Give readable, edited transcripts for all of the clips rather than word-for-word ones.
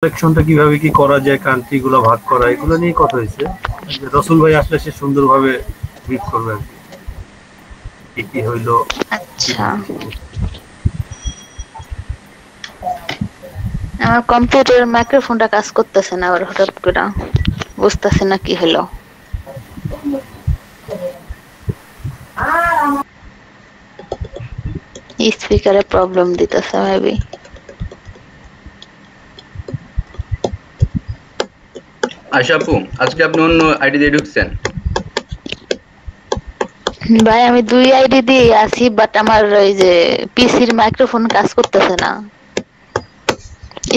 কালেকশনটা কিভাবে কি করা যায়, কান্ট্রি গুলো ভাগ করা, এগুলো নিয়ে কথা হয়েছে। রসুল ভাই আসলে সে সুন্দরভাবে ব্রিফ করবে আর কি কি হইলো। আচ্ছা, আমার কম্পিউটার মাইক্রোফোনটা কাজ করতেছে না, আবার হঠাৎ করে বুঝতেছে না কি হলো। স্পিকারে প্রবলেম দিতেছে মেবি। আশা আপু, আজকে আপনি অন্য আইডি দিয়ে ঢুকছেন? ভাই আমি 2 আইডি দিয়ে আছি, বাট আমার ওই যে পিসির মাইক্রোফোন কাজ করতেছে না,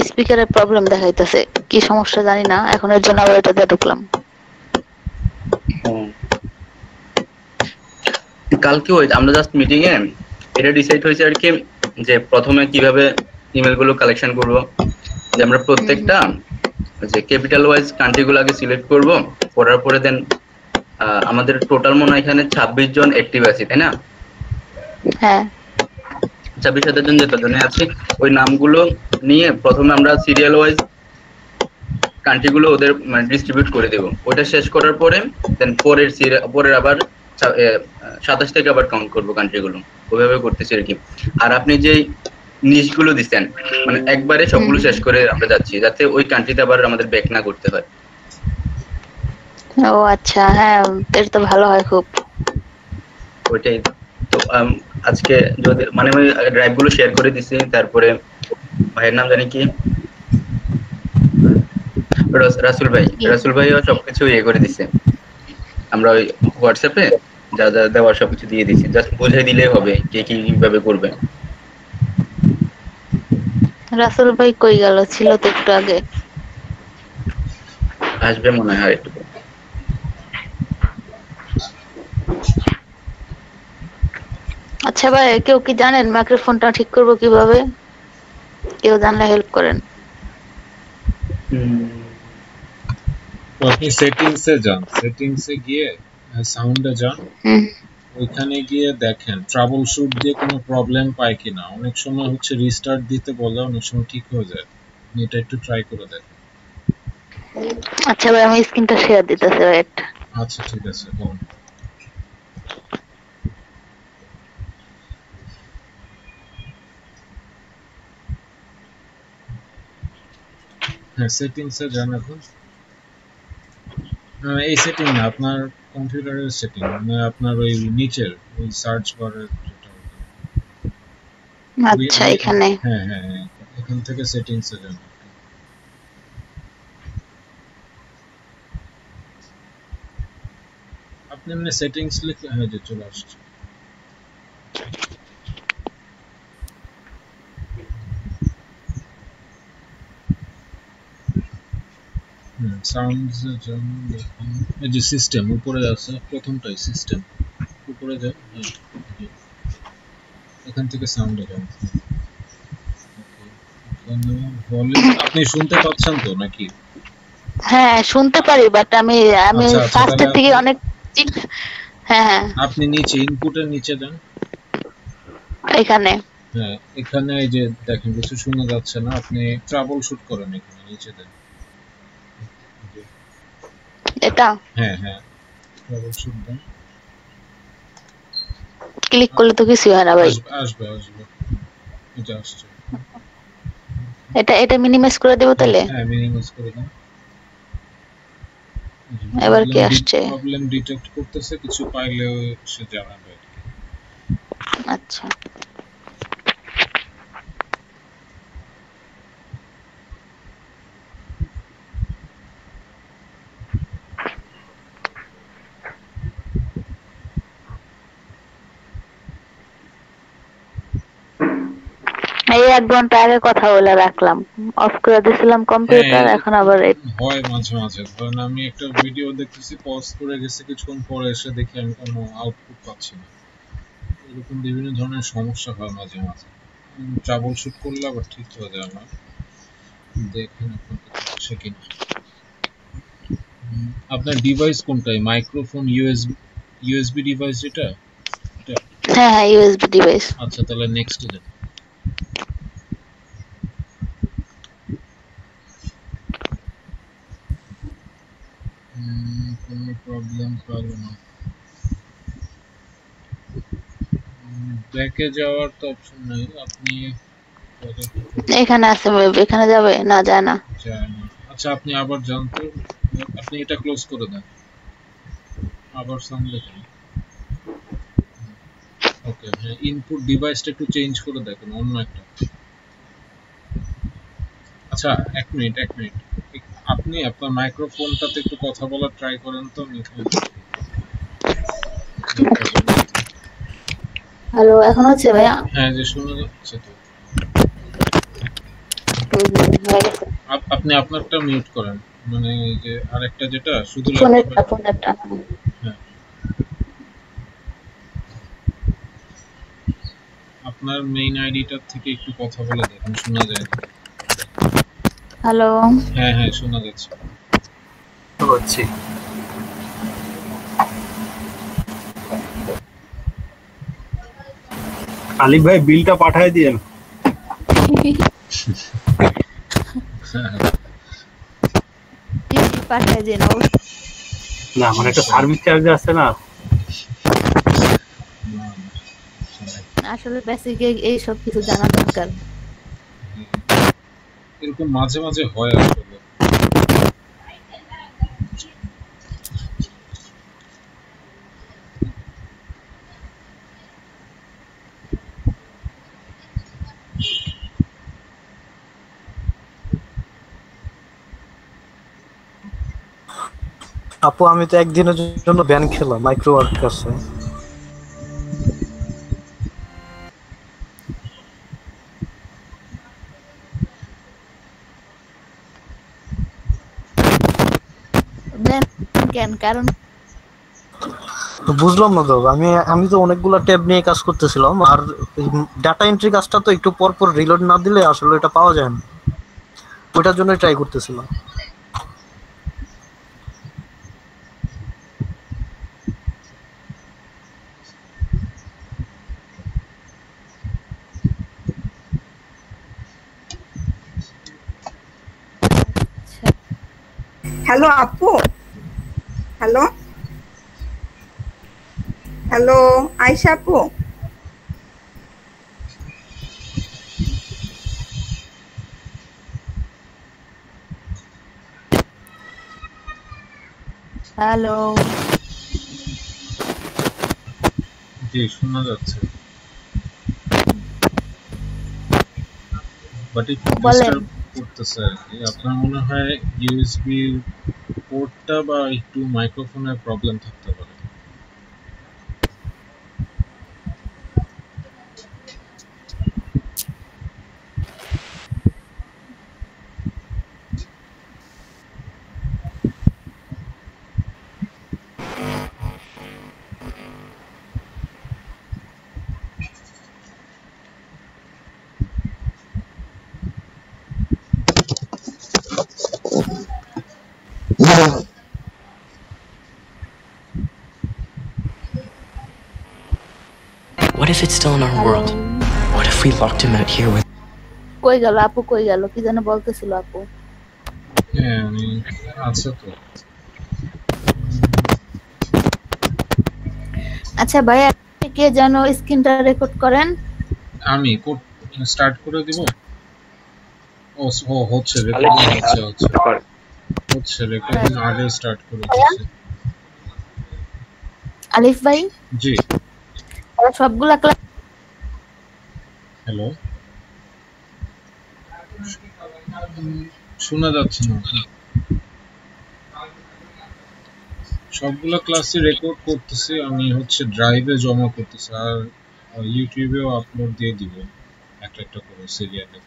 স্পিকারের প্রবলেম দেখাইতেছে। কি সমস্যা জানি না, এখন এর জন্য আবার এটা দিয়ে ঢুকলাম। কালকে ওই আমরা জাস্ট মিটিং এ এটা ডিসাইড হয়েছে আর কি, যে প্রথমে কিভাবে ইমেল গুলো কালেকশন করব। যে আমরা প্রত্যেকটা যে ক্যাপিটাল ওয়াইজ কান্ট্রি গুলো আগে সিলেক্ট করব, করার পরে দেন আমাদের টোটাল মনে হয় এখানে 26 জন অ্যাক্টিভ আছে, তাই না? হ্যাঁ 26,000 জন যতজনে আছে, ওই নামগুলো নিয়ে প্রথমে আমরা সিরিয়াল ওয়াইজ কান্ট্রি গুলো ওদের মানে ডিস্ট্রিবিউট করে দেব। ওটা শেষ করার পরে দেন পরের আবার 27 থেকে আবার কাউন্ট করবো কান্ট্রি গুলো, ওইভাবে করতেছি আর কি। আর আপনি যে নিশগুলো দিচ্ছেন, মানে একবারে সবগুলো শেষ করে আমরা যাচ্ছি, যাতে ওই কান্ট্রিতে আবার আমাদের ব্যাক না করতে হয়। ও আচ্ছা, হ্যাঁ এটা তো ভালো হয় খুব। ওইটাই তো। আজকে যদি মানে আমি ড্রাইভ গুলো শেয়ার করে দিছি, তারপরে ভাইয়ের নাম জানি কি, রাসুল ভাইও সবকিছু ইয়ে করে দিছে। আমরা ওই হোয়াটসঅ্যাপে যা যা দেওয়ার সবকিছু দিয়ে দিছি, জাস্ট বুঝিয়ে দিলেই হবে কে কিভাবে করবে। রাসেল ভাই কই গেল? ছিল তো একটু আগে। আসবে মনে হয় একটু। আচ্ছা ভাই, কেউ কি জানেন মাইক্রোফোনটা ঠিক করবো কিভাবে? কেউ জানলে হেল্প করেন। আপনি সেটিংসে যান, সেটিংসে গিয়ে সাউন্ডে যান, ওইখানে গিয়ে দেখেন ট্রাবল শুট দিয়ে কোনো প্রবলেম পায় কিনা। অনেক সময় হচ্ছে রিস্টার্ট দিতে বলে, অনেক সময় ঠিক হয়ে যায়। আপনি এটা একটু ট্রাই করে দেখেন। আচ্ছা ভাই, আমি স্ক্রিনটা শেয়ার দিতেছি, ওয়েট। আচ্ছা ঠিক আছে, বলুন। হ্যাঁ সেটিংসে যান এখন। এই সেটিং না, আপনার কম্পিউটারের সেটিং, মানে আপনার ওই নিচের ওই সার্চ বারের যেটা। আচ্ছা এখানে। হ্যাঁ হ্যাঁ হ্যাঁ, এখান থেকে সেটিংসে যান। আপনি এমনি সেটিংস লিখে হ্যাঁ যে চলে আসছে। সাউন্ডস যান, এই যে সিস্টেম উপরে আছে, প্রথমটাই সিস্টেম, উপরে যান। এখান থেকে সাউন্ডে যান। ভলিউম আপনি শুনতে পাচ্ছেন তো নাকি? হ্যাঁ শুনতে পারি, বাট আমি ফার্স্টের থেকে অনেক। হ্যাঁ হ্যাঁ, আপনি নিচে ইনপুটের নিচে যান। এখানে। হ্যাঁ এখানে এই যে দেখেন কিছু শোনা যাচ্ছে না, আপনি ট্রাবল শুট করেন, এখানে নিচে দেন। এটা হ্যাঁ হ্যাঁ, ট্রাবল শুট দেন। ক্লিক করলে তো কিছু হয় না ভাই। আসবে আসবে, এটা আসছে। এটা মিনিমাইজ করে দেব তাহলে। হ্যাঁ মিনিমাইজ করে দেন। এবার কি আসছে? প্রবলেম ডিটেক্ট করতেছে, কিছু পাইলে সে জানাবে। আচ্ছা এই 1 ঘন্টা আগে কথা বলে রাখলাম, অফ করে দিয়েছিলাম কম্পিউটার, এখন আবার হয় মাঝে মাঝে। ধরেন আমি একটা ভিডিও দেখতেছি, পজ করে গেছে, কিছুক্ষণ পরে এসে দেখি আমি কোনো আউটপুট পাচ্ছি না। এরকম বিভিন্ন ধরনের সমস্যা হয় মাঝে মাঝে। ট্রাবল শুট করলে আবার ঠিক হয়ে যায় আমার। দেখেন আপনার হচ্ছে কিনা। আপনার ডিভাইস কোনটাই? মাইক্রোফোন ইউএসবি ডিভাইস যেটা? হ্যাঁ হ্যাঁ ইউএসবি ডিভাইস। আচ্ছা তাহলে নেক্সট দেন। প্রবলেম পাবো না। ব্যাকে যাওয়ার তো অপশন নাই, আপনি এখানে আছে, এখানে যাবে না, যায় না। যায় না। আচ্ছা আপনি আবার যান তো, আপনি এটা ক্লোজ করে দেন, আবার সাউন্ড দেখেন। ওকে, হ্যাঁ, ইনপুট ডিভাইসটা একটু চেঞ্জ করে দেখেন, অন্য একটা। আচ্ছা এক মিনিট, আপনি আপনার মাইক্রোফোনটাতে একটু কথা বলার ট্রাই করেন তো, আমি এখানে হ্যালো, এখন হচ্ছে ভাইয়া? হ্যাঁ, যে শোনা যাচ্ছে তো। হয়ে গেছে। আপনি আপনারটা মিউট করেন, মানে এই যে আরেকটা যেটা শুধু ফোনেরটা ল্যাপটপে। হ্যাঁ, আপনার মেইন আইডিটার থেকে একটু কথা বলে দেখুন, শোনা যায় না। হ্যালো, হ্যাঁ হ্যাঁ, শোনা যাচ্ছে। হচ্ছে আলিফ ভাই বিলটা পাঠায় দিয়েন। পাঠিয়ে দিন। না মানে একটা সার্ভিস চার্জ আছে না। আসলে বেসিক এই সব কিছু জানা দরকার। এরকম মাঝে মাঝে হয় আসলে। আপু আমি তো একদিনের জন্য ব্যান খেলাম মাইক্রো ওয়ার্কার্সে। কেন? কারণ বুঝলাম না তো, আমি তো অনেকগুলো ট্যাব নিয়ে কাজ করতেছিলাম, আর ডাটা এন্ট্রি কাজটা তো একটু পর পর রিলোড না দিলে আসলে এটা পাওয়া যায় না, ওইটার জন্যই ট্রাই করতেছিলাম। হ্যালো আপু, হ্যালো হ্যালো আয়শা আপু, হ্যালো, জি শোনা যাচ্ছে, বাট একটু ডিস্টার্ব করতেছে আর কি। আপনার মনে হয় ইউএসবি পোর্টটা বা একটু মাইক্রোফোনের প্রবলেম থাকতে পারে। What if it's still in our world? What if we locked him out here with... কই গেল আপু? কই গেল? কি যেন বলতেছিল আপু? হ্যাঁ আমি আচ্ছা তো। আচ্ছা ভাইয়া, কে যেন স্ক্রিনটা রেকর্ড করেন? আমি স্টার্ট করে দিব। ও হচ্ছে রেকর্ডিং, হচ্ছে রেকর্ডিং, আগে স্টার্ট করে দিয়েছি। আলিফ ভাই জি সবগুলা ক্লাস হ্যালো, শোনা যাচ্ছে না। সবগুলা ক্লাসে রেকর্ড করতেছি আমি, হচ্ছে ড্রাইভে জমা করতেছি, আর ইউটিউবেও আপলোড দিয়ে দিব একটা একটা করে সিরিয়ালে।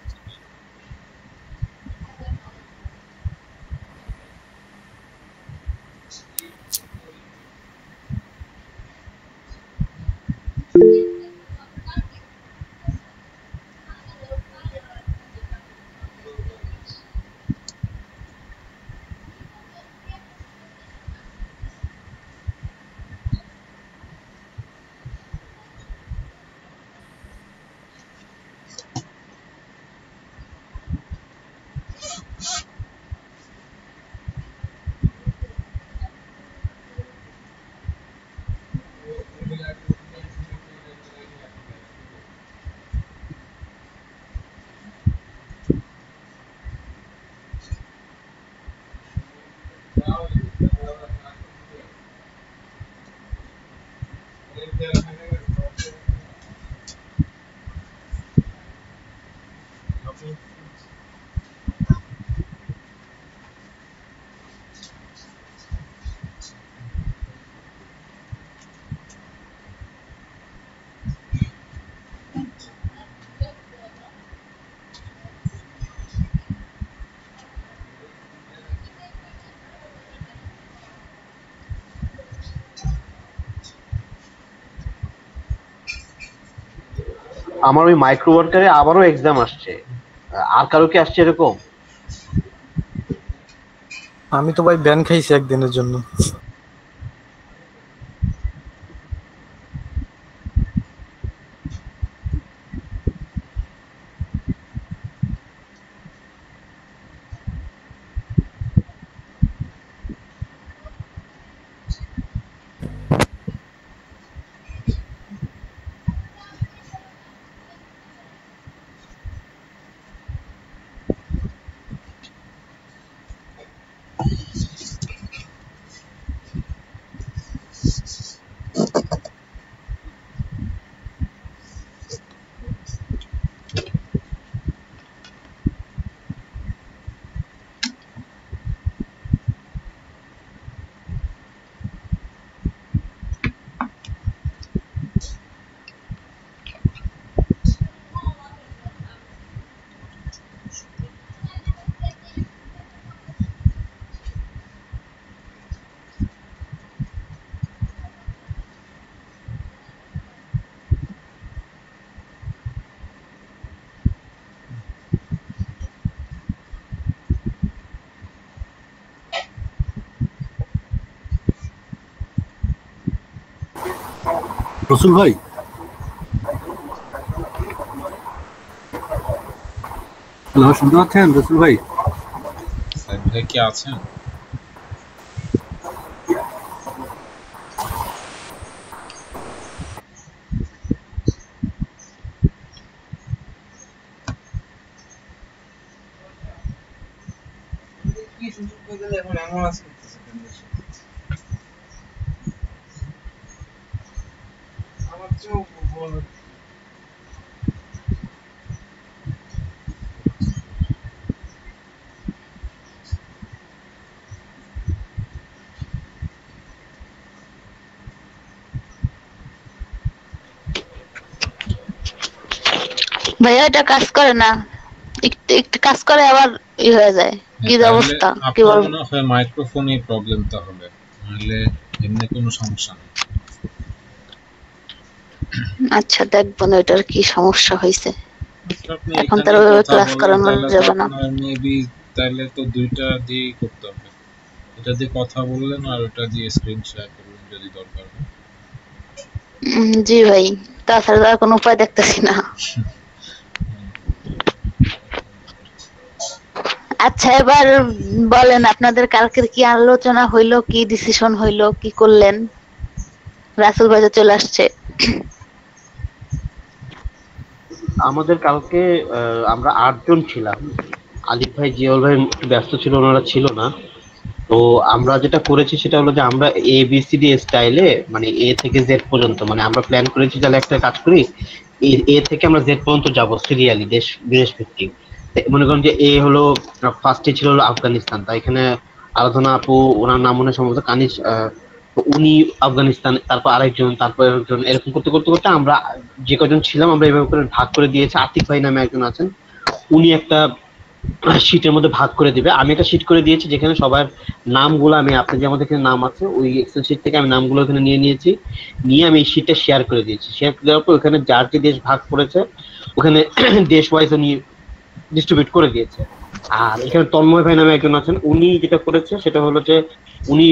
আমার ওই মাইক্রো ওয়ার্কারে আবারও এক্সাম আসছে, আর কারো কি আসছে এরকম? আমি তো ভাই ব্যান খাইছি একদিনের জন্য। রসুল ভাই, হ্যালো, শুনতে পাচ্ছেন রসুল ভাই? সাইদ ভাই কি আছেন? ভাইয়া এটা কাজ করে না, একটু একটু কাজ করে আবার ই হয়ে যায়। কি তাহলে অবস্থা, কি আপনার বলবো? মনে হয় মাইক্রোফোনই প্রবলেম তাহলে, নাহলে এমনি কোনো সমস্যা নেই। আচ্ছা, দেখবো না এটার কি সমস্যা হয়েছে। আপনি এখন এখানে তার ওইভাবে কথা ক্লাস বলেন, করানো তাহলে তো যাবে না। আপনার মেবি তাহলে তো দুইটা দিয়েই করতে হবে। এটা দিয়ে কথা বললেন আর ওটা দিয়ে স্ক্রিন শেয়ার করবেন যদি দরকার হয়। জি ভাই, তাছাড়া আর কোনো উপায় দেখতেছি না। আচ্ছা, এবার বলেন আপনাদের কালকের কি আলোচনা হইলো, কি ডিসিশন হইলো, কি করলেন? রাসেল ভাই তো চলে আসছে। আমাদের কালকে আমরা 8 জন ছিলাম। আলিফ ভাই, জিয়াউল ভাই একটু ব্যস্ত ছিল, ওনারা ছিল না। তো আমরা যেটা করেছি সেটা হলো যে আমরা ABCD স্টাইলে, মানে এ থেকে জেড পর্যন্ত, মানে আমরা প্ল্যান করেছি তাহলে একটা কাজ করি, এ থেকে আমরা জেড পর্যন্ত যাব সিরিয়ালি, দেশ বিদেশ ভিত্তিক। মনে করেন যে এ হলো ফার্স্টে ছিল হলো আফগানিস্তান, তাই এখানে আরাধনা আপু, ওনার নাম মনে হয় সম্ভবত কানিজ, তো উনি আফগানিস্তান, তারপর আরেকজন, তারপর একজন, এরকম করতে করতে করতে আমরা যে কজন ছিলাম আমরা এভাবে করে ভাগ করে দিয়েছি। আতিক ভাই নামে একজন আছেন, উনি একটা শীটের মধ্যে ভাগ করে দিবে। আমি একটা শীট করে দিয়েছি যেখানে সবার নামগুলো, আমি আপনি যে আমাদের এখানে নাম আছে ওই এক্সেল শীট থেকে আমি নামগুলো এখানে নিয়ে নিয়েছি, নিয়ে আমি এই শীটটা শেয়ার করে দিয়েছি। শেয়ার করে দেওয়ার পর ওখানে যার যে দেশ ভাগ করেছে ওখানে দেশ ওয়াইজ উনি ডিস্ট্রিবিউট করে দিয়েছে। আর এখানে তন্ময় ভাই নামে একজন আছেন, উনি যেটা করেছে সেটা হলো যে উনি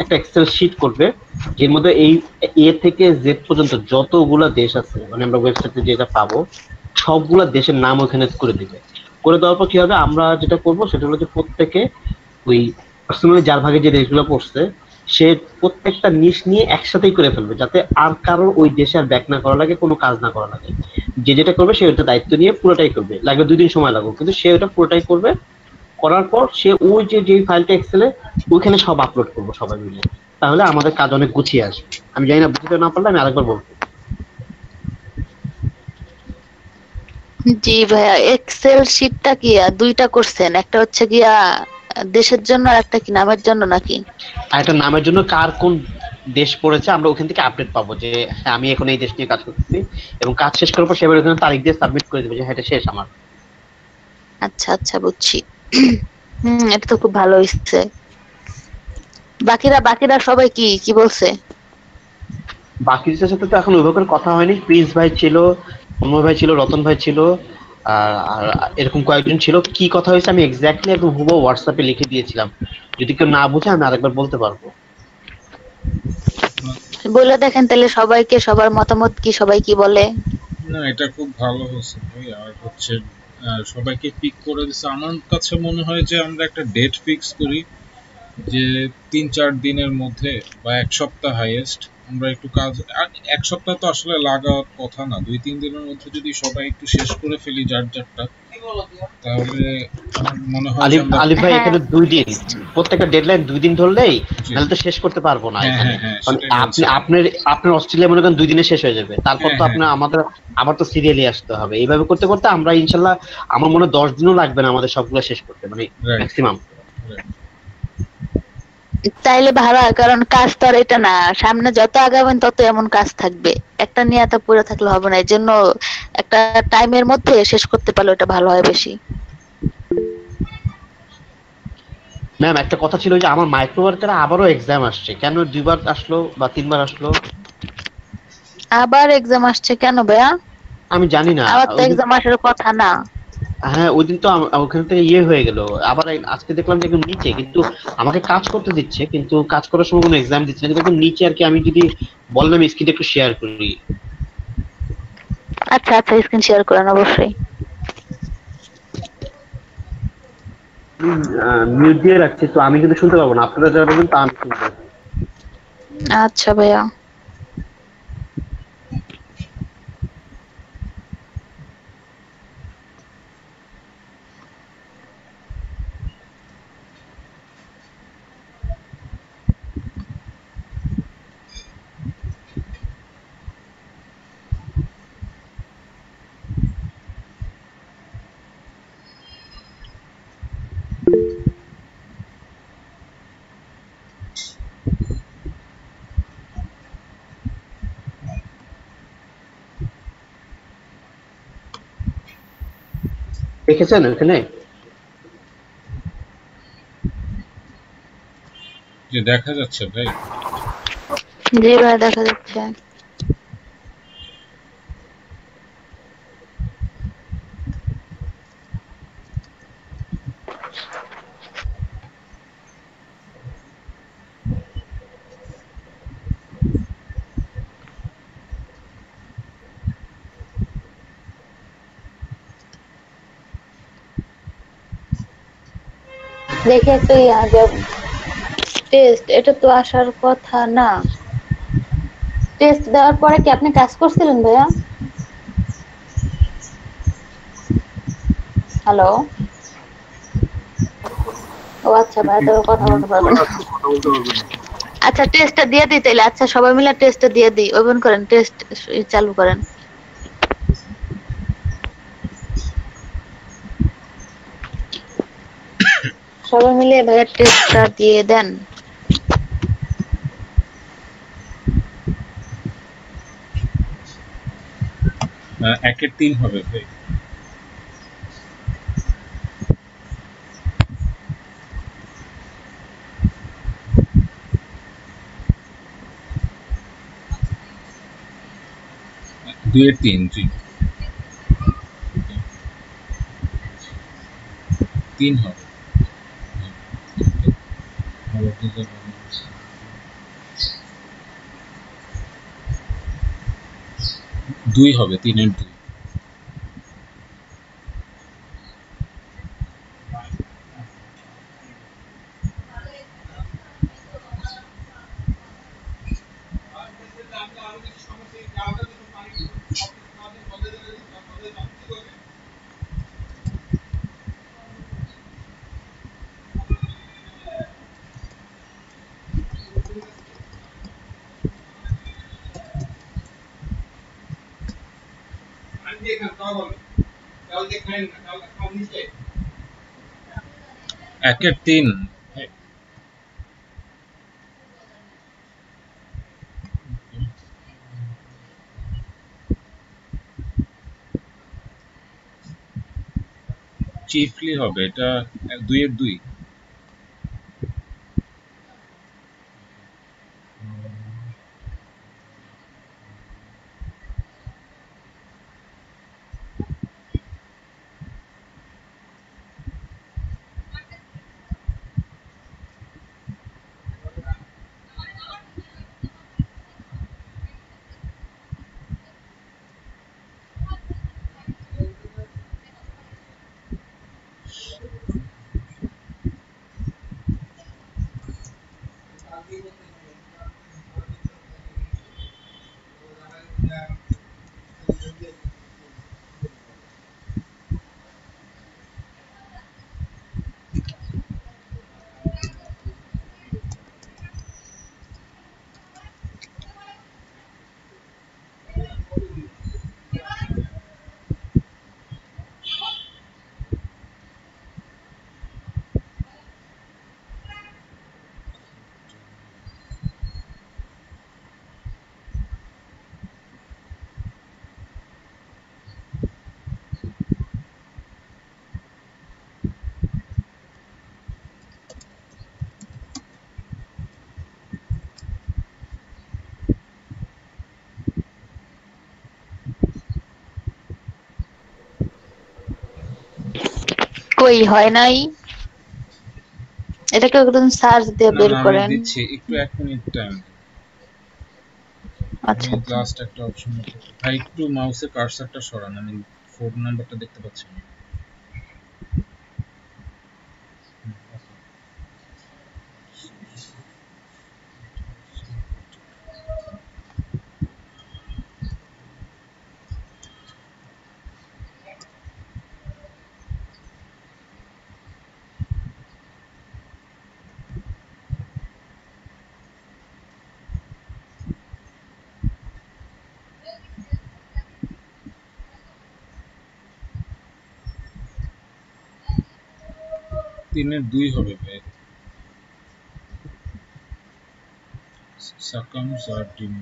একটা এক্সেল শীট করবে যের মধ্যে এই এ থেকে জেড পর্যন্ত যতগুলা দেশ আছে, মানে আমরা ওয়েবসাইটে যেটা পাবো সবগুলা দেশের নাম ওখানে করে দিবে। করে দেওয়ার পর কি হবে, আমরা যেটা করবো সেটা হলো যে প্রত্যেকে ওই পার্সোনালি যার ভাগে যে দেশগুলো পড়ছে সে প্রত্যেকটা নিশ নিয়ে একসাথেই করে ফেলবে, যাতে আর কারোর ওই দেশে আর ব্যাক না করা লাগে, কোনো কাজ না করা লাগে। যে যেটা করবে সে ওটা দায়িত্ব নিয়ে পুরোটাই করবে, লাগবে 2 দিন সময় লাগবে, কিন্তু সে ওটা পুরোটাই করবে। করার পর সে ওই যে ফাইলটা এক্সেলে ওইখানে সব আপলোড করবো সবাই মিলে, তাহলে আমাদের কাজ অনেক গুছিয়ে আসবে। আমি জানি না, বুঝতে না পারলে আমি আরেকবার বলবো। জি ভাইয়া, এক্সেল শিটটা কি দুইটা করছেন? একটা হচ্ছে গিয়া দেশের জন্য আর একটা কি নামের জন্য নাকি? আর একটা নামের জন্য কার কোন দেশ পড়েছে আমরা ওখান থেকে আপডেট পাবো যে হ্যাঁ আমি এখন এই দেশ নিয়ে কাজ করতেছি, এবং কাজ শেষ করার পর সেবার ওখানে তারিখ দিয়ে সাবমিট করে দেবে যে হ্যাঁ এটা শেষ আমার। আচ্ছা আচ্ছা, বুঝছি। এটা তো খুব ভালো হয়েছে। বাকিরা সবাই কি কি বলছে? বাকিদের সাথে তো এখন ওইভাবে কথা হয়নি। প্রিন্স ভাই ছিল, তন্ময় ভাই ছিল, রতন ভাই ছিল, আর এরকম কয়েকজন ছিল। কি কথা হয়েছে আমি এক্স্যাক্টলি একদম হুবহু হোয়াটসঅ্যাপে লিখে দিয়েছিলাম, যদি কেউ না বুঝে আমি আরেকবার বলতে পারবো। বলে দেখেন তাহলে সবাইকে, সবার মতামত কি, সবাই কি বলে। না, এটা খুব ভালো হয়েছে ভাই। আর হচ্ছে সবাইকে পিক করে দিছে। আমার কাছে মনে হয় যে আমরা একটা ডেট ফিক্স করি, যে 3-4 দিনের মধ্যে বা 1 সপ্তাহ হাইয়েস্ট আমরা একটু কাজ। আর 1 সপ্তাহ তো আসলে লাগার কথা না, 2-3 দিনের মধ্যে যদি সবাই একটু শেষ করে ফেলি যার যারটা, তাহলে আমার মনে হয় যে আমরা আলিফ ভাই হ্যাঁ এখানে 2 দিন, প্রত্যেকটা ডেডলাইন 2 দিন ধরলেই, জি, নাহলে তো শেষ করতে পারবো না হ্যাঁ এখানে। হ্যাঁ হ্যাঁ কারণ সেটাই আপনি বলছি। আপনার আপনার অস্ট্রেলিয়া মনে করেন 2 দিনে শেষ হয়ে যাবে, তারপর হ্যাঁ তো হ্যাঁ আপনার আমাদের আবার তো সিরিয়ালি আসতে হবে। এইভাবে করতে করতে আমরা ইনশাল্লাহ, আমার মনে হয় 10 দিনও লাগবে না আমাদের সবগুলো শেষ করতে, মানে রাইট ম্যাক্সিমাম। রাইট। তাইলে ভালো হয়, কারণ কাজ তো আর এটা না, সামনে যত আগাবেন তত এমন কাজ থাকবে, একটা নিয়ে এত পড়ে থাকলে হবে না। এই জন্য একটা টাইমের মধ্যে শেষ করতে পারলে ওটা ভালো হয় বেশি। ম্যাম একটা কথা ছিল যে আমার মাইক্রো ওয়ার্কারে আবারও এক্সাম আসছে, কেন 2বার আসলো বা 3বার আসলো? আবার এক্সাম আসছে কেন ভাইয়া? আমি জানি না। আবার তো ওই দিন, এক্সাম আসার কথা না। হ্যাঁ ওই দিন তো ওখান থেকে ইয়ে হয়ে গেল। আবার আজকে দেখলাম যে একদম নিচে, কিন্তু আমাকে কাজ করতে দিচ্ছে, কিন্তু কাজ করার সময় কোনো এক্সাম দিচ্ছে না, কিন্তু একদম নিচে আর কি। আমি যদি বললাম স্ক্রিনটা একটু শেয়ার করি। আচ্ছা আচ্ছা, স্ক্রিন শেয়ার করেন অবশ্যই। মিউট দিয়ে রাখছি, তো আমি কিন্তু শুনতে পাবো না, আপনারা যারা বলবেন তা আমি শুনতে পাবো। আচ্ছা ভাইয়া। দেখেছেন ওখানে? যে দেখা যাচ্ছে ভাই। জি ভাইয়া, দেখা যাচ্ছে। দেখি একটা টেস্ট, এটা তো আসার কথা না। টেস্ট দেওয়ার পরে কি আপনি কাজ করছিলেন ভাইয়া? হ্যালো। ও আচ্ছা ভাইয়া, তো কথা বলতে পারবেন না। কথা বলতে পারবেন না। আচ্ছা টেস্টটা দিয়ে দিই তাইলে। আচ্ছা সবাই মিলে টেস্টটা দিয়ে দিই, ওপেন করেন, টেস্ট চালু করেন। সবাই মিলে ভাইয়া টেস্টটা দিয়ে দেন। 1-3 হবে ভাই। দুয়ের তিন, জি 3 হবে। 2 হবে, 3-এর 2। একের 3। চিফলি হবে এটা। 2-এর 2। কই হয় নাই, এটাকে একদম সার্চ দিয়ে না বের না আমি করেন। দিচ্ছি, একটু 1 মিনিট টাইম। আচ্ছা আমি আচ্ছা। লাস্ট একটা অপশন ভাই একটু মাউসের কার্সারটা সরান, আমি ফোন নাম্বারটা দেখতে পাচ্ছি না। তিনের 2 হবে ভাই। সাকামস আর ডিম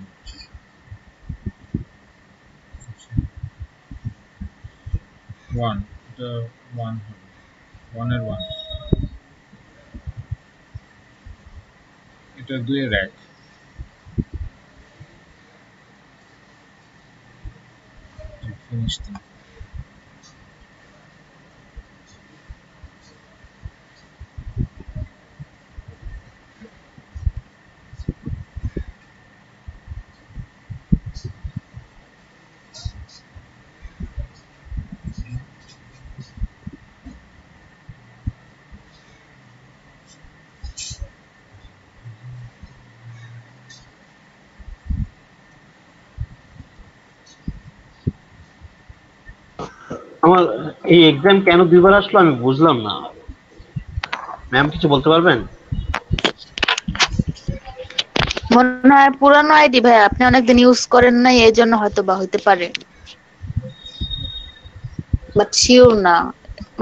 1, এটা 1 হবে, 1 এর 1, এটা 2 এর 1। ফিনিশ দিন। আমার এই এক্সাম কেন 2বার আসলো আমি বুঝলাম না, ম্যাম কিছু বলতে পারবেন? মনে হয় পুরানো আইডি ভাই, আপনি অনেকদিন ইউজ করেন নাই, এই জন্য হয়তো বা হইতে পারে, বাট শিওর না।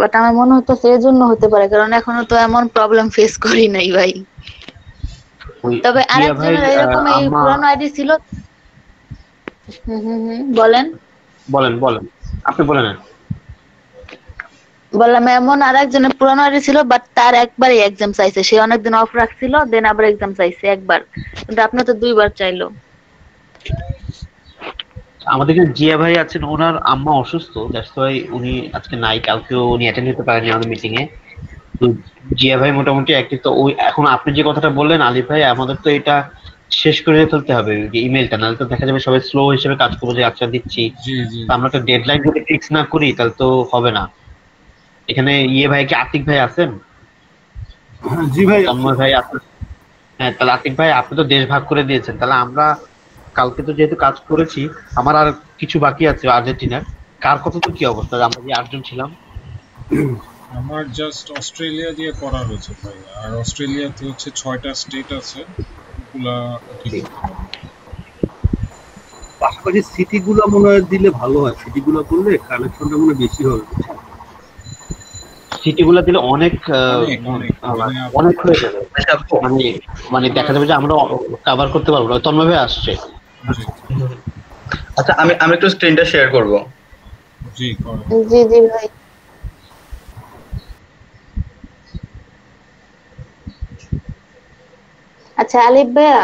বাট আমার মনে হতো সেই জন্য হতে পারে, কারণ এখনো তো এমন প্রবলেম ফেস করি নাই ভাই। ওই তবে জিয়া ভাইয়ের আরেকজনের এরকম এই আম্মা। পুরানো আইডি ছিল। বলেন। বলেন বলেন, আপনি বলেন। বললাম এমন আরেকজনের পুরানো আইডি ছিল, বাট তার একবারই এক্সাম চাইছে, সে অনেকদিন অফ রাখছিল, দেন আবার এক্সাম চাইছে একবার, কিন্তু আপনি তো 2বার চাইলো। আমাদের এখানে জিয়া ভাই আছেন, ওনার আম্মা অসুস্থ, দ্যাটস ওয়াই উনি আজকে নাই, কালকেও উনি অ্যাটেন্ড করতে পারেনি আমাদের মিটিং এ। তো জিয়া ভাই মোটামুটি অ্যাক্টিভ। তো ওই এখন আপনি যে কথাটা বললেন আলিফ ভাই, আমাদের তো এটা শেষ করে ফেলতে হবে যে ইমেলটা, নাহলে তো দেখা যাবে সবাই স্লো হিসেবে কাজ করবো যে আচ্ছা দিচ্ছি। জি জি তো আমরা একটা ডেডলাইন যদি ফিক্স না করি তাহলে তো হবে না। এখানে ইয়ে ভাই কি আতিক ভাই আছেন? জি ভাই। তন্ময় ভাই আছেন? হ্যাঁ, তাহলে আতিক ভাই আপনি তো দেশ ভাগ করে দিয়েছেন, তাহলে আমরা কালকে তো যেহেতু কাজ করেছি, আমার আর কিছু বাকি আছে আর্জেন্টিনার। কার কত তো কি অবস্থা, আমরা যে 8 জন ছিলাম? আমার জাস্ট অস্ট্রেলিয়া দিয়ে করা হয়েছে ভাই, আর অস্ট্রেলিয়াতে হচ্ছে 6টা স্টেট আছে, ওগুলা ঠিক করতে হবে। পাশাপাশি সিটিগুলো মনে হয় দিলে ভালো হয়, সিটিগুলো করলে কানেকশনটা মনে হয় বেশি হবে। সিটিগুলো দিলে অনেক অনেক হয়ে যাবে, মানে মানে দেখা যাবে যে আমরা কভার করতে পারবো না। তন্ময় ভাই আসছে। আচ্ছা আমি আমি একটু স্ক্রিনটা শেয়ার করব। জি করুন। জি জি ভাই। আচ্ছা আলিফ ভাইয়া,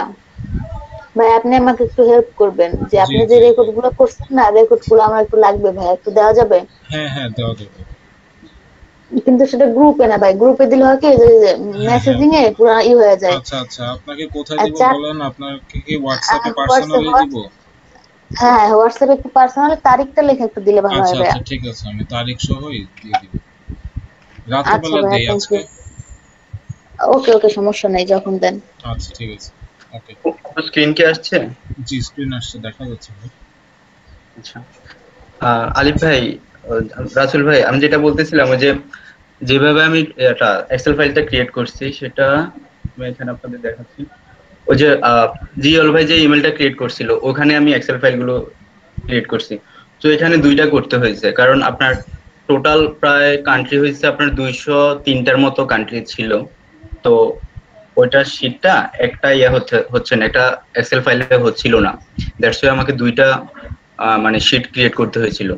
ভাই আপনি আমাকে একটু হেল্প করবেন, যে আপনি যে রেকর্ড গুলো করছেন না, রেকর্ড গুলো আমার একটু লাগবে ভাই, একটু দেওয়া যাবে? হ্যাঁ হ্যাঁ দেওয়া যাবে, কিন্তু সেটা গ্রুপে না ভাই, গ্রুপে দিলে হয় কি যে মেসেজিং এ পুরো হয়ে যায়। আচ্ছা আচ্ছা, আপনাকে কোথায় দিব বলেন, আপনাকে কি হোয়াটসঅ্যাপে পার্সোনালি দিব? হ্যাঁ হোয়াটসঅ্যাপে একটু পার্সোনালি তারিখটা লিখে একটু দিলে ভালো হয় ভাই। আচ্ছা ঠিক আছে, আমি তারিখ সহই দিয়ে দিব, রাতে বেলা দেই আজকে। ওকে ওকে, সমস্যা নাই, যখন দেন। আচ্ছা ঠিক আছে, ওকে। স্ক্রিন কি আসছে? জি স্ক্রিন আসছে, দেখা যাচ্ছে ভাই। আচ্ছা আলিফ ভাই, রাসেল ভাই, আমি যেটা বলতেছিলাম ওই যে যেভাবে আমি একটা এক্সেল ফাইলটা ক্রিয়েট করছি সেটা আমি এখানে আপনাদের দেখাচ্ছি। ওই যে জিওল ভাই যে ইমেলটা ক্রিয়েট করছিল ওখানে আমি এক্সেল ফাইলগুলো ক্রিয়েট করছি। তো এখানে দুইটা করতে হয়েছে কারণ আপনার টোটাল প্রায় কান্ট্রি হয়েছে আপনার 203টার মতো কান্ট্রি ছিল। তো ওইটা শীটটা একটা হচ্ছে না, একটা এক্সেল ফাইলে হচ্ছিল না। দ্যাটস ওয়াই আমাকে দুইটা মানে শীট ক্রিয়েট করতে হয়েছিল।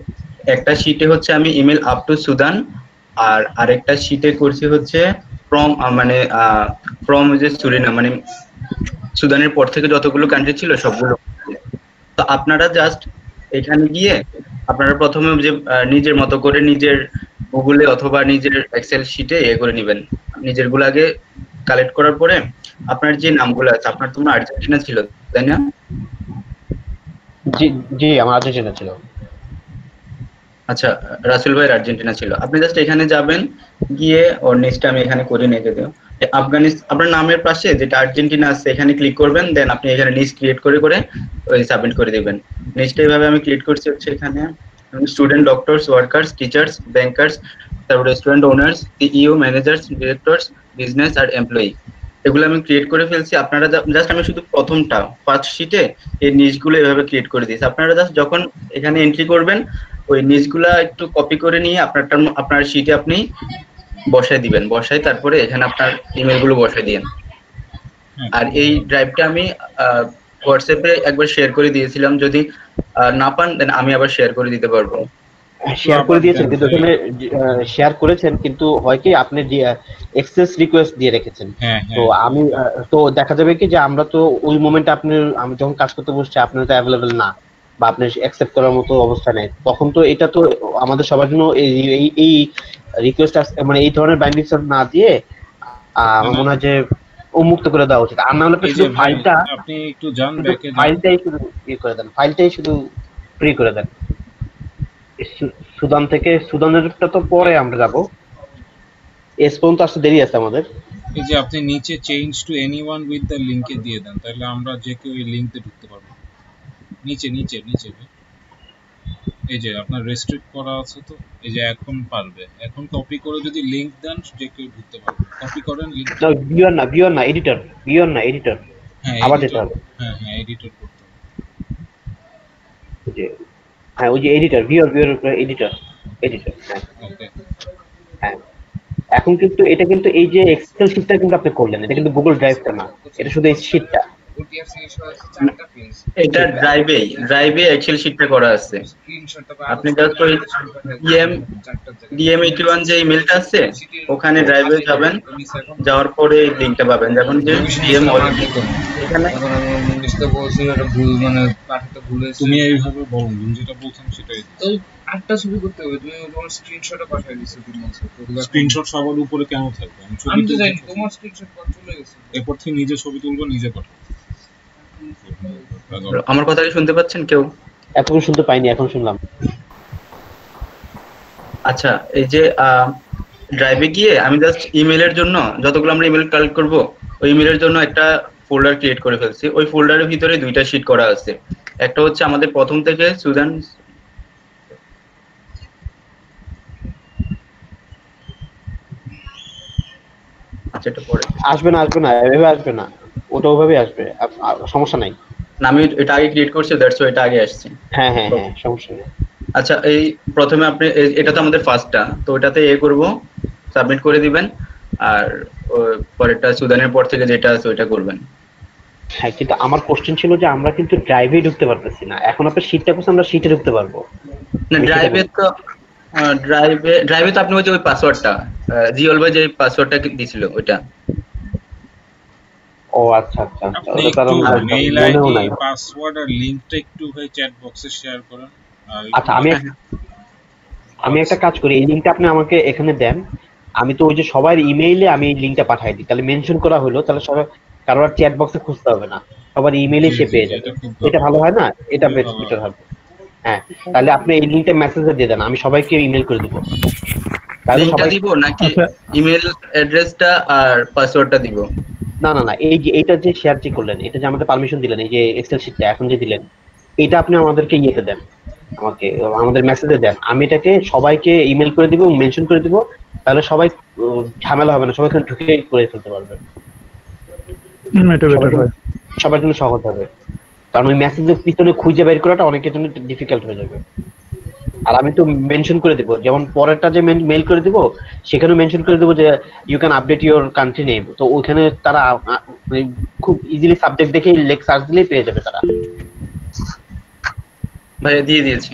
একটা শীটে হচ্ছে আমি ইমেল আপ টু সুদান, আর আরেকটা শীটে করছি হচ্ছে ফ্রম মানে ফ্রম যে সুরিনাম, মানে সুদানের পর থেকে যতগুলো কান্ট্রি ছিল সবগুলো। তো আপনারা জাস্ট এখানে গিয়ে আপনারা প্রথমে যে নিজের মতো করে নিজের গুগলে অথবা নিজের এক্সেল শিটে করে নেবেন। নিজের গুলো আগে কালেক্ট করার পরে আপনার যে নামগুলো আছে, আপনার তোমরা আর্জেন্টিনা ছিল তাই না? জি জি, আমার আর্জেন্টিনা ছিল। আচ্ছা, রাসেল ভাইয়ের আর্জেন্টিনা ছিল। আপনি জাস্ট এখানে যাবেন, গিয়ে ওর নেক্সট আমি এখানে করে নিয়ে দিও আফগানিস্তান, আপনার নামের পাশে যেটা আর্জেন্টিনা আছে এখানে ক্লিক করবেন, দেন আপনি এখানে নিচ ক্রিয়েট করে ওই সাবমিট করে দিবেন। নেক্সট এইভাবে আমি ক্রিয়েট করছি হচ্ছে এখানে student, doctors, workers, teachers, bankers, তারপরে restaurant owners, CEO, managers, directors, business আর এমপ্লয়ি, এগুলো আমি ক্রিয়েট করে ফেলছি। আপনারা জাস্ট আমি শুধু প্রথমটা ফার্স্ট শিটে এই নিচগুলো এভাবে ক্রিয়েট করে দিয়েছি। আপনারা জাস্ট যখন এখানে এন্ট্রি করবেন ওই নিচগুলা একটু কপি করে নিয়ে আপনার শিটে আপনি বসায় দিবেন, বসায় তারপরে এখানে আপনার ইমেল গুলো বসায় দিবেন। আর এই ড্রাইভটা আমি হোয়াটসঅ্যাপে একবার শেয়ার করে দিয়েছিলাম, যদি না পান দেন আমি আবার শেয়ার করে দিতে পারবো। শেয়ার করে দিয়েছেন, কিন্তু ওখানে শেয়ার করেছেন কিন্তু হয় কি আপনি যে এক্সেস রিকোয়েস্ট দিয়ে রেখেছেন। তো আমি তো দেখা যাবে কি যে আমরা তো ওই মোমেন্টে আপনি আমি যখন কাজ করতে বসছি আপনি তো অ্যাভেলেবেল না বা আপনি অ্যাকসেপ্ট করার মতো অবস্থা নেই, তখন তো এটা তো আমাদের সবার জন্য এই রিকোয়েস্ট মানে এই ধরনের বাইন্ডিংস না দিয়ে আমার মনে হয় যে উন্মুক্ত করে দেওয়া উচিত। আর না হলে শুধু ফাইলটা আপনি একটু জান ব্যাকে ফাইলটাই শুধু করে দেন, ফাইলটাই শুধু ফ্রি করে দেন। সুদান থেকে সুদানেরটা তো পরে আমরা যাব, এস পর্যন্ত আসতে দেরি আছে আমাদের। এই যে আপনি নিচে change to anyone with the লিংকে দিয়ে দেন, তাহলে আমরা যে কেউ এই লিংকে ঢুকতে পারবো। নিচে নিচে নিচে এই যে আপনার রেস্ট্রিক্ট করা আছে, তো এই যে এখন পারবে, এখন কপি করে যদি লিংক দেন যে কেউ ঢুকতে পারবে। কপি করেন লিংক। না ভিউয়ার না এডিটর, ভিউয়ার না এডিটর। হ্যাঁ আবার যেতে হবে। হ্যাঁ এডিটর করতে হবে। হ্যাঁ ওই যে এডিটর, ভিউয়ার উপরে এডিটর হ্যাঁ ওকে। হ্যাঁ এখন কিন্তু এটা কিন্তু এই যে এক্সেল শিটটা কিন্তু আপনি করলেন, এটা কিন্তু গুগল ড্রাইভটা না, এটা শুধু এই শিটটা। এটা ড্রাইভে এক্সেল শিটটা করা আছে। আপনি জাস্ট ওই DM81 যে ইমেলটা আছে ওখানে ড্রাইভে যাবেন, যাওয়ার পরে এই লিংকটা পাবেন। যখন যে DM এখানে মানে পাঠাতে ভুলে তুমি এইভাবে বলো, যেটা বলছেন সেটাই। তো আটটা ছবি করতে হবে, তুমি তোমার স্ক্রিনশটও পাঠিয়ে দিছো তুমি। স্ক্রিনশট সবার উপরে কেন থাকবে? আমি তো জানি তোমার স্ক্রিনশট কত চলে গেছে। এরপর থেকে নিজে ছবি তুলবো, নিজে পাঠাবো। আমার কথা কি শুনতে পাচ্ছেন কেউ? এতক্ষণ শুনতে পাইনি, এখন শুনলাম। আচ্ছা, এই যে ড্রাইভে গিয়ে আমি জাস্ট ইমেলের জন্য যতগুলো আমরা ইমেল কালেক্ট করব ওই ইমেলের জন্য একটা ফোল্ডার ক্রিয়েট করে ফেলছি। ওই ফোল্ডারের ভিতরে দুইটা শিট করা আছে, একটা হচ্ছে আমাদের প্রথম থেকে সুদান, আচ্ছা এটা পরে আসবে না এভাবে আসবে না, ওটা ওভাবে আসবে, সমস্যা নাই। না আমি এটা আগে ক্রিয়েট করছি, দ্যাটস ওয়াই এটা আগে আসছে। হ্যাঁ সমস্যা নেই। আচ্ছা, এই প্রথমে আপনি এটা তো আমাদের ফার্স্টটা, তো ওটাতে করব, সাবমিট করে দিবেন। আর পরেরটা সুদানের পর থেকে যেটা আছে ওইটা করবেন। হ্যাঁ, কিন্তু আমার কোশ্চেন ছিল যে আমরা কিন্তু ড্রাইভে ঢুকতে পারতেছি না। এখন আপনার শীটটা করছে, আমরা শীটে ঢুকতে পারবো না? ড্রাইভে তো আপনি ওই পাসওয়ার্ডটা জিওল ভাই যে পাসওয়ার্ডটা দিছিল ওইটা। ও আচ্ছা ওটা কারণ মেইল আইডি, পাসওয়ার্ড আর লিংকটা একটু ভাই চ্যাট বক্সে শেয়ার করেন। আচ্ছা আমি একটা কাজ করি, এই লিংকটা আপনি আমাকে এখানে দেন, আমি তো ওই যে সবার ইমেইলে আমি এই লিংকটা পাঠিয়ে দিই, তাহলে মেনশন করা হলো, তাহলে সবাই কারোর চ্যাট বক্সে খুঁজতে হবে না, সবার ইমেইলে সে পেয়ে যাবে। এটা ভালো হয় না? এটা বেটার হবে। হ্যাঁ, তাহলে আপনি এই লিংকটা মেসেজে দিয়ে দেন, আমি সবাইকে ইমেল করে দেবো। তাহলে লিংকটা সবাই দিব নাকি ইমেল অ্যাড্রেসটা আর পাসওয়ার্ডটা দিব? না না না, এই যে এইটা যে শেয়ার যে করলেন, এটা যে আমাদের পারমিশন দিলেন, এই যে এক্সেল শিটটা এখন যে দিলেন, এটা আপনি আমাদেরকে ইয়েতে দেন, আমাকে আমাদের মেসেজে দেন, আমি এটাকে সবাইকে ইমেল করে দিব, মেনশন করে দিব, তাহলে সবাই ঝামেলা হবে না, সবাই ঢুকে করে ফেলতে পারবে, সবার জন্য সহজ হবে। কারণ ওই মেসেজের পিছনে খুঁজে বের করাটা অনেকের জন্য ডিফিকাল্ট হয়ে যাবে। আর আমি তো মেনশন করে দিব, যেমন পরেরটা যে মেইল করে দিব সেখানে মেনশন করে দিব যে you can update your country name, তো ওইখানে তারা খুব ইজিলি সাবজেক্ট দেখে লেখ সার্চ দিলেই পেয়ে যাবে তারা। ভাইয়া দিয়ে দিয়েছি।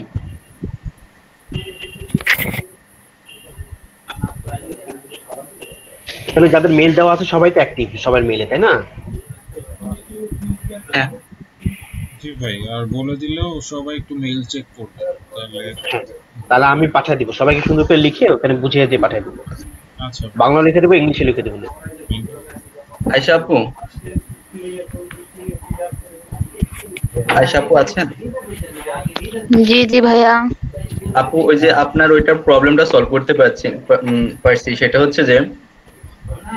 তাহলে যাদের মেইল দেওয়া আছে সবাই তো অ্যাক্টিভ, সবার মেইলে, তাই না? হ্যাঁ জি ভাই, আর বলে দিলেও সবাই একটু মেইল চেক করবে, তাহলে আমি পাঠিয়ে দিব, সবাইকে সুন্দর করে লিখে ওখানে বুঝিয়ে দিয়ে পাঠিয়ে দিব। আচ্ছা, বাংলা লিখে দেবো, ইংলিশে লিখে দেবো। আয়েশা আপু, আয়েশা আপু আছেন? জি জি ভাইয়া। আপু ওই যে আপনার ওইটার প্রবলেমটা সলভ করতে পারছি, সেটা হচ্ছে যে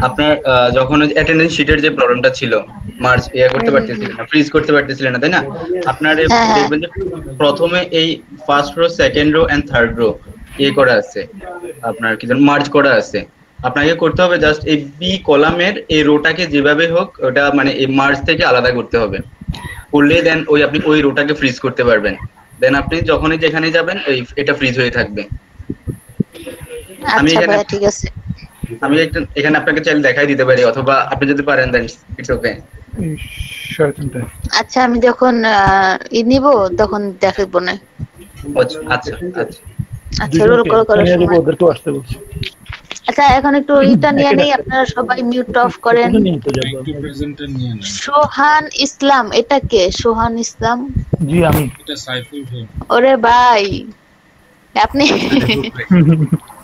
আপনার যখন অ্যাটেন্ডেন্স শিটের যে প্রবলেমটা ছিল, মার্চ করতে পারতেছিলেন না, ফ্রিজ করতে পারতেছিলেন না, তাই না? আপনার দেখবেন যে প্রথমে এই first row, second row and third row করা আছে, আপনার কি জানেন মার্জ করা আছে। আপনাকে করতে হবে জাস্ট এই বি কলামের এই রোটাকে যেভাবে হোক ওটা মানে এই মার্জ থেকে আলাদা করতে হবে, করলে দেন আপনি ওই রোটাকে ফ্রিজ করতে পারবেন। দেন আপনি যখনই যেখানে যাবেন এটা ফ্রিজ হয়ে থাকবে। আমি এখানে ঠিক আছে, আমি এখানে আপনাকে চাইলে দেখাই দিতে পারি, অথবা আপনি যদি পারেন দেন ইটস ওকে। আচ্ছা আমি যখন নিব তখন দেখাবো না। আচ্ছা আচ্ছা আচ্ছা রোল কল করার সময় ওদেরকে আসতে বলছি। আচ্ছা এখন একটু এটা নিয়ে নেই, আপনারা সবাই মিউট অফ করেন। একটু প্রেজেন্টার নিয়ে নেন। সোহান ইসলাম, এটা কে? সোহান ইসলাম? জি আমি। এটা সাইফুল ভাই। ওরে ভাই আপনি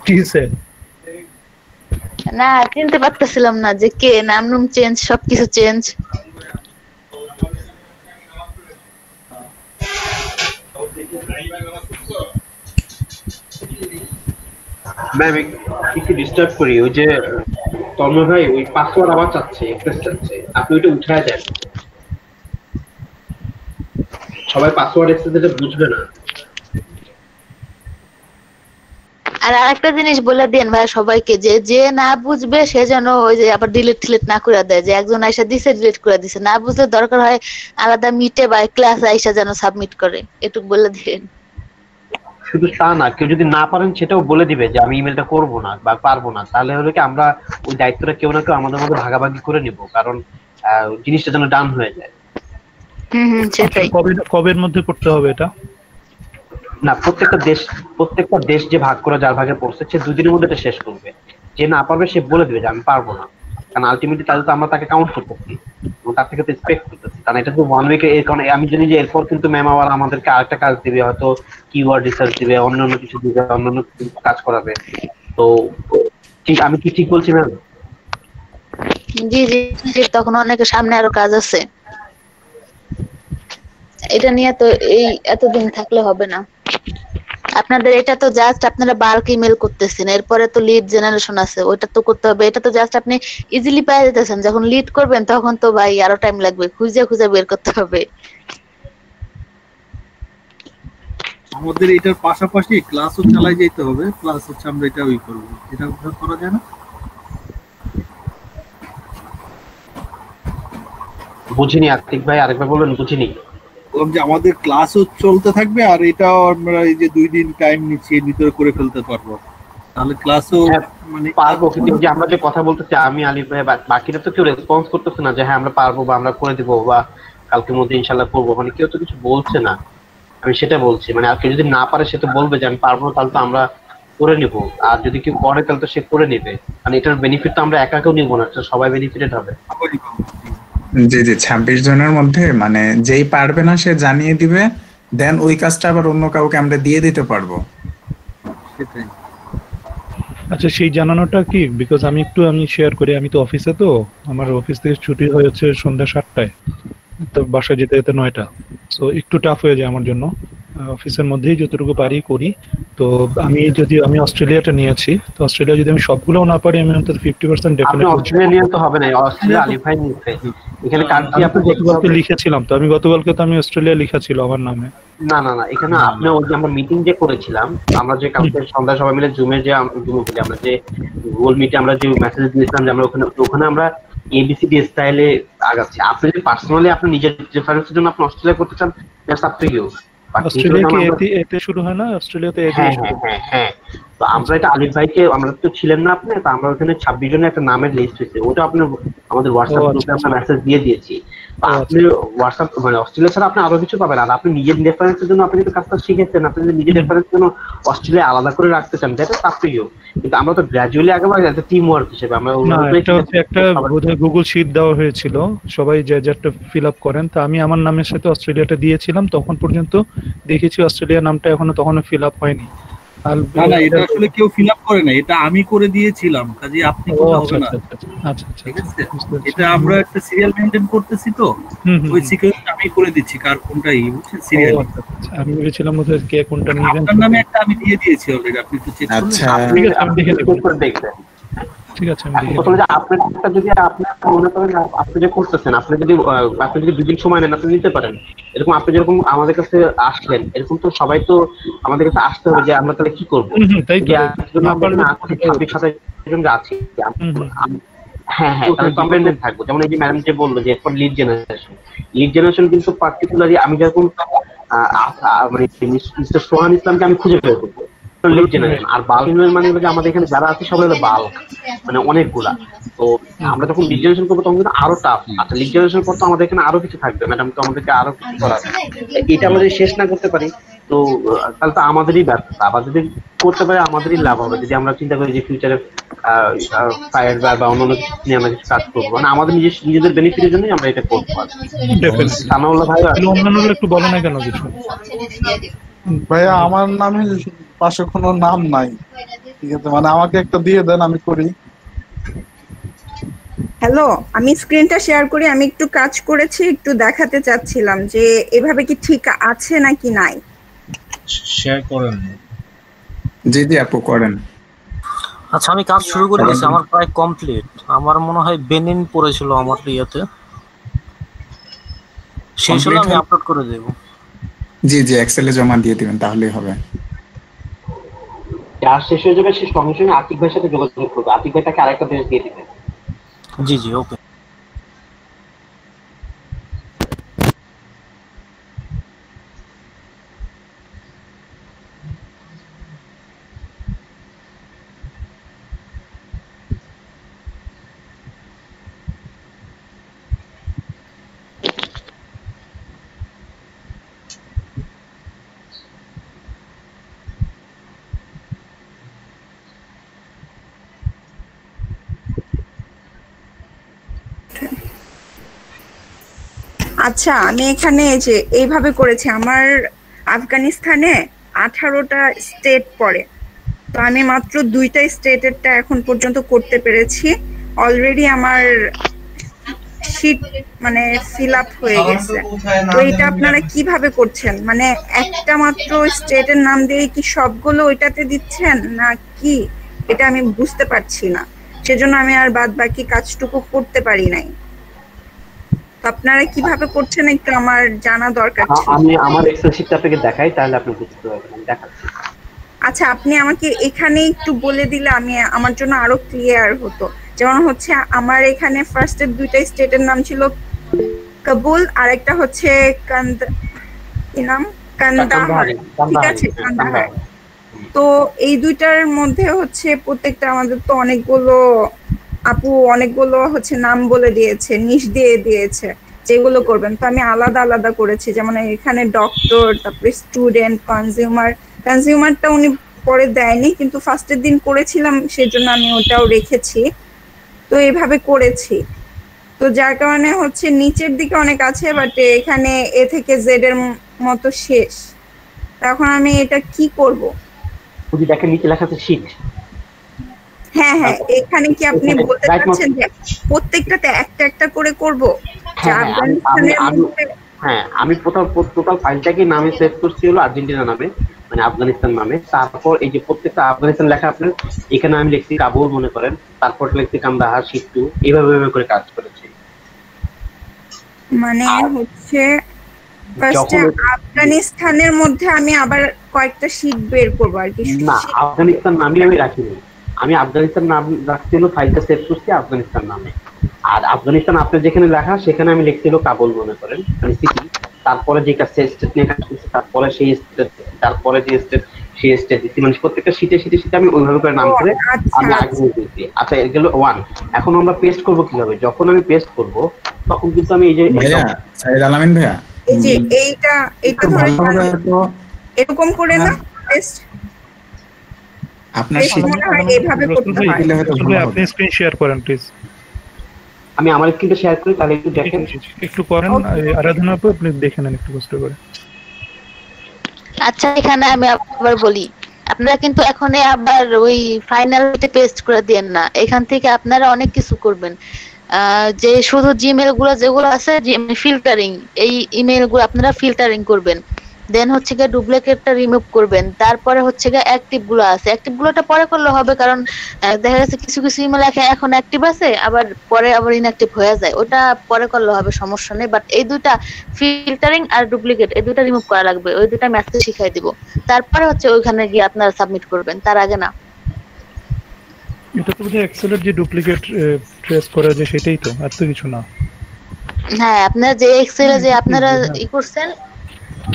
কি স্যার? না চিনতে পারতেছিলাম না যে কে, নাম নুম চেঞ্জ, সবকিছু চেঞ্জ। ম্যাম একটু ডিস্টার্ব করি, ওই যে তন্ময় ভাই ওই পাসওয়ার্ড আবার চাচ্ছে, অ্যাক্সেস চাচ্ছে, আপনি ওইটা উঠায় দেন, সবাই পাসওয়ার্ড অ্যাক্সেস এটা বুঝবে না। আর আরেকটা জিনিস বলে দেন ভাই সবাইকে, যে যে না বুঝবে সে যেন ওই যে আবার ডিলিট না করে দেয়, যে একজন আইসা দিছে ডিলিট করে দিছে, না বুঝলে দরকার হয় আলাদা মিটে বা ক্লাস আইসা যেন সাবমিট করে, এটুকু বলে দিন। শুধু তা না, কেউ যদি না পারেন সেটাও বলে দিবে যে আমি ইমেলটা করবো না বা পারবো না, তাহলে হলো কি আমরা ওই দায়িত্বটা কেউ না কেউ আমাদের মধ্যে ভাগাভাগি করে নিব, কারণ জিনিসটা যেন ডান হয়ে যায়। সেটাই। কবের মধ্যে করতে হবে এটা? না, প্রত্যেকটা দেশ যে ভাগ করে যার ভাগে পড়ছে সে 2 দিনের মধ্যে এটা শেষ করবে। যে না পারবে সে বলে দিবে যে আমি পারবো না, কারণ আলটিমেটলি তাহলে তো আমরা তাকে কাউন্ট করতেছি এবং তার থেকে তো এক্সপেক্ট করতেছি, কারণ এটা তো 1 উইকে, এর কারণে আমি জানি যে এরপর কিন্তু ম্যাম আবার আমাদেরকে আরেকটা কাজ দিবে, হয়তো কিওয়ার্ড রিসার্চ দিবে, অন্যান্য কিছু দিবে, অন্যান্য কাজ করাবে। তো ঠিক, আমি কি ঠিক বলছি ম্যাম? জি জি, তখন অনেকের সামনে আরো কাজ আছে, এটা নিয়ে তো এই এতদিন থাকলে হবে না। আপনাদের এটা তো জাস্ট আপনারা বাল্ক ইমেল করতেছেন, এরপরে তো লিড জেনারেশন আছে, ওইটা তো করতে হবে। এটা তো জাস্ট আপনি ইজিলি পেয়ে যেতেছেন, যখন লিড করবেন তখন তো ভাই আরো টাইম লাগবে, খুঁজে খুঁজে বের করতে হবে। আমাদের এটার পাশাপাশি ক্লাসও চালাই যেতে হবে, প্লাস হচ্ছে আমরা এটা ওই করব, এটা করা যায় না? বুঝিনি আতিক ভাই, আরেকবার বলুন, বুঝিনি। বললাম যে আমাদের ক্লাসও চলতে থাকবে আর এটাও আমরা এই যে 2 দিন টাইম নিচ্ছি এর ভিতরে করে ফেলতে পারবো, তাহলে ক্লাসও মানে পারবো। কিন্তু যে আমরা যে কথা বলতেছি আমি, আলিফ ভাই, বাকিরা তো কেউ রেসপন্স করতেছে না যে হ্যাঁ আমরা পারবো বা আমরা করে দিব বা কালকের মধ্যে ইনশাল্লাহ করবো, মানে কেউ তো কিছু বলছে না। আমি সেটা বলছি, মানে আর কেউ যদি না পারে সে তো বলবে যে আমি পারবো না, তাহলে তো আমরা করে নিব, আর যদি কেউ করে তাহলে তো সে করে নেবে, মানে এটার বেনিফিট তো আমরা একা কেউ নিবো না, সবাই বেনিফিটেড হবে। জি জি, 26 জনের মধ্যে মানে যেই পারবে না সে জানিয়ে দিবে, দেন ওই কাজটা আবার অন্য কাউকে আমরা দিয়ে দিতে পারবো। সেটাই। আচ্ছা সেই জানানোটা কি, বিকজ আমি শেয়ার করি, আমি তো অফিসে, তো আমার অফিস থেকে ছুটি হয়েছে সন্ধ্যা 7টায়, তো বাসায় যেতে যেতে 9টা, সো একটু টাফ হয়ে যায় আমার জন্য। অফিসের মধ্যেই যতটুকু পারি করি। তো আমি অস্ট্রেলিয়াটা নিয়েছি, তো অস্ট্রেলিয়া যদি আমি সবগুলো না পারি আমি অন্তত 50% আপনি ডেফিনেটলি অস্ট্রেলিয়া নিয়ে তো হবে না, অস্ট্রেলিয়া আলিফ ভাই নিচ্ছে এখানে কান্ট্রি আপনি গতকালকে লিখেছিলাম, তো আমি গতকালকে তো আমি অস্ট্রেলিয়া লিখা ছিল আমার নামে। না না না, এখানে আপনি ওই যে আমরা মিটিং যে করেছিলাম, আমরা যে কালকে সন্ধ্যা সবাই মিলে জুমে যে আমরা যে গুগল মিটে আমরা যে মেসেজ দিয়েছিলাম যে আমরা ওখানে আমরা এবিসিডি স্টাইলে আগাচ্ছি। আপনি যদি পার্সোনালি আপনি নিজের রেফারেন্সের জন্য আপনি অস্ট্রেলিয়া করতে চান, that's up to you. Australia কি এতে শুরু হয় না? অস্ট্রেলিয়াতে এতে শুরু হয়। হ্যাঁ, তো আমরা এটা আলিফ ভাইকে, আমরা তো ছিলেন না আপনি, তো আমরা ওখানে 26 জনের একটা নামের লিস্ট হয়েছে, ওটা আপনি আমাদের হোয়াটসঅ্যাপ গ্রুপে আমরা মেসেজ দিয়ে দিয়েছি। আপনি হোয়াটসঅ্যাপ মানে অস্ট্রেলিয়া ছাড়া আপনি আরো কিছু পাবেন। আর আপনি নিজের রেফারেন্সের জন্য আপনি যদি কাজটা শিখেছেন, আপনি যদি নিজের রেফারেন্সের জন্য অস্ট্রেলিয়া আলাদা করে রাখতে চান, that is up to you. কিন্তু আমরা তো গ্র্যাজুয়ালি আগে একটা টিম ওয়ার্ক হিসেবে আমরা একটা বোধহয় গুগল শিট দেওয়া হয়েছিল, সবাই যে যেটা ফিল আপ করেন, তা আমি আমার নামের সাথে অস্ট্রেলিয়াটা দিয়েছিলাম, তখন পর্যন্ত দেখেছি অস্ট্রেলিয়া নামটা তখনো ফিল আপ হয়নি। না না, এটা আসলে কেউ ফিল আপ করে না, এটা আমি করে দিয়েছিলাম, কাজে আপনি করতে হবে না। আচ্ছা, ঠিক আছে, এটা আমরা একটা সিরিয়াল মেইনটেইন করতেছি, তো ওই সিকোয়েন্স আমি করে দিচ্ছি কার কোনটা বুঝছেন সিরিয়াল। আমি বলেছিলাম ওদের কে কোনটা নেবেন, আপনার নামে একটা আমি দিয়ে দিয়েছি অলরেডি, আপনি একটু চেক করুন। আচ্ছা, ঠিক আছে, আমি দেখে দেখবেন। ঠিক আছে, প্রথমে যে আপনারটা যদি আপনি মনে করেন আপনি যে করতেছেন, আপনি যদি 2 দিন সময় নেন আপনি নিতে পারেন। এরকম আপনি যেরকম আমাদের কাছে আসলেন, এরকম তো সবাই তো আমাদের কাছে আসতে হবে যে আমরা তাহলে কি করবো। হ্যাঁ, তাহলে ডিপেন্ডেন্ট থাকবো। যেমন এই যে ম্যাডাম যে বললো যে এরপর লিড জেনারেশন কিন্তু পার্টিকুলারলি আমি যেরকম মানে মিস্টার সোহান ইসলামকে আমি খুঁজে বের করবো লিড জেনারেশন। আর বাল্ক মানে আমাদের এখানে যারা আছে সবাই হলো বাল্ক, মানে অনেকগুলা। তো আমরা যখন লিড জেনারেশন করবো তখন কিন্তু আরো টাফ। আচ্ছা, লিড জেনারেশন করতে আমাদের এখানে আরো কিছু থাকবে, ম্যাডাম তো আমাদেরকে আরো কিছু করাবে। এটা আমরা যদি শেষ না করতে পারি তো তাহলে তো আমাদেরই ব্যর্থতা। আবার যদি করতে পারি আমাদেরই লাভ হবে, যদি আমরা চিন্তা করি যে ফিউচারে ফায়ার বা অন্যান্য কিছু নিয়ে আমরা কিছু কাজ করবো, মানে আমাদের নিজেদের বেনিফিটের জন্যই আমরা এটা করতে পারি। সানাউল্লাহ ভাই অন্যান্য একটু বলে না কেন কিছু? ভাইয়া আমার নামে পাশে কোনো নাম নাই, ঠিক আছে, মানে আমাকে একটা দিয়ে দেন আমি করি। হ্যালো, আমি স্ক্রিনটা শেয়ার করি। আমি একটু কাজ করেছি, একটু দেখাতে চাচ্ছিলাম যে এভাবে কি ঠিক আছে নাকি নাই। শেয়ার করেন। জি জি আপু করেন। আচ্ছা, আমি কাজ শুরু করে দিয়েছি, আমার প্রায় কমপ্লিট। আমার মনে হয় বেনিন পড়েছিল আমার ইয়েতে, শেষ হলে আমি আপলোড করে দেব। জি জি এক্সেলে জমা দিয়ে দিবেন, তাহলেই হবে। আর শেষ হয়ে যাবে, সে সঙ্গে সঙ্গে আতিক ভাইয়ের সাথে যোগাযোগ করবে, আতিক ভাই তাকে আরেকটা পেজ দিয়ে দিবেন। জি জি ওকে। আচ্ছা, আমি এখানে যে এইভাবে করেছি, আমার আফগানিস্তানে 18টা স্টেট পড়ে, তো আমি মাত্র 2টা স্টেটেরটা এখন পর্যন্ত করতে পেরেছি। অলরেডি আমার শীট মানে ফিল আপ হয়ে গেছে। তো এটা আপনারা কিভাবে করছেন? মানে একটা মাত্র স্টেটের নাম দিয়ে কি সবগুলো ওইটাতে দিচ্ছেন না কি? এটা আমি বুঝতে পারছি না, সেজন্য আমি আর বাদ বাকি কাজটুকু করতে পারি নাই। আপনারা কিভাবে করছেন একটু আমার জানা দরকার ছিল। আমি আমার এক্সেল শিটটা আপনাকে দেখাই, তাহলে আপনি বুঝতে পারবেন। দেখাচ্ছি। আচ্ছা, আপনি আমাকে এখানে একটু বলে দিলে আমি আমার জন্য আরো ক্লিয়ার হতো। যেমন হচ্ছে আমার এখানে ফার্স্টের 2টা স্টেটের নাম ছিল কাবুল, আর একটা হচ্ছে কান্দাহার। ঠিক আছে, কান্দাহার। তো এই 2টার মধ্যে হচ্ছে প্রত্যেকটা আমাদের তো অনেকগুলো আপু অনেকগুলো হচ্ছে নাম বলে দিয়েছে, নিশ দিয়ে দিয়েছে যেগুলো করবেন। তো আমি আলাদা আলাদা করেছি, যেমন এখানে ডক্টর, তারপরে স্টুডেন্ট, কনজিউমারটা উনি পরে দেয়নি, কিন্তু ফার্স্টের দিন করেছিলাম সেজন্য আমি ওটাও রেখেছি। তো এইভাবে করেছি, তো যার কারণে হচ্ছে নিচের দিকে অনেক আছে, বাট এখানে এ থেকে জেড এর মতো শেষ। এখন আমি এটা কি করব? যদি দেখেন নিচে লেখা আছে শীট। হ্যাঁ হ্যাঁ, এখানে কি আপনি বলতে চাচ্ছেন যে প্রত্যেকটাতে একটা একটা করে করব? আফগানিস্তানের মধ্যে হ্যাঁ আমি টোটাল ফাইলটাকে নামে সেভ করছি হলো আর্জেন্টিনা নামে, মানে আফগানিস্তান নামে। তারপর এই যে প্রত্যেকটা আফগানিস্তান লেখা আপনার এখানে আমি লিখছি কাবুল মনে করেন, তারপর লিখছি কান্দাহার, সিট্টু, এইভাবে করে কাজ করেছি। মানে হচ্ছে ফার্স্টে আফগানিস্তানের মধ্যে আমি আবার কয়েকটা শীট বের করবো আর কি। না, আফগানিস্তান নামে আমি রাখিনি, আমি আফগানিস্তান নাম রাখছিল, ফাইলটা সেভ করছি আফগানিস্তান নামে। আর আফগানিস্তান আপনার যেখানে লেখা সেখানে আমি লিখছিল কাবুল মনে করেন, মানে সিটি। তারপরে যে কাজটা স্টেট নিয়ে কাজ করছি, তারপরে সেই স্টেট, তারপরে যে স্টেট সেই স্টেট দিচ্ছি, মানে প্রত্যেকটা শীটে আমি ওইভাবে করে নাম করে আমি আগে দিচ্ছি। আচ্ছা এগুলো 1। এখন আমরা পেস্ট করবো কিভাবে? যখন আমি পেস্ট করব তখন কিন্তু আমি এই যে সাইদ আলামিন ভাইয়া, এই যে এইটা ধরে এরকম করে না পেস্ট আপনার এইভাবে করতে হয়। আপনি স্ক্রিন শেয়ার করেন প্লিজ। আমি আমার স্ক্রিনটা শেয়ার করি, তাহলে একটু দেখেন, একটু করেন আরাধনা আপু, আপনি দেখে নেন একটু কষ্ট করে। আচ্ছা এখানে আমি আবার বলি, আপনারা কিন্তু এখন আবার ওই ফাইনালতে পেস্ট করে দিয়েন না, এখান থেকে আপনারা অনেক কিছু করবেন। যে শুধু জিমেল গুলো যেগুলো আছে ফিল্টারিং, এই ইমেল গুলো আপনারা ফিল্টারিং করবেন। দেন হচ্ছে গিয়ে ডুপ্লিকেটটা রিমুভ করবেন। তারপরে হচ্ছে গিয়ে অ্যাক্টিভ গুলো আছে, অ্যাক্টিভ গুলোটা পরে করলে হবে, কারণ দেখা যাচ্ছে কিছু ইমেল এখন অ্যাক্টিভ আছে, আবার পরে আবার ইনঅ্যাক্টিভ হয়ে যায়, ওটা পরে করলে হবে, সমস্যা নেই। বাট এই দুইটা ফিল্টারিং আর ডুপ্লিকেট, এই দুইটা রিমুভ করা লাগবে, ওই দুইটা মেসেজ শিখাই দিব। তারপরে হচ্ছে ওইখানে গিয়ে আপনারা সাবমিট করবেন, তার আগে না। এটা তো বোধহয় এক্সেলের যে ডুপ্লিকেট ট্রেস করা যায় সেটাই তো, আর তো কিছু না। হ্যাঁ আপনারা যে এক্সেলে যে আপনারা ই করছেন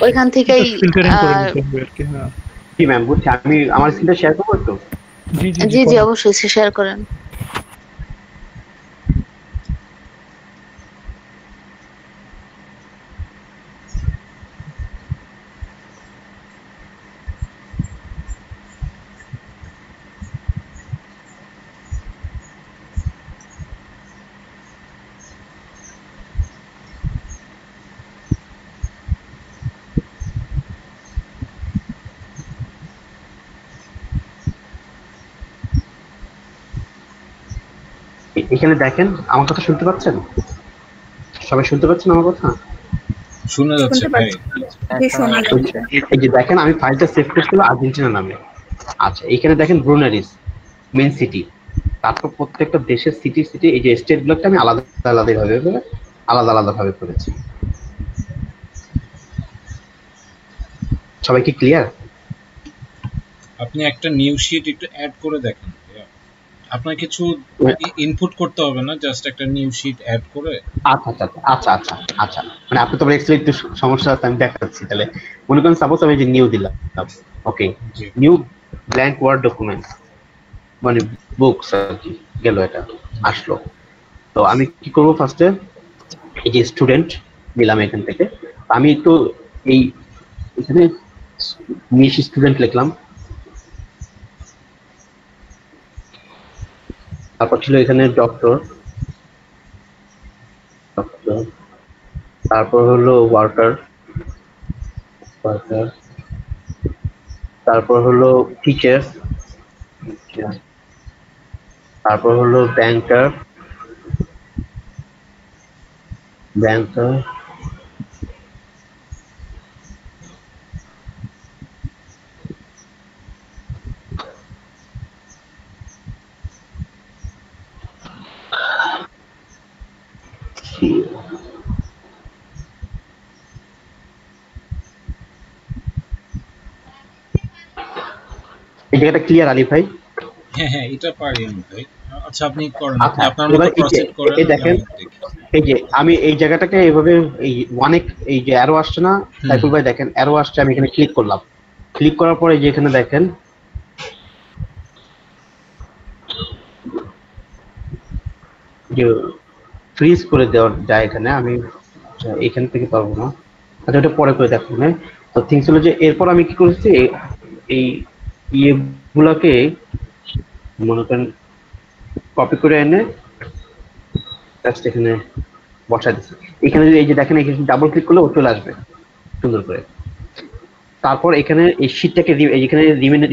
ওইখান থেকেই ফিল্টারিং করে নিতে হবে আর কি। হ্যাঁ জি ম্যাম, বুঝছি। আমি আমার স্ক্রিনটা শেয়ার করব তো? জি জি অবশ্যই শেয়ার করেন। এখানে দেখেন, আমার কথা শুনতে পাচ্ছেন? সবাই শুনতে পাচ্ছেন আমার কথা? শোনা যাচ্ছে ভাই। এই যে দেখেন আমি ফাইলটা সেভ করছিলাম আর্জেন্টিনা নামে। আচ্ছা এখানে দেখেন ব্রুনারিস মেইন সিটি, তারপর প্রত্যেকটা দেশের সিটি এই যে স্টেট গুলোকে আমি আলাদা ভাবে করেছি। সবাই কি ক্লিয়ার? আপনি একটা নিউ শীট একটু অ্যাড করে দেখেন, আপনার কিছু ইনপুট করতে হবে না, জাস্ট একটা নিউ শীট অ্যাড করে। আচ্ছা মানে আপনি তো এক্সেলে একটু সমস্যা আছে, আমি দেখাচ্ছি। তাহলে মনে করেন সাপোজ আমি যে নিউ দিলাম, ওকে, নিউ ব্ল্যাঙ্ক ওয়ার্ড ডকুমেন্ট, মানে বুকস আর কি গেল, এটা আসলো। তো আমি কি করব? ফার্স্টে এই যে স্টুডেন্ট দিলাম এখান থেকে, আমি তো এই এখানে নিউ স্টুডেন্ট লিখলাম, তারপর ছিল এখানে ডক্টর, তারপর হলো ওয়ার্কার, তারপর হলো টিচার, তারপর হলো ব্যাংকার, এই জায়গাটা ক্লিয়ার আলী ভাই? হ্যাঁ এটা পারি আমি ভাই। আচ্ছা আপনি করেন, আপনার মতো প্রসিড করেন। এই দেখেন, এই যে আমি এই জায়গাটাকে এইভাবে এই অনেক এই যে অ্যারো আসছে না সাইফুল ভাই, দেখেন অ্যারো আসছে, আমি এখানে ক্লিক করলাম। ক্লিক করার পরে যে এখানে দেখেন যে ফ্রিজ করে দেওয়া যায় এখানে, আমি এখান থেকে পারবো না। আচ্ছা ওটা পরে করে দেখুন। তো থিংস হলো যে এরপর আমি কি করেছি, এই ইয়েগুলাকে মনে করেন কপি করে এনে জাস্ট এখানে বসাই দিচ্ছি। এখানে এই যে দেখেন, এখানে ডাবল ক্লিক করলে ও চলে আসবে সুন্দর করে। তারপর এখানে এই শীটটাকে এখানে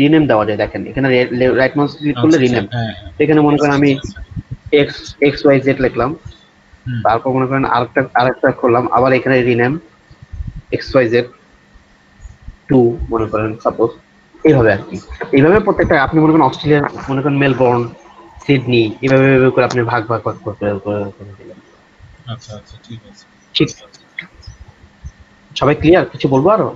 রিনেম দেওয়া যায়, দেখেন এখানে রাইট মাউস ক্লিক করলে রিনেম। এখানে মনে করেন আমি XYZ লিখলাম, তারপর মনে করেন আরেকটা করলাম, আবার এখানে রিনেম, XYZ2 মনে করেন সাপোজ, এইভাবে আর কি। এইভাবে প্রত্যেকটা আপনি মনে করেন অস্ট্রেলিয়া, মনে করেন মেলবোর্ন, সিডনি, এইভাবে করে আপনি ভাগ করে দিলেন। আচ্ছা আচ্ছা, ঠিক আছে। ঠিক, সবাই ক্লিয়ার? কিছু বলবো আরো?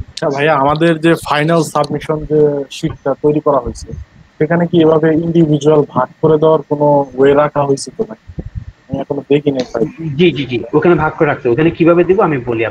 আচ্ছা ভাইয়া, আমাদের যে ফাইনাল সাবমিশন যে শীটটা তৈরি করা হয়েছে, সেখানে কি এভাবে ইন্ডিভিজুয়াল ভাগ করে দেওয়ার কোনো ওয়ে রাখা হয়েছে তো নাকি? আমি এখনো দেখি নাই। জি জি জি, ওখানে ভাগ করে রাখতে। ওখানে কিভাবে দিব আমি বলি।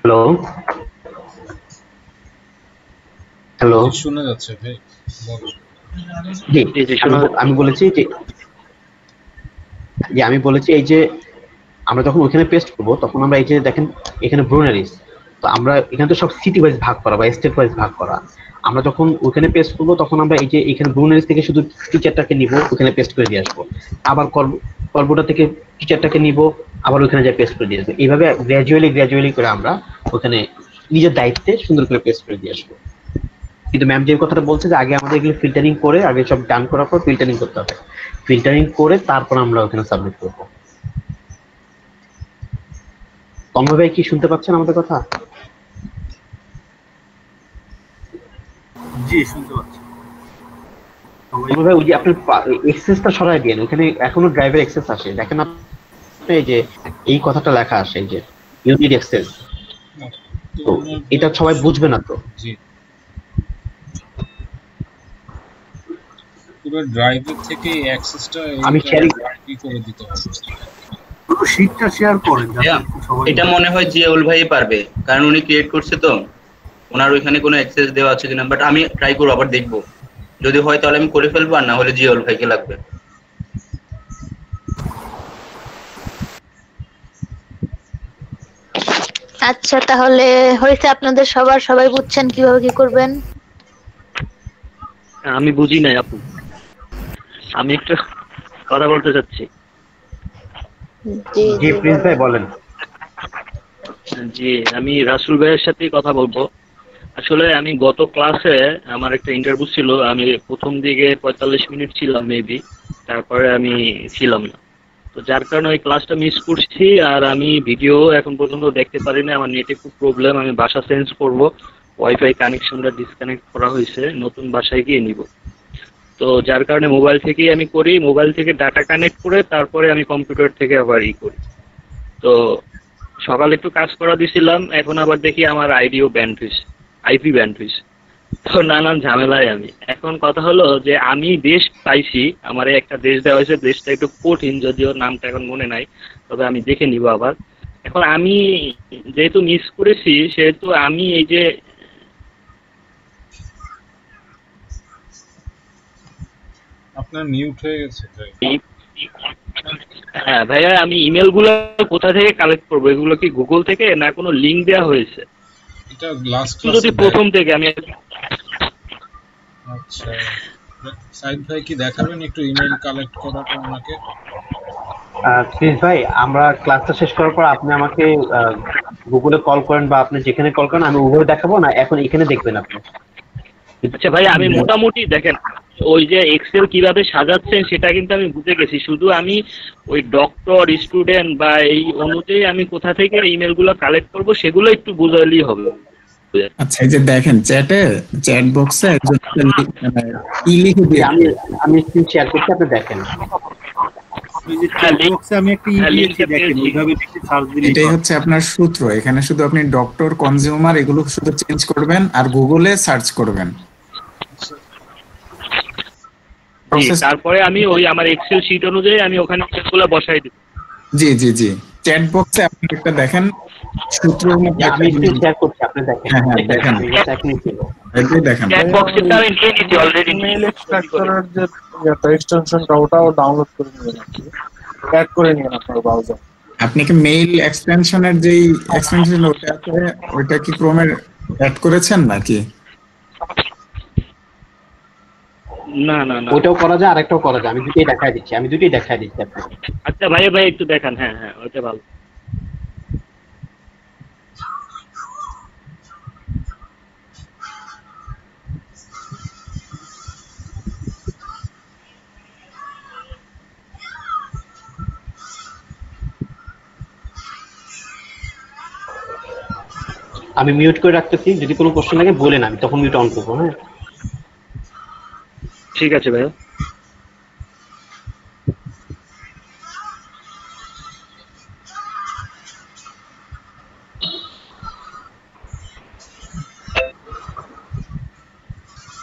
হ্যালো হ্যালো, শোনা যাচ্ছে ভাই? জি আমি বলেছি যে আমি বলেছি এই যে আমরা যখন ওখানে পেস্ট করবো তখন আমরা এই যে দেখেন এখানে ব্রুনারিস, তো আমরা এখানে তো সব সিটি ওয়াইজ ভাগ করা বা স্টেট ওয়াইজ ভাগ করা। আমরা যখন ওখানে পেস্ট করবো তখন আমরা এই যে এখানে ব্রুনারিস থেকে শুধু টিচারটাকে নিব, ওখানে পেস্ট করে দিয়ে আসবো। আবার কর্বোটা থেকে টিচারটাকে নিব, আবার ওখানে যা পেস্ট করে দিয়ে আসবো। এইভাবে গ্র্যাজুয়ালি করে আমরা ওখানে নিজের দায়িত্বে সুন্দর করে পেস্ট করে দিয়ে আসবো। কিন্তু ম্যাম যে কথাটা বলছে যে আগে আমাদের এগুলো ফিল্টারিং করে, আগে সব ডান করার পর ফিল্টারিং করতে হবে। ফিল্টারিং করে তারপর আমরা ওখানে সাবমিট করবো। তন্ময় ভাই কি শুনতে পাচ্ছেন আমাদের কথা? জি শুনতে পাচ্ছি। তন্ময় ভাই, ওই যে আপনার এক্সেসটা সরাই দিন, ওখানে এখনো ড্রাইভের এক্সেস আসে, দেখেন আপনি এই যে এই কথাটা লেখা আসে এই যে ইউনিট এক্সেস, তো এটা সবাই বুঝবে না তো। জি, পুরো ড্রাইভের থেকে অ্যাক্সেসটা আমি শেয়ারিং কি করে দিতে হবে? পুরো শীটটা শেয়ার করেন। এটা মনে হয় জিয়াউল ভাই পারবে, কারণ উনি ক্রিয়েট করছে তো, ওনার ওইখানে কোনো অ্যাক্সেস দেওয়া আছে কিনা। বাট আমি ট্রাই করবো, আবার দেখবো, যদি হয় তাহলে আমি করে ফেলবো, আর না হলে জিয়াউল ভাইকে লাগবে। আচ্ছা তাহলে হয়েছে আপনাদের সবাই বুঝছেন কিভাবে কি করবেন? আমি বুঝি নাই আপু, আমি একটু কথা বলতে চাচ্ছি। জি প্রিন্স ভাই বলেন। জি, আমি রাসুল ভাইয়ের সাথে কথা বলবো। আসলে আমি গত ক্লাসে আমার একটা ইন্টারভিউ ছিল, আমি প্রথম দিকে 45 মিনিট ছিলাম মেবি, তারপরে আমি ছিলাম না, তো যার কারণে ওই ক্লাসটা মিস করছি। আর আমি ভিডিও এখন পর্যন্ত দেখতে পারি না, আমার নেটে খুব প্রবলেম। আমি বাসা চেঞ্জ করব, ওয়াইফাই কানেকশনটা ডিসকানেক্ট করা হয়েছে, নতুন বাসায় গিয়ে নিব। তো যার কারণে মোবাইল থেকেই আমি করি, মোবাইল থেকে ডাটা কানেক্ট করে তারপরে আমি কম্পিউটার থেকে আবার করি। তো সকালে একটু কাজ করা দিছিলাম, এখন আবার দেখি আমার আইডিও ব্যান্ড হয়েছে, আইপি ব্যান্ড হয়েছে। তো নানান ঝামেলায় আমি এখন। কথা হলো যে আমি দেশ পাইছি, আমার একটা দেশ দেওয়া হয়েছে, দেশটা একটু কঠিন, যদিও নামটা এখন মনে নাই, তবে আমি দেখে নিব আবার। এখন আমি যেহেতু মিস করেছি, সেহেতু আমি এই যে আপনার মিউট হয়ে গেছে ভাই। হ্যাঁ ভাইয়া, আমি ইমেল গুলো কোথা থেকে কালেক্ট করবো? এগুলো কি গুগল থেকে না কোনো লিঙ্ক দেওয়া হয়েছে? এটা লাস্ট যদি প্রথম থেকে আমি। আচ্ছা, সাইদ ভাই কি দেখাবেন একটু ইমেল কালেক্ট করাটা আমাকে? প্রিন্স ভাই, আমরা ক্লাসটা শেষ করার পর আপনি আমাকে গুগলে কল করেন বা আপনি যেখানে কল করেন, আমি উভয় দেখাবো না, এখন এখানে দেখবেন আপনি। আচ্ছা ভাই, আমি মোটামুটি দেখেন ওই যে এক্সেল কিভাবে সাজাচ্ছেন সেটা কিন্তু আমি বুঝে গেছি, শুধু আমি ওই ডক্টর, স্টুডেন্ট বা এই অনুযায়ী আমি কোথা থেকে ইমেল গুলো কালেক্ট করবো সেগুলো একটু বুঝালেই হবে। আচ্ছা, এই যে দেখেন চ্যাট বক্সে একজন ই লিখে দিয়ে, আমি স্ক্রিন শেয়ার করছি, আপনি দেখেন। এটাই হচ্ছে আপনার সূত্র। এখানে শুধু আপনি ডক্টর, কনজিউমার এগুলো শুধু চেঞ্জ করবেন আর গুগলে সার্চ করবেন। তারপরে আমি ওই আমার এক্সেল শীট অনুযায়ী আমি ওখানে সেগুলো বসাই দিব। জি জি জি, চ্যাট বক্সে আপনি একটা দেখেন সূত্রের মধ্যে আমি স্ক্রিন শেয়ার করছি, আপনি দেখেন। হ্যাঁ হ্যাঁ দেখেন, এটাই দেখেন। চ্যাট বক্সে তো আমি নিয়ে নিয়েছি অলরেডি। মেইল এক্সট্রাক্টরের যে এক্সটেনশনটা ওটাও ডাউনলোড করে নিয়ে অ্যাড করে নিন আপনার ব্রাউজার। আপনি কি মেইল এক্সটেনশনের যেই এক্সটেনশন ওটা আছে ওটা কি ক্রোমে অ্যাড করেছেন নাকি? না না না, ওটাও করা যায়, আরেকটাও করা যায়। আমি দুটোই দেখাই দিচ্ছি আপনাকে। আচ্ছা ভাই একটু দেখান। হ্যাঁ হ্যাঁ, ওটা ভালো। আমি মিউট করে রাখতেছি, যদি কোনো প্রশ্ন লাগে বলেন, আমি তখন মিউট অন করবো। হ্যাঁ ঠিক আছে ভাইয়া।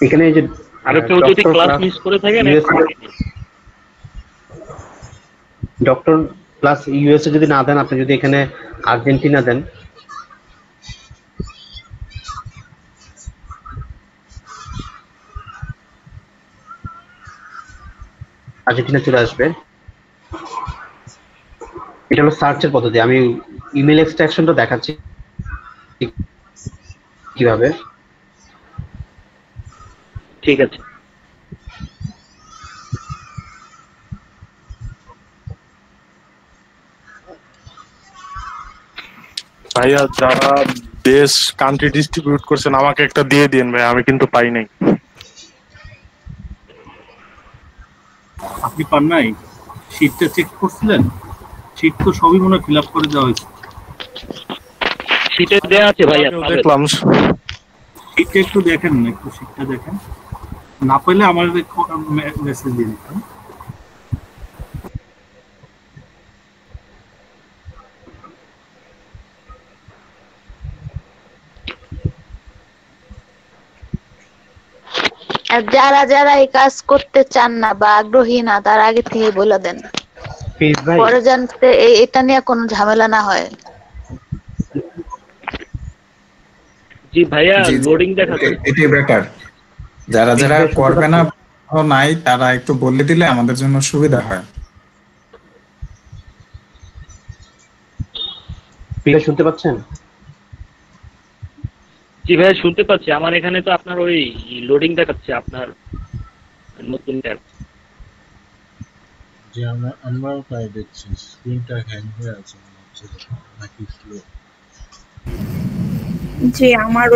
এখানে এই যে আর কেউ যদি ক্লাস মিস করে থাকেন, ডক্টর প্লাস ইউএসএ যদি না দেন, আপনি যদি এখানে আর্জেন্টিনা দেন, আর্জেন্টিনা চলে আসবে। এটা হলো সার্চের পদ্ধতি। আমি ইমেল এক্সট্রাকশনটা দেখাচ্ছি কিভাবে। ঠিক আছে। ভাইয়া যারা দেশ কান্ট্রি ডিস্ট্রিবিউট করছেন আমাকে একটা দিয়ে দিন ভাই, আমি কিন্তু পাই নাই। আপনি পান নাই? শীটটা চেক করছিলেন? শীট তো সবই মনে ফিল আপ করে দেওয়া হয়েছে। শীটে দেয়া আছে ভাইয়া, দেখলাম। শীটটা একটু দেখেন না, একটু শীটটা দেখেন, না পেলে আমার মেসেজ দিয়ে দিতেন। আর যারা যারা এই কাজ করতে চান না বা আগ্রহী না, তার আগে থেকে বলে দেন, পরে জানতে এটা নিয়ে কোনো ঝামেলা না হয়। জি ভাইয়া, লোডিং দেখাচ্ছে। এটাই বেটার। যারা যারা করবে না নাই তারা একটু বলে দিলে আমাদের জন্য সুবিধা হয়। শুনতে পাচ্ছেন? জি ভাইয়া শুনতে পাচ্ছি। আমার এখানে তো আপনার ওই লোডিং দেখাচ্ছে, আপনার নতুন ট্যাব। যে আমরাও তাই দেখছি, স্ক্রিনটা হ্যাং হয়ে আছে নাকি স্লো। জি আমার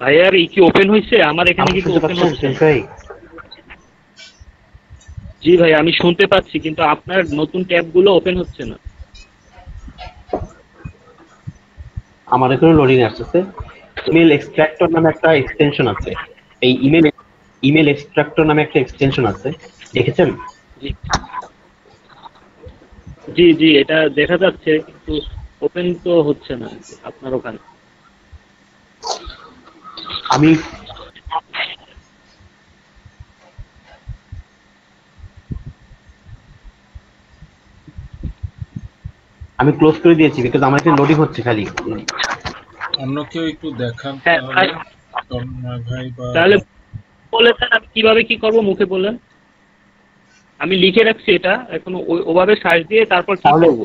ভাইয়ার কি ওপেন হইছে? আমার এখানে কিন্তু ওপেন হচ্ছে। জি ভাই আমি শুনতে পাচ্ছি, কিন্তু আপনার নতুন ট্যাবগুলো ওপেন হচ্ছে না। আমার এখানে লোডিং আসছে। ইমেল এক্সট্রাক্টর নামে একটা এক্সটেনশন আছে। এই ইমেল এক্সট্রাক্টর নামে একটা এক্সটেনশন আছে, দেখেছেন? জি জি, এটা দেখা যাচ্ছে, কিন্তু ওপেন তো হচ্ছে না আপনার ওখানে। আমি ক্লোজ করে দিয়েছি, বিকজ আমার এখানে লোডিং হচ্ছে খালি। অন্য কেউ একটু দেখান ভাই। তাহলে বলেছেন আমি কিভাবে কি করব, মুখে বলেন। আমি লিখে রাখছি এটা, এখন ওভাবে সার্চ দিয়ে তারপর কি করব।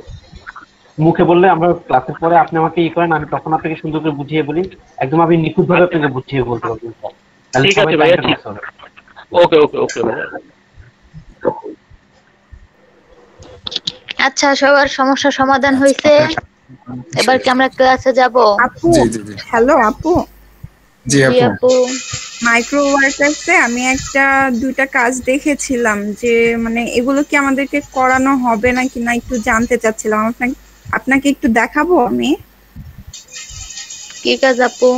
মুখে বললে আমরা ক্লাসের পরে আপনি আমাকে করেন, আমি তখন আপনাকে সুন্দর করে বুঝিয়ে বলি, একদম আমি নিখুঁতভাবে আপনাকে বুঝিয়ে বলতে পারবো। ঠিক আছে ভাইয়া, ঠিক। ওকে ওকে ওকে ভাইয়া। আচ্ছা, সবার সমস্যার সমাধান হয়েছে। এবার কি আমরা ক্লাসে যাব? আপু, হ্যালো আপু। জি আপু। মাইক্রো ওয়ার্কার্সে আমি দুইটা কাজ দেখেছিলাম, যে মানে এগুলো কি আমাদেরকে করানো হবে নাকি না একটু জানতে চাচ্ছিলাম। আপনাকে একটু দেখাবো আমি। কি কাজ আপু?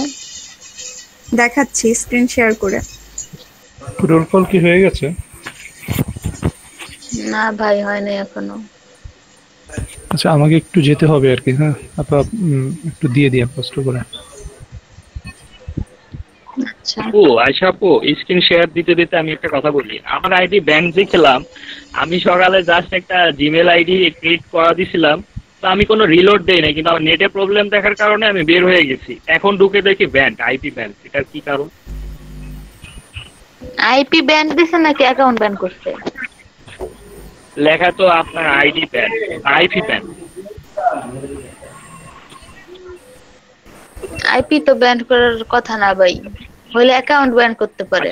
দেখাচ্ছি স্ক্রিন শেয়ার করে। রোল কল কি হয়ে গেছে? না ভাই, হয়নি এখনো। আচ্ছা আমাকে একটু যেতে হবে আর কি। হ্যাঁ আপা একটু দিয়ে দিই কষ্ট করে। আপু আয়শা আপু, স্ক্রিন শেয়ার দিতে দিতে আমি একটা কথা বলি। আমার আইডি ব্যাংক দেখলাম, আমি সকালে জাস্ট একটা জিমেল আইডি ক্রিয়েট করা দিছিলাম, তো আমি কোনো রিলোড দেই নাই, কিন্তু আমার নেটে প্রবলেম দেখার কারণে আমি বের হয়ে গেছি। এখন ঢুকে দেখি ব্যান্ড, আইপি ব্যান্ড। এটার কি কারণ? আইপি ব্যান দিছে নাকি অ্যাকাউন্ট ব্যান করছে? লেখা তো আপনার ID band, IP band. IP তো ব্যান করার কথা না ভাই, হইলে অ্যাকাউন্ট ব্যান করতে পারে।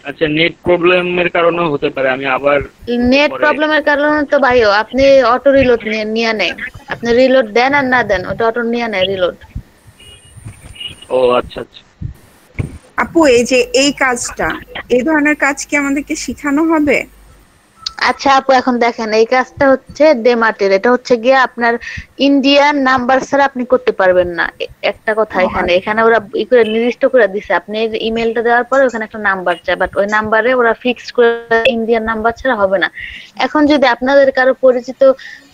আচ্ছা নেট প্রবলেমের কারণেও হতে পারে। আমি আবার নেট প্রবলেমের কারণে তো ভাইও আপনি অটো রিলোড নিয়ে নেয়, আপনি রিলোড দেন আর না দেন ওটা অটো নিয়ে নেয় রিলোড। ও আচ্ছা আচ্ছা। আপু এই যে এই কাজটা, এই ধরনের কাজ কি আমাদেরকে শেখানো হবে? আচ্ছা আপু এখন দেখেন এই কাজটা হচ্ছে ডেমার্টের, এটা হচ্ছে গিয়ে আপনার ইন্ডিয়ান নাম্বার ছাড়া আপনি করতে পারবেন না। একটা কথা এখানে এখানে ওরা ই করে নির্দিষ্ট করে দিছে, আপনি ইমেলটা দেওয়ার পরে ওখানে একটা নাম্বার চায়, বাট ওই নাম্বারে ওরা ফিক্স করে ইন্ডিয়ান নাম্বার ছাড়া হবে না। এখন যদি আপনাদের কারো পরিচিত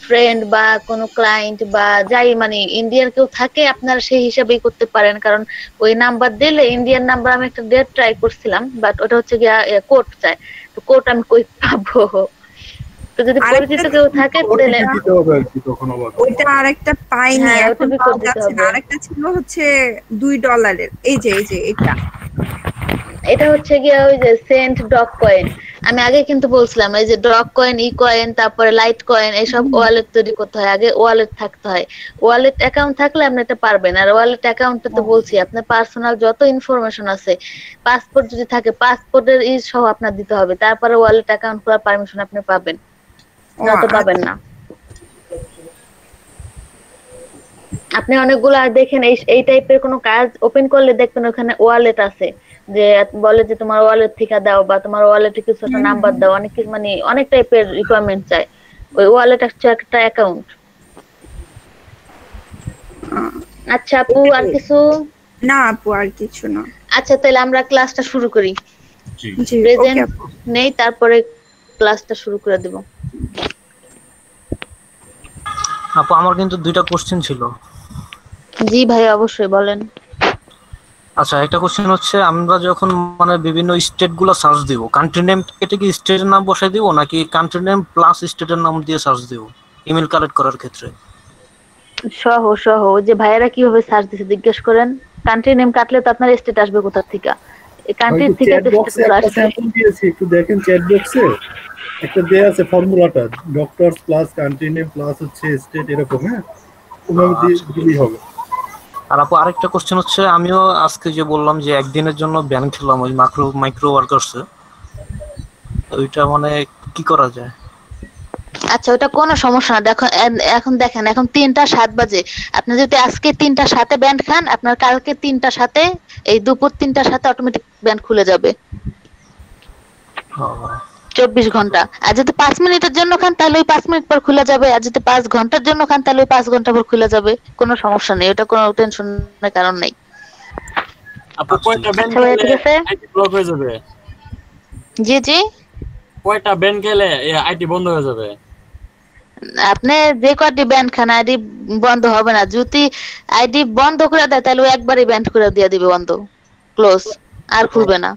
ফ্রেন্ড বা কোনো ক্লায়েন্ট বা যাই মানে ইন্ডিয়ান কেউ থাকে, আপনারা সেই হিসাবেই করতে পারেন, কারণ ওই নাম্বার দিলে ইন্ডিয়ান নাম্বার আমি একটা ডেট ট্রাই করছিলাম, বাট ওটা হচ্ছে গিয়া কোড চায়, তো কোড আমি কই পাবো? তো যদি পরিচিত কেউ থাকে তাহলে ওইটা আরেকটা পাইনি, এখন পাওয়া যাচ্ছে না। আরেকটা ছিল হচ্ছে $2 এই যে এটা হচ্ছে গিয়া ওই যে সেন্ট ডগ কয়েন, আমি আগে কিন্তু বলছিলাম এই যে ডগ কয়েন, ই কয়েন, তারপরে লাইট কয়েন, এইসব ওয়ালেট তৈরি করতে হয়, আগে ওয়ালেট থাকতে হয়। ওয়ালেট অ্যাকাউন্ট থাকলে আপনি এটা পারবেন। আর ওয়ালেট অ্যাকাউন্টে তো বলছি আপনার পার্সোনাল যত ইনফরমেশন আছে, পাসপোর্ট যদি থাকে পাসপোর্টের ই সহ আপনার দিতে হবে, তারপরে ওয়ালেট অ্যাকাউন্ট করার পারমিশন আপনি পাবেন, না তো পাবেন না। আপনি অনেকগুলো আর দেখেন এই টাইপের কোনো কাজ ওপেন করলে দেখবেন ওখানে ওয়ালেট আছে, যে বলে যে তোমার ওয়ালেট থেকে দাও বা তোমার ওয়ালেটে কিছু একটা নাম্বার দাও, অনেক মানে অনেক টাইপের রিকোয়ারমেন্ট চায়। ওই ওয়ালেট হচ্ছে একটা অ্যাকাউন্ট। আচ্ছা আপু আর কিছু? না আপু আর কিছু না। আচ্ছা তাহলে আমরা ক্লাসটা শুরু করি। জি প্রেজেন্ট নেই, তারপরে ক্লাসটা শুরু করে দেব। আপু আমার কিন্তু দুইটা কোশ্চেন ছিল। জি ভাই অবশ্যই বলেন। আচ্ছা একটা কোশ্চেন হচ্ছে, আমরা যখন মানে বিভিন্ন স্টেট গুলো সার্চ দিব, কান্ট্রি নেম কেটে কি স্টেটের নাম বসাই দিব নাকি কান্ট্রি নেম প্লাস স্টেটের নাম দিয়ে সার্চ দিব ইমেল কালেক্ট করার ক্ষেত্রে? সহ ওই যে ভাইয়ারা কিভাবে সার্চ দিছে জিজ্ঞেস করেন। কান্ট্রি নেম কাটলে তো আপনার স্টেট আসবে কোথা থেকে? এই কান্ট্রি থেকে তো স্টেট আসবে। একটু দেখেন চ্যাট বক্সে একটা দেয়া আছে ফর্মুলাটা, doctors plus country name plus হচ্ছে স্টেট, এরকম। হ্যাঁ ওভাবে দিলেই হবে। আর আপু আরেকটা কোশ্চেন হচ্ছে, আমিও আজকে যে বললাম যে একদিনের জন্য ব্যান খেলাম ওই মাইক্রো ওয়ার্কার্সে, ওইটা মানে কি করা যায়? আচ্ছা ওটা কোনো সমস্যা না। দেখো এখন দেখেন এখন 3:07 বাজে, আপনি যদি আজকে 3:07 ব্যান্ড খান, আপনার কালকে 3:07 এই দুপুর 3:07 অটোমেটিক ব্যান্ড খুলে যাবে 24 ঘন্টা। আর যদি 5 মিনিটের জন্য খান তাহলে ওই 5 মিনিট পর খুলে যাবে, আর যদি 5 ঘন্টার জন্য খান তাহলে ওই 5 ঘন্টা পর খুলে যাবে। কোনো সমস্যা নেই, ওটা কোনো টেনশনের কারণ নেই। আপু কয়টা ব্যান্ড আইডি ব্লক হয়ে যাবে? জি জি কয়টা ব্যান্ড গেলে আইডি বন্ধ হয়ে যাবে? আপনি যে কয়টি ব্যান্ড খান আইডি বন্ধ হবে না। যদি আইডি বন্ধ করে দেয় তাহলে একবারই ব্যান্ড করে দিয়ে দিবে, বন্ধ, ক্লোজ, আর খুলবে না।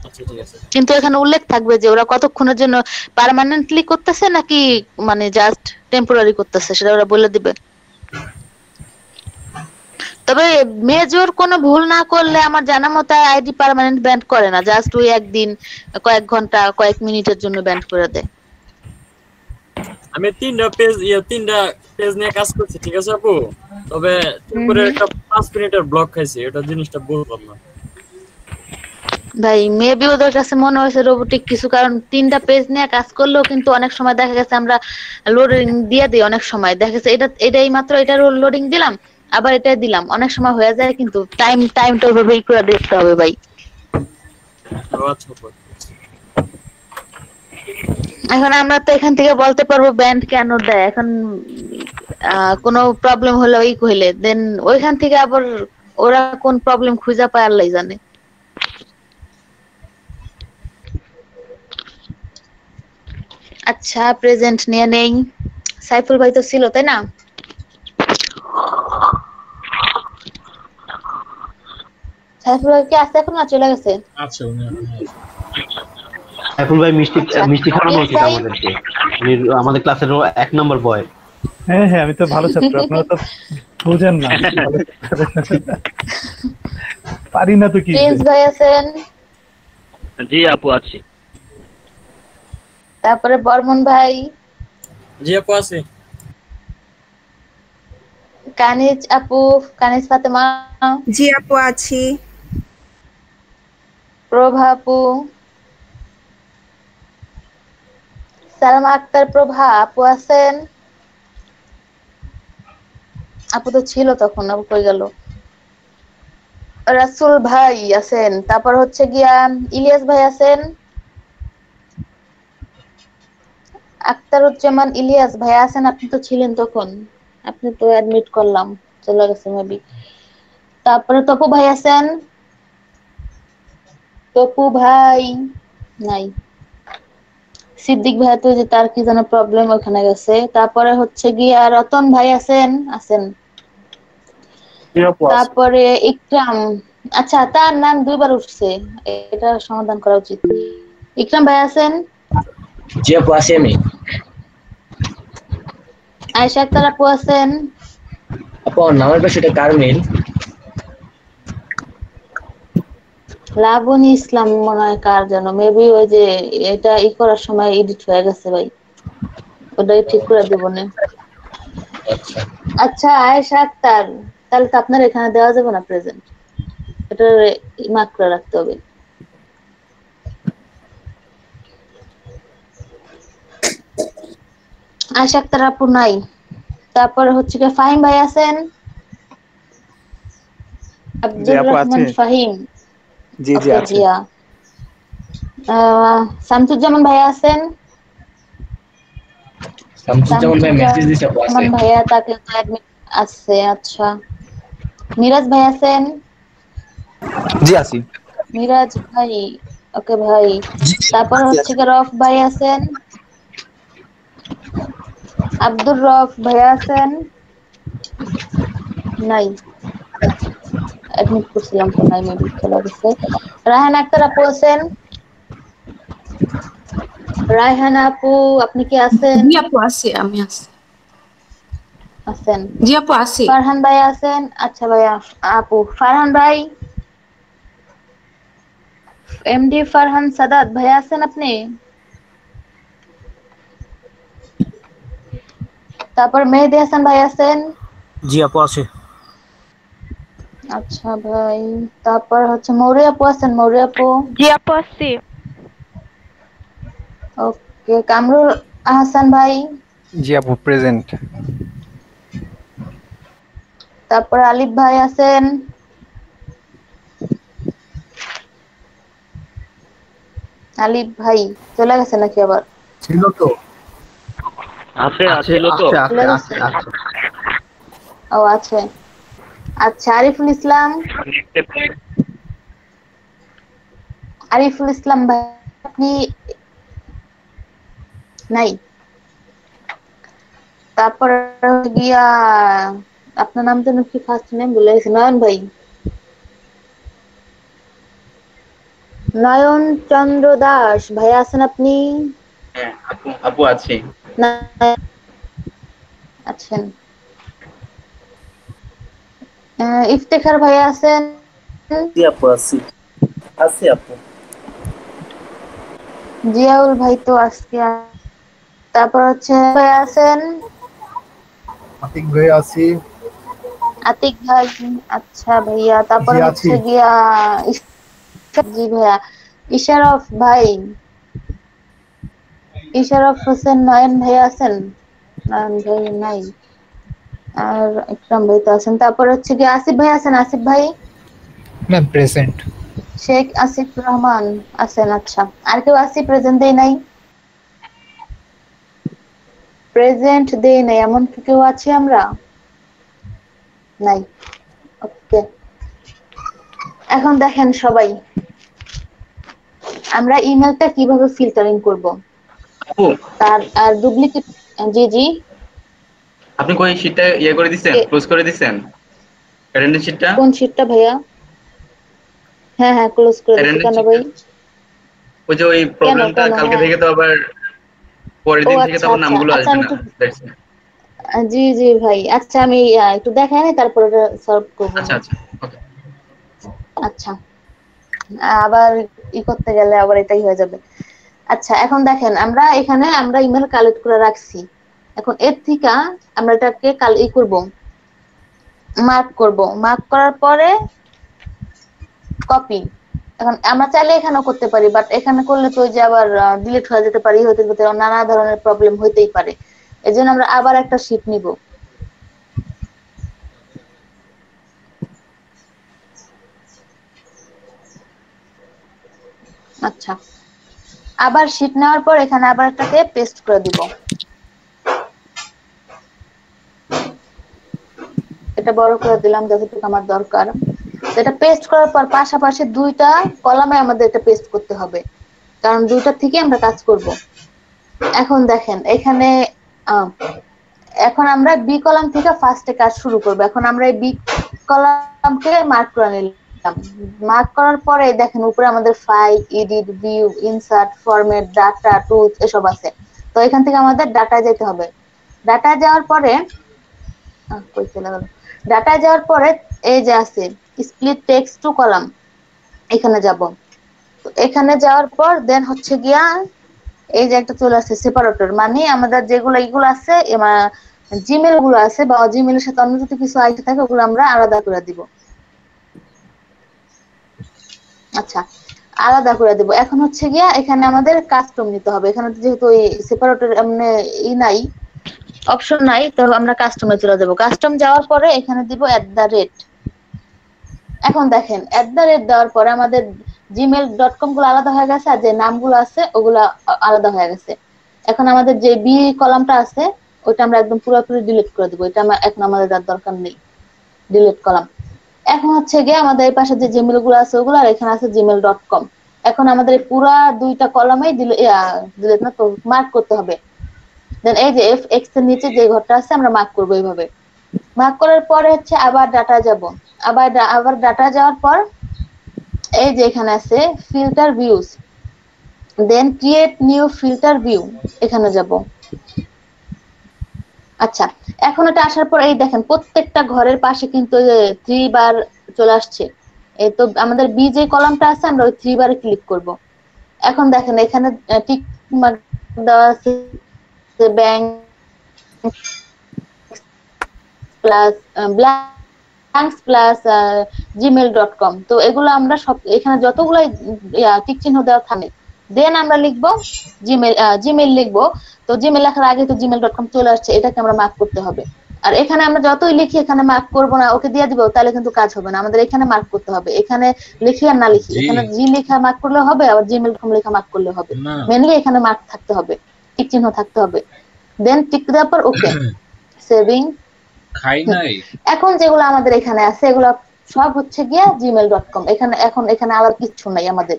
আচ্ছা ঠিক আছে। কিন্তু এখানে উল্লেখ থাকবে যে ওরা কতক্ষণের জন্য পার্মানেন্টলি করতেছে নাকি মানে জাস্ট টেম্পোরারি করতেছে, সেটা ওরা বলে দিবে। তবে মেজর কোনো ভুল না করলে আমার জানা মতে আইডি পার্মানেন্ট ব্যান্ড করে না, জাস্ট ওই একদিন, কয়েক ঘন্টা, কয়েক মিনিটের জন্য ব্যান্ড করে দেয়। আমি তিনটা পেজ নিয়ে কাজ করছি, ঠিক আছে আপু? তবে করে একটা 5 মিনিটের ব্লক খাইছি, এটা জিনিসটা বুঝলাম না ভাই। মেবি ওদের কাছে মনে হয়েছে রোবোটিক কিছু, কারণ 3টা পেজ নিয়ে কাজ করলেও কিন্তু অনেক সময় দেখা গেছে আমরা লোডিং দিয়ে দিই, অনেক সময় দেখা গেছে এটাই মাত্র এটার লোডিং দিলাম আবার এটাই দিলাম, অনেক সময় হয়ে যায়, কিন্তু টাইমটা ওইভাবে করে দেখতে হবে ভাই। এখন আমরা তো এখান থেকে বলতে পারবো ব্যান্ড কেন দেয়, এখন কোনো প্রবলেম হলে ওই কইলে দেন ওইখান থেকে আবার ওরা কোন প্রবলেম খুঁজে পায় আল্লাহ জানে। আচ্ছা প্রেজেন্ট নিয়ে নেই, সাইফুল ভাই তো ছিল তাই না? সাইফুল ভাই কি আছে এখন না চলে গেছে? আচ্ছা উনি এখন আছে। সাইফুল ভাই মিষ্টি খাওয়ানো উচিত আমাদেরকে। উনি আমাদের ক্লাসের 1 নম্বর বয়। হ্যাঁ হ্যাঁ, আমি তো ভালো ছাত্র, আপনারা তো বুঝেন না। পারি না তো কি। প্রিন্স ভাই আছেন? জি আপু আছি। তারপরে বর্মন ভাই? জি আপু আছে। কানিজ আপু, কানিজ ফাতেমা? জি আপু আছি। প্রভা আপু? সালমা আক্তার প্রভা আপু আছেন? আপু তো ছিল তখন, আপু কই গেল? রাসূল ভাই আছেন, তারপর হচ্ছে গিয়া ইলিয়াস ভাই আছেন, আক্তারুজ্জামান ইলিয়াস ভাই আছেন, আপনি তো ছিলেন তখন, আপনি তো অ্যাডমিট করলাম, চলে গেছে মেবি। তারপরে তপু ভাই আছেন? তপু ভাই নাই। সিদ্দিক ভাই তো যে তার কি যেন প্রবলেম, ওখানে গেছে। তারপরে হচ্ছে গিয়া রতন ভাই আছেন? আছেন। তারপরে ইকরাম, আচ্ছা তার নাম 2 বার উঠছে, এটা সমাধান করা উচিত। ইকরাম ভাই আছেন? জি আপু আছি আমি। আয়েশা আক্তার আপু আছেন? আপু নামের পাশে এটা কার মেইল? লাবণী ইসলাম মনে হয় কার যেন, মেবি ওই যে এটা করার সময় এডিট হয়ে গেছে ভাই, ওটাই ঠিক করে দেব না। আচ্ছা আয়েশা আক্তার, তাহলে তো আপনার এখানে দেওয়া যাবে না প্রেজেন্ট, এটা মার্ক করে রাখতে হবে। আয়েশা আক্তার আপু নাই। তারপরে হচ্ছে কি ফাহিম ভাই আছেন? আব্দুর রহমান ফাহিম? জি জি আছে। শামসুজ্জামান ভাই আছেন? শামসুজ্জামান ভাই মেসেজ দিছে আপু আছে। ভাইয়া তাকে তো অ্যাডমিট আছে। আচ্ছা মিরাজ ভাই আছেন? জি আছি। মিরাজ ভাই, ওকে ভাই। তারপর হচ্ছে কি রফ ভাই আছেন? আব্দুর রফ ভাই আছেন? নাই, অ্যাডমিট করছিলাম তো, নাই মেবি চলে গেছে। রায়হান আক্তার আপু আছেন? রায়হান আপু আপনি কি আছেন? জি আপু আছি, আমি আছি। আছেন? জি আপু আছি। ফারহান ভাই আছেন? আচ্ছা ভাইয়া আপু। ফারহান ভাই, এমডি ফারহান সাদাত ভাই আছেন আপনি? তারপর মেহেদি হাসান ভাই আছেন? জি আপু আছে। আচ্ছা ভাই। তারপর হচ্ছে মৌরি আপু আছেন? মৌরি আপু? জি আপু আছি। ওকে। কামরুল আহসান ভাই? জি আপু প্রেজেন্ট। তারপর আলিফ ভাই আছেন? আলিফ ভাই চলে গেছে নাকি আবার? ছিল তো, আছে ছিল তো। ও আছে। আচ্ছা আরিফুল ইসলাম? আরিফুল ইসলাম ভাই আপনি নাই। তারপর গিয়া আপনার নাম যেন কি, ফার্স্ট নেম ভুলে গেছি। নয়ন ভাই? নয়ন চন্দ্র দাস ভাই আছেন আপনি? হ্যাঁ আপু আছি। আছেন। ইফতেখার ভাই আছেন? জি আপু আছি। আছি আপু। জিয়াউল ভাই তো আজকে। তারপর হচ্ছে ভাই আছেন? আতিক ভাই আছি। আতিক ভাই, আচ্ছা ভাইয়া। তারপর হচ্ছে গিয়া জি ভাইয়া ইশারফ ভাই? ইশারফ হোসেন নয়ন ভাই আছেন? নয়ন ভাই নাই। আর ইকরাম ভাই তো আছেন। তারপর হচ্ছে গিয়া আসিফ ভাই আছেন? আসিফ ভাই? Ma'am present. শেখ আসিফ রহমান আছেন? আচ্ছা আর কেউ আসি প্রেজেন্ট দেই নাই? প্রেজেন্ট দেই নাই এমন কি কেউ আছে আমরা? নাই। ওকে, এখন দেখেন সবাই আমরা ইমেলটা কিভাবে ফিল্টারিং করব। তার আর ডুপ্লিকেট। জি জি আপনি কই শীটটা ইয়ে করে দিছেন, ক্লোজ করে দিছেন অ্যাটেন্ডেন্স শীটটা? কোন শীটটা ভাইয়া? হ্যাঁ হ্যাঁ ক্লোজ করে দিছি। কেন ভাই? ওই যে ওই প্রবলেমটা কালকে থেকে তো আবার পরের দিন থেকে তো আবার নামগুলো আসবে না। জি জি ভাই, আচ্ছা আমি একটু দেখাই না, তারপরে সলভ করব। আচ্ছা আচ্ছা ওকে। আচ্ছা আবার করতে গেলে আবার এটাই হয়ে যাবে। আচ্ছা এখন দেখেন আমরা এখানে আমরা ইমেল কালেক্ট করে রাখছি। এখন এর থেকে আমরা এটাকে করব, মার্ক করব। মার্ক করার পরে কপি। এখন আমরা চাইলে এখানেও করতে পারি, বাট এখানে করলে তো যে আবার ডিলিট হয়ে যেতে পারে, হতে নানা ধরনের প্রবলেম হইতেই পারে। এজন্য আমরা আবার একটা শীট নিব। আচ্ছা আবার শীট নেওয়ার পর এখানে আবার একটাকে পেস্ট করে দিব। এটা বড় করে দিলাম যতটুকু আমার দরকার। এটা পেস্ট করার পর পাশাপাশি দুইটা কলামে আমাদের এটা পেস্ট করতে হবে, কারণ দুইটা থেকে আমরা কাজ করব। এখন দেখেন এখানে এখন আমরা বি কলাম থেকে ফার্স্টে কাজ শুরু করব। এখন আমরা এই বি কলামকে মার্ক করে নিলাম। মার্ক করার পরে দেখেন উপরে আমাদের file, edit, view, insert, format, data, tools এসব আছে। তো এখান থেকে আমাদের ডাটা যেতে হবে। ডাটা যাওয়ার পরে কই চলে গেল? ডাটা যাওয়ার পরে এই যে আছে স্প্লিট টেক্সট টু কলাম, এখানে যাব। তো এখানে যাওয়ার পর দেন হচ্ছে গিয়া এই যে একটা চলে আসছে সেপারেটর, মানে আমাদের যেগুলো এইগুলো আছে জিমেল গুলো আছে বা জিমেলের সাথে অন্য যদি কিছু আইতে থাকে ওগুলো আমরা আলাদা করে দিব। আচ্ছা আলাদা করে দেব। এখন হচ্ছে গিয়া এখানে আমাদের কাস্টম নিতে হবে। এখানে যেহেতু এই সেপারেটর এমনি নাই, অপশন নাই, তো আমরা কাস্টমে চলে যাব। কাস্টম যাওয়ার পরে এখানে দিব @। এখন দেখেন @ দেওয়ার পরে আমাদের gmail.com গুলো আলাদা হয়ে গেছে, আর যে নামগুলো আছে ওগুলা আলাদা হয়ে গেছে। এখন আমাদের যে বি কলামটা আছে ওটা আমরা একদম পুরোপুরি ডিলিট করে দেব। এটা এখন আমাদের আর দরকার নেই, ডিলিট কলাম। এখন হচ্ছে গিয়ে আমাদের এই পাশে যে জিমেল গুলো আছে ওগুলো, আর এখানে আছে gmail.com। এখন আমাদের পুরা দুইটা কলামেই ডিলিট না তো মার্ক করতে হবে। দেন এই যে fx এর নিচে যে ঘরটা আছে আমরা মার্ক করব এইভাবে। মার্ক করার পরে হচ্ছে আবার ডাটা যাব। আবার ডাটা যাওয়ার পর এই যে এখানে আছে ফিল্টার ভিউজ, দেন ক্রিয়েট নিউ ফিল্টার ভিউ, এখানে যাব। আচ্ছা এখন এটা আসার পর এই দেখেন প্রত্যেকটা ঘরের পাশে কিন্তু 3 বার চলে আসছে। এই তো আমাদের বি যে কলামটা আছে আমরা ওই 3 বারে ক্লিক করব। এখন দেখেন এখানে টিক মার্ক দেওয়া আছে bank plus blanks plus gmail.com। তো এগুলো আমরা সব এখানে যতগুলো টিক চিহ্ন দেওয়া থাকে, দেন আমরা লিখব জিমেল লিখব। তো জিমেল লেখার আগে তো gmail.com চলে আসছে, এটাকে আমরা মার্ক করতে হবে। আর এখানে আমরা যতই লিখি এখানে মার্ক করব না, ওকে দিয়ে দিব, তাহলে কিন্তু কাজ হবে না। আমাদের এখানে মার্ক করতে হবে, এখানে লিখি আর না লিখি, এখানে জি লেখা মার্ক করলে হবে, আবার gmail.com লেখা মার্ক করলে হবে। মেইনলি এখানে মার্ক থাকতে হবে, টিক চিহ্ন থাকতে হবে। দেন টিক দেওয়ার পর ওকে সেভিং। খাই নাই। এখন যেগুলো আমাদের এখানে আছে এগুলো সব হচ্ছে গিয়া gmail.com। এখানে আলাদা কিছু নাই আমাদের।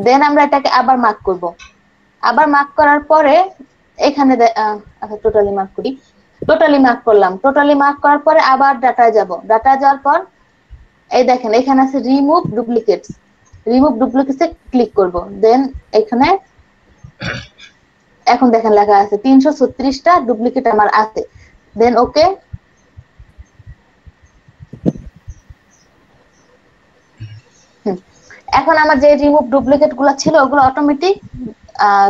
দেন আমরা এটাকে আবার মার্ক করব। আবার মার্ক করার পরে এখানে টোটালি মার্ক করি। টোটালি মার্ক করলাম। টোটালি মার্ক করার পরে আবার ডাটা যাব। ডাটা যাওয়ার পর এই দেখেন এখানে আছে রিমুভ ডুপ্লিকেটস। রিমুভ ডুপ্লিকেটসে ক্লিক করব। দেন এখানে এখন দেখেন লেখা আছে 336টা ডুপ্লিকেট আমার আছে। দেন ওকে। এখন আমার যে রিমুভ ডুপ্লিকেট গুলো ছিল ওগুলো অটোমেটিক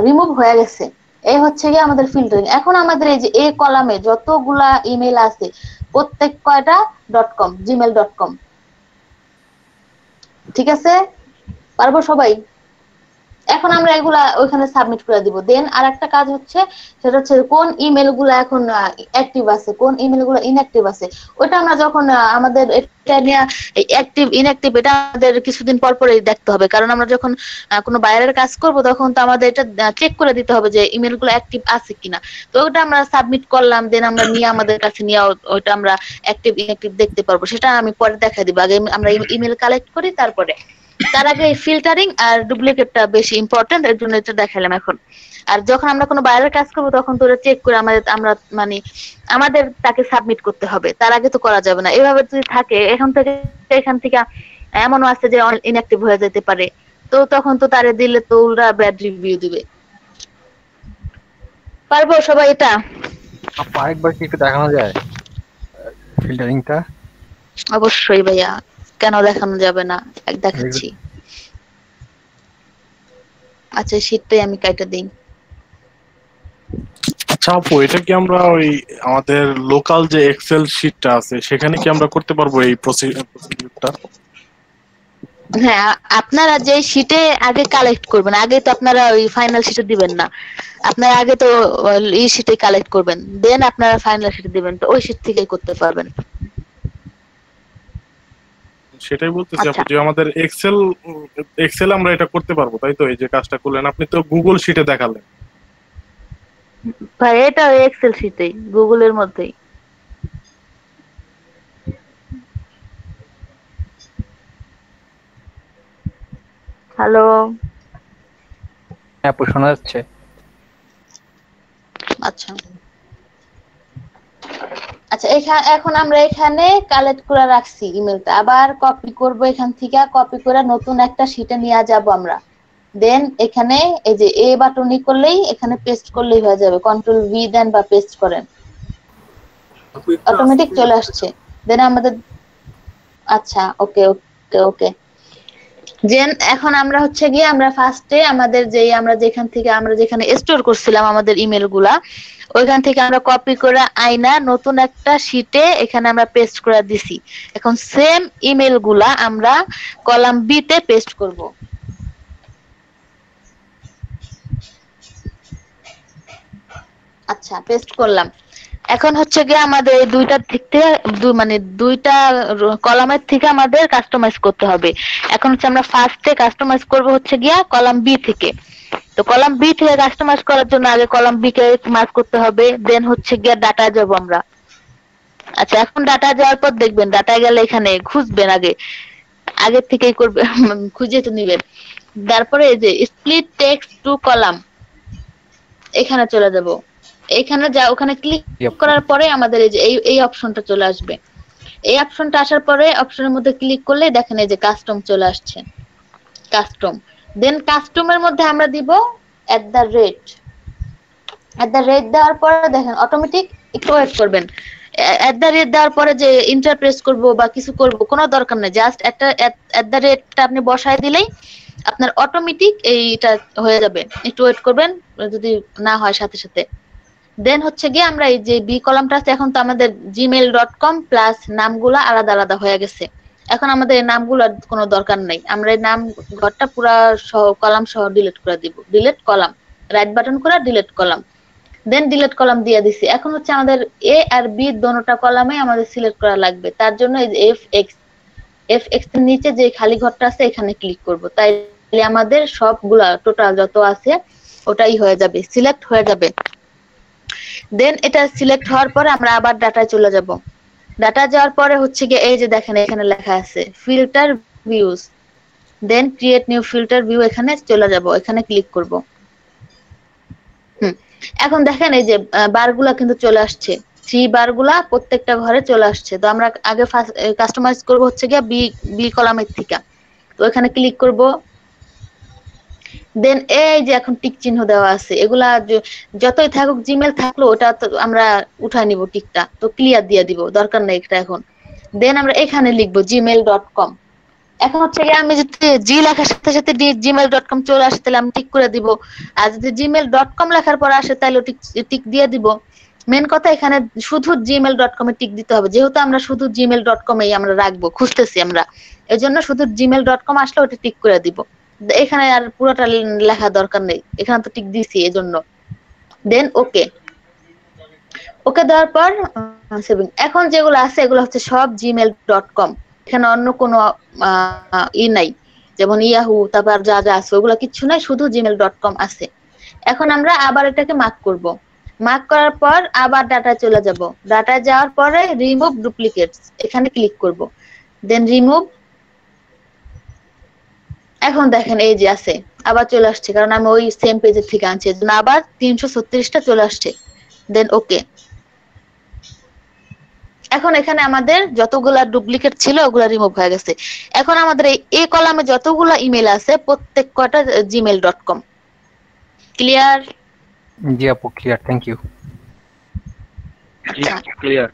রিমুভ হয়ে গেছে। এই হচ্ছে গিয়ে আমাদের ফিল্টারিং। এখন আমাদের এই যে এই কলামে যতগুলা ইমেল আছে প্রত্যেক কয়টা .com gmail.com। ঠিক আছে, পারবো সবাই? এখন আমরা এগুলা ওইখানে সাবমিট করে দিব। দেন আরেকটা কাজ হচ্ছে, সেটা হচ্ছে কোন ইমেল গুলো এখন অ্যাক্টিভ আছে, কোন ইমেল গুলো ইনঅ্যাক্টিভ আছে। ওটা আমরা যখন আমাদের এটা নিয়ে অ্যাক্টিভ ইনঅ্যাক্টিভ এটা আমাদের কিছুদিন পর পরই দেখতে হবে, কারণ আমরা যখন কোনো বাইরের কাজ করব তখন তো আমাদের এটা চেক করে দিতে হবে যে ইমেল গুলো অ্যাক্টিভ আছে কিনা। তো ওটা আমরা সাবমিট করলাম, দেন আমরা নিয়ে আমাদের কাছে নিয়ে ওইটা আমরা অ্যাক্টিভ ইনঅ্যাক্টিভ দেখতে পারবো। সেটা আমি পরে দেখাই দিব। আগে আমরা ইমেল কালেক্ট করি, তারপরে তার আগে ফিল্টারিং আর ডুপ্লিকেটটা বেশি ইম্পর্টেন্ট, এর জন্য এটা দেখালাম। এখন আর যখন আমরা কোনো বাইরের কাজ করব তখন তো ওরা চেক করে আমাদের তাকে সাবমিট করতে হবে, তার আগে তো করা যাবে না। এভাবে যদি থাকে এখান থেকে এমনও আছে যে ইনঅ্যাক্টিভ হয়ে যেতে পারে, তো তখন তো তারে দিলে তো ওরা ব্যাড রিভিউ দিবে। পারবো সবাই এটা? আপু আরেকবার কি একটু দেখানো যায় ফিল্টারিংটা? অবশ্যই ভাইয়া, কেন দেখানো যাবে না, দেখাচ্ছি। আচ্ছা শীটটাই আমি কাইটা দিই। আচ্ছা আপু, এটা কি আমরা ওই আমাদের লোকাল যে এক্সেল শীটটা আছে সেখানে কি আমরা করতে পারবো এই প্রসিডিউরটা? হ্যাঁ, আপনারা যে শীটে আগে কালেক্ট করবেন, আগে তো আপনারা ওই ফাইনাল শীটে দিবেন না, আপনারা আগে তো এই শীটে কালেক্ট করবেন, দেন আপনারা ফাইনাল শীটে দিবেন, তো ওই শীট থেকেই করতে পারবেন। সেটাই বলতেছি আপু, যে আমাদের এক্সেল আমরা এটা করতে পারবো তাই তো? এই যে কাজটা করলেন আপনি তো গুগল শীটে দেখালেন ভাই, এটা ওই এক্সেল শীটেই, গুগলের মধ্যেই। হ্যালো আপু শোনা যাচ্ছে? আচ্ছা আচ্ছা, এখন আমরা এখানে কালেক্ট করে রাখছি ইমেলটা, আবার কপি করব, এখান থেকে কপি করে নতুন একটা শীটে নিয়ে যাব আমরা। দেন এখানে এই যে এ বাটনই করলেই এখানে পেস্ট করলেই হয়ে যাবে, কন্ট্রোল ভি দেন বা পেস্ট করেন, অটোমেটিক চলে আসছে। দেন আমাদের আচ্ছা ওকে ওকে ওকে দেন এখন আমরা হচ্ছে গিয়ে আমরা ফার্স্টে আমাদের আমরা যেখানে স্টোর করছিলাম আমাদের ইমেল গুলা, ওইখান থেকে আমরা কপি করে আইনা নতুন একটা শীটে এখানে আমরা পেস্ট করে দিছি। এখন সেম ইমেল গুলা আমরা কলাম বি তে পেস্ট করব। আচ্ছা পেস্ট করলাম। এখন হচ্ছে গিয়ে আমাদের এই দুইটা দুইটা কলামের থেকে আমাদের কাস্টমাইজ করতে হবে। এখন হচ্ছে আমরা ফার্স্টে কাস্টমাইজ করব হচ্ছে গিয়া কলাম বি থেকে। তো কলাম বি থেকে কাস্টমাইজ করার জন্য আগে কলাম বি কে মার্ক করতে হবে, দেন হচ্ছে গিয়া ডাটা যাব আমরা। আচ্ছা এখন ডাটা যাওয়ার পর দেখবেন ডাটা গেলে এখানে খুঁজবেন, আগে থেকেই করবে খুঁজে তো নেবেন। তারপরে এই যে স্প্লিট টেক্সট টু কলাম এখানে চলে যাব। এখানে ওখানে ক্লিক করার পরে আমাদের এই যে এই অপশনটা চলে আসবে। এই অপশনটা আসার পরে অপশনের মধ্যে ক্লিক করলে দেখেন এই যে কাস্টম চলে আসছে, কাস্টম। দেন কাস্টমের মধ্যে আমরা দিব @, দেওয়ার পরে দেখেন অটোমেটিক একটু ওয়েট করবেন। @ দেওয়ার পরে যে ইন্টার প্রেস করব বা কিছু করব কোনো দরকার নেই, জাস্ট একটা টা আপনি বসায় দিলেই আপনার অটোমেটিক এইটা হয়ে যাবে। একটু ওয়েট করবেন যদি না হয় সাথে সাথে। দেন হচ্ছে গিয়ে আমরা এই যে বি কলামটা আছে, এখন তো আমাদের gmail.com প্লাস নামগুলো আলাদা আলাদা হয়ে গেছে। এখন আমাদের এই নামগুলোর কোনো দরকার নাই, আমরা এই নাম ঘরটা পুরা কলাম সহ ডিলিট করে দিব। ডিলিট কলাম, রাইট বাটন করে ডিলিট কলাম, দেন ডিলিট কলাম দিয়ে দিছি। এখন হচ্ছে আমাদের এ আর বি দোনোটা কলামে আমাদের সিলেক্ট করা লাগবে, তার জন্য এই যে এফ এর নিচে যে খালি ঘরটা আছে এখানে ক্লিক করব, তাইলে আমাদের সবগুলা টোটাল যত আছে ওটাই হয়ে যাবে, সিলেক্ট হয়ে যাবে। দেন এটা সিলেক্ট হওয়ার পরে আমরা আবার ডাটায় চলে যাব। ডাটা যাওয়ার পরে হচ্ছে গিয়ে এই যে দেখেন এখানে লেখা আছে ফিল্টার ভিউজ, দেন ক্রিয়েট নিউ ফিল্টার ভিউ, এখানে চলে যাব, এখানে ক্লিক করব। এখন দেখেন এই যে বারগুলা কিন্তু চলে আসছে, 3 বারগুলা প্রত্যেকটা ঘরে চলে আসছে। তো আমরা আগে ফার্স্ট কাস্টমাইজ করব হচ্ছে গিয়ে বি কলামের থেকে, তো এখানে ক্লিক করব। দেন এই যে এখন টিক চিহ্ন দেওয়া আছে, এগুলা যতই থাকুক জিমেল থাকলো ওটা তো আমরা উঠায় নিব, টিকটা তো ক্লিয়ার দিয়ে দিব, দরকার নাই এটা এখন। দেন আমরা এখানে লিখবো gmail.com। এখন হচ্ছে গিয়ে আমি যদি জি লেখার সাথে সাথে gmail.com চলে আসে তাহলে আমি টিক করে দিব, আর যদি gmail.com লেখার পর আসে তাহলে টিক দিয়ে দিব। মেন কথা এখানে শুধু gmail.com এ টিক দিতে হবে, যেহেতু আমরা শুধু gmail.com এই আমরা রাখবো, খুঁজতেছি আমরা, এজন্য শুধু gmail.com আসলে ওটা টিক করে দিব। এখানে আর পুরোটা লেখা দরকার নেই, এখানে তো টিক দিছি এজন্য। দেন ওকে দেওয়ার পর সেভিং। এখন যেগুলো আছে এগুলো হচ্ছে সব gmail.com, এখানে অন্য কোনো নাই, যেমন ইয়াহু তারপর যা যা আছে ওগুলো কিচ্ছু নাই, শুধু gmail.com আছে। এখন আমরা আবার এটাকে মার্ক করব। মার্ক করার পর আবার ডাটায় চলে যাব। ডাটায় যাওয়ার পরে রিমুভ ডুপ্লিকেটস এখানে ক্লিক করব, দেন রিমুভ। এখন দেখেন এই যে আছে আবার চলে আসছে, কারণ আমি ওই সেম পেজের থেকে আনছি, এর জন্য আবার 336টা চলে আসছে। দেন ওকে, এখন এখানে আমাদের যতগুলা ডুপ্লিকেট ছিল ওগুলা রিমুভ হয়ে গেছে। এখন আমাদের এই কলামে যতগুলা ইমেল আছে প্রত্যেক কটা gmail.com। ক্লিয়ার? জি আপু ক্লিয়ার, থ্যাংক ইউ। ক্লিয়ার।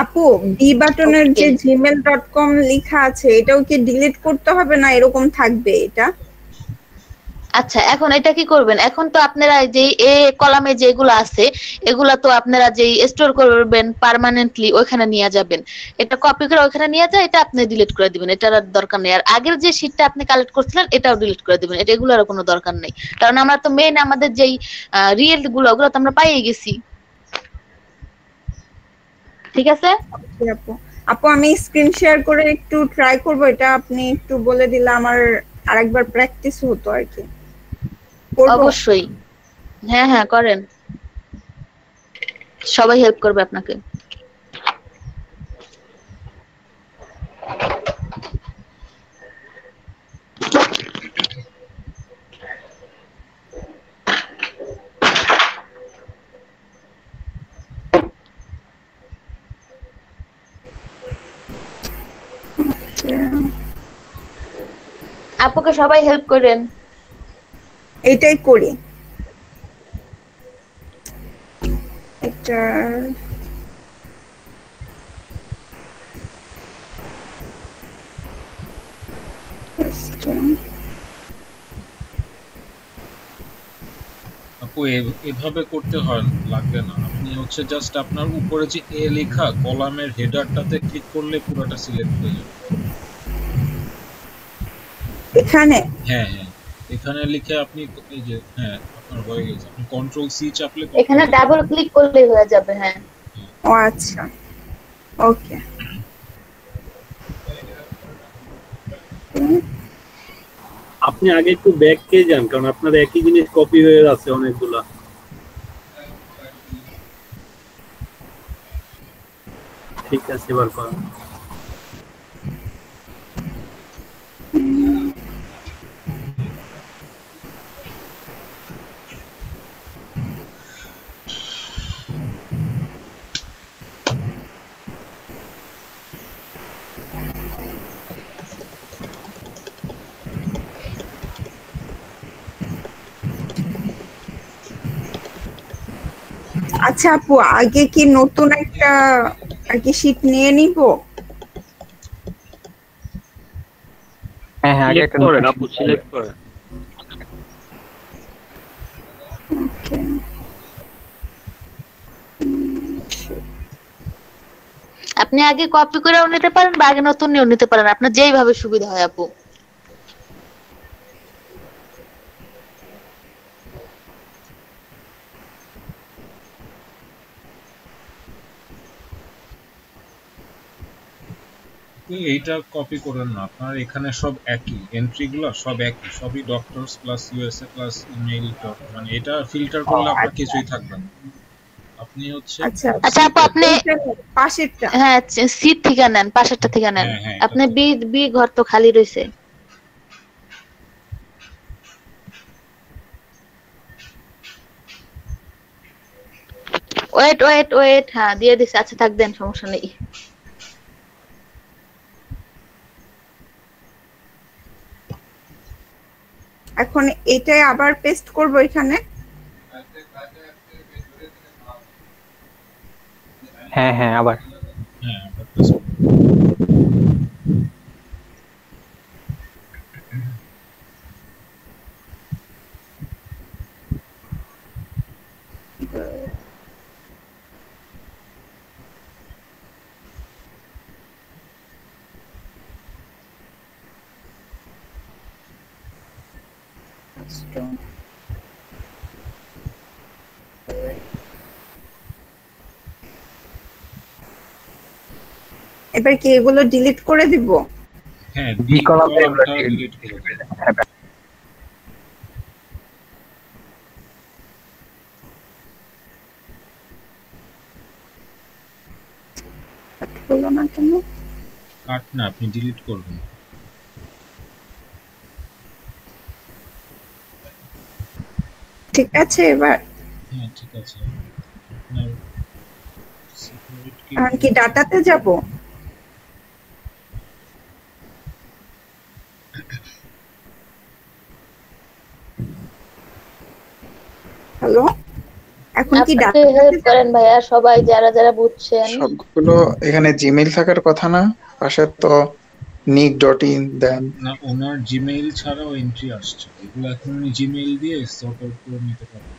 আপু বি বাটনের যে gmail.com লেখা আছে এটাও কি ডিলিট করতে হবে না এরকম থাকবে এটা? আচ্ছা, এখন এটা কি করবেন? এখন তো আপনারা যে এ কলামে যেগুলো আছে এগুলা তো আপনারা যে স্টোর করবেন পার্মানেন্টলি ওখানে নিয়ে যাবেন। এটা কপি করে ওখানে নিয়ে যায়, এটা আপনি ডিলিট করে দিবেন, এটার আর দরকার নেই। আর আগের যে শীটটা আপনি কালেক্ট করছিলেন এটাও ডিলিট করে দিবেন, এটা এগুলোর কোনো দরকার নেই। কারণ আমরা তো মেইন আমাদের যেই রিয়েল গুলো ওগুলো তো আমরা পাইয়ে গেছি। ঠিক আছে আপু? আপু আমি স্ক্রিন শেয়ার করে একটু ট্রাই করব, এটা আপনি একটু বলে দিলে আমার আরেকবার প্র্যাকটিস হতো আর কি। অবশ্যই, হ্যাঁ হ্যাঁ করেন, সবাই হেল্প করবে আপনাকে। আপুকে সবাই হেল্প করেন। এটাই করি। এটা আপু এভাবে করতে হয় লাগবে না, আপনি হচ্ছে জাস্ট আপনার উপরে যে এ লেখা কলামের হেডারটাতে ক্লিক করলে পুরোটা সিলেক্ট হয়ে যাবে। এখানে হ্যাঁ হ্যাঁ এখানে লিখে আপনি এই যে হ্যাঁ আপনার হয়ে গেছে, আপনি কন্ট্রোল সি চাপলে এখানে ডাবল ক্লিক করলেই হয়ে যাবে। হ্যাঁ ও আচ্ছা ওকে। আপনি আগে একটু ব্যাক কে যান, কারণ আপনার একই জিনিস কপি হয়ে আছে অনেকগুলা। ঠিক আছে, এবার করুন। আচ্ছা আপু আগে কি নতুন একটা আর কি শীট নিয়ে নিব? হ্যাঁ হ্যাঁ আগে সিলেক্ট করেন আপু, সিলেক্ট করেন। আপনি আগে কপি করেও নিতে পারেন বা আগে নতুন নিয়েও নিতে পারেন, আপনার যেইভাবে সুবিধা হয় আপু। এইটা কপি করেন না, আপনার এখানে সব একই, এন্ট্রিগুলো সব একই, সবই doctors plus USA plus email dot, মানে এটা ফিল্টার করলে আপনার কিছুই থাকবে না। আপনি হচ্ছে আচ্ছা আপু আপনি পাশেরটা, হ্যাঁ সিট থেকে নেন, পাশেরটা থেকে নেন। আপনি বি বি ঘর তো খালি রইছে। ওয়েট ওয়েট ওয়েট, হ্যাঁ দিয়ে দিছি। আচ্ছা থাক দেন, সমস্যা নেই। এখন এটাই আবার পেস্ট করব এখানে। হ্যাঁ হ্যাঁ আবার হ্যাঁ এবার কি এগুলো ডিলিট করে দিব? হ্যাঁ বি কলামটা ডিলিট করে দেন। হলো না কেন? কাট না, আপনি ডিলিট করবেন। ঠিক আছে এবার হ্যাঁ ঠিক আছে। আপনার সিকিউরিটি আর কি ডাটাতে যাব? হ্যালো, এখন কি আপনাকে ডাটাতে হেল্প করেন ভাইয়া, সবাই যারা যারা বুঝছেন। সবগুলো এখানে জিমেইল থাকার কথা না? পাশে তো nick.in দেন। না, ওনার জিমেইল ছাড়াও এন্ট্রি আসছে, এগুলো এখন উনি জিমেইল দিয়ে সর্ট আউট করে নিতে পারবেন।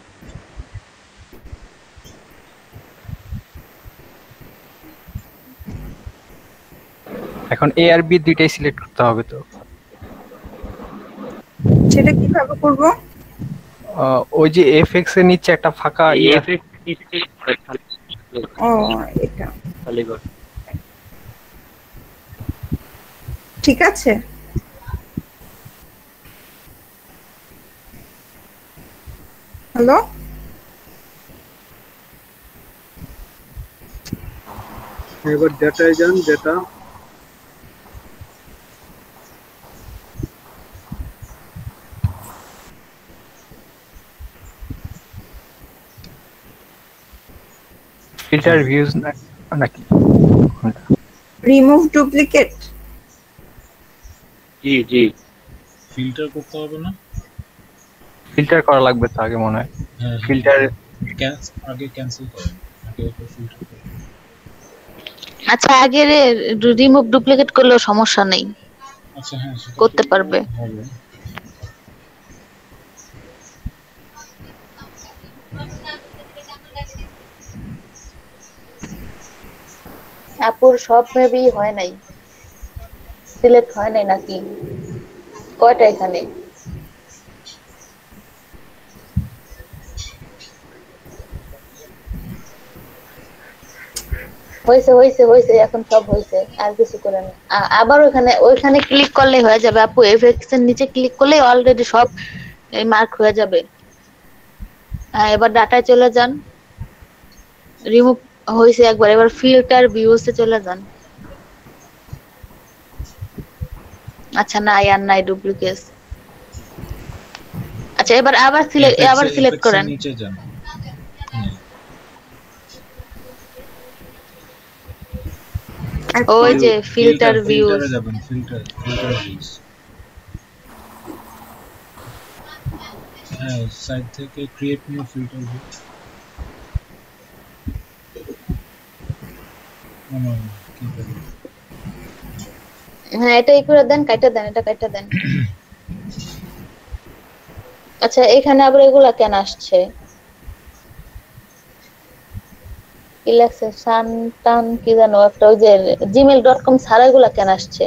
এখন এ আর বি দুইটাই সিলেক্ট করতে হবে তো। সেটা কিভাবে করব? ওই যে এফএক্স এর নিচে একটা ফাঁকা এফএক্স ও এটা খালি ঘর। ঠিক আছে। হ্যালো, এবার ডেটায় যান, ডেটা ফিল্টার ভিউজ নাকি রিমুভ ডুপ্লিকেট। জি জি, ফিল্টার করতে হবে না? ফিল্টার করা লাগবে তো আগে মনে হয়। হ্যাঁ, ফিল্টার আগে ক্যান্সেল করেন, আগে ওটা ফিল্টার করেন। আচ্ছা, আগে রিমুভ ডুপ্লিকেট করলেও সমস্যা নেই, আচ্ছা হ্যাঁ, সেটা করতে পারবে। হবে। আপুর সব মেবি হয় নাই, সিলেক্ট হয় নাই নাকি? কয়টা এখানে? হয়েছে হয়েছে হয়েছে, এখন সব হয়েছে, আর কিছু করে না। আবার ওইখানে ক্লিক করলেই হয়ে যাবে আপু, এফএক্স এর নিচে ক্লিক করলেই অলরেডি সব মার্ক হয়ে যাবে। হ্যাঁ, এবার ডাটায় চলে যান, রিমুভ হয়েছে একবার, এবার ফিল্টার ভিউসে চলে যান। আচ্ছা না, আর নাই ডুপ্লিকেট। আচ্ছা, এবার আবার সিলেক্ট করেন। নিচে যান, ওই যে ফিল্টার ভিউজ, ফিল্টারে যাবেন, ফিল্টার ভিউজ। হ্যাঁ, সাইড থেকে ক্রিয়েট নিউ ফিল্টার ভিউ। হ্যাঁ এটাই করে দেন, কাইটা দেন, এটা কাইটা দেন। আচ্ছা, এখানে আবার এগুলা কেন আসছে? ইলেকশন টান কি জানো একটা, ওই যে gmail.com ছাড়া এগুলা কেন আসছে?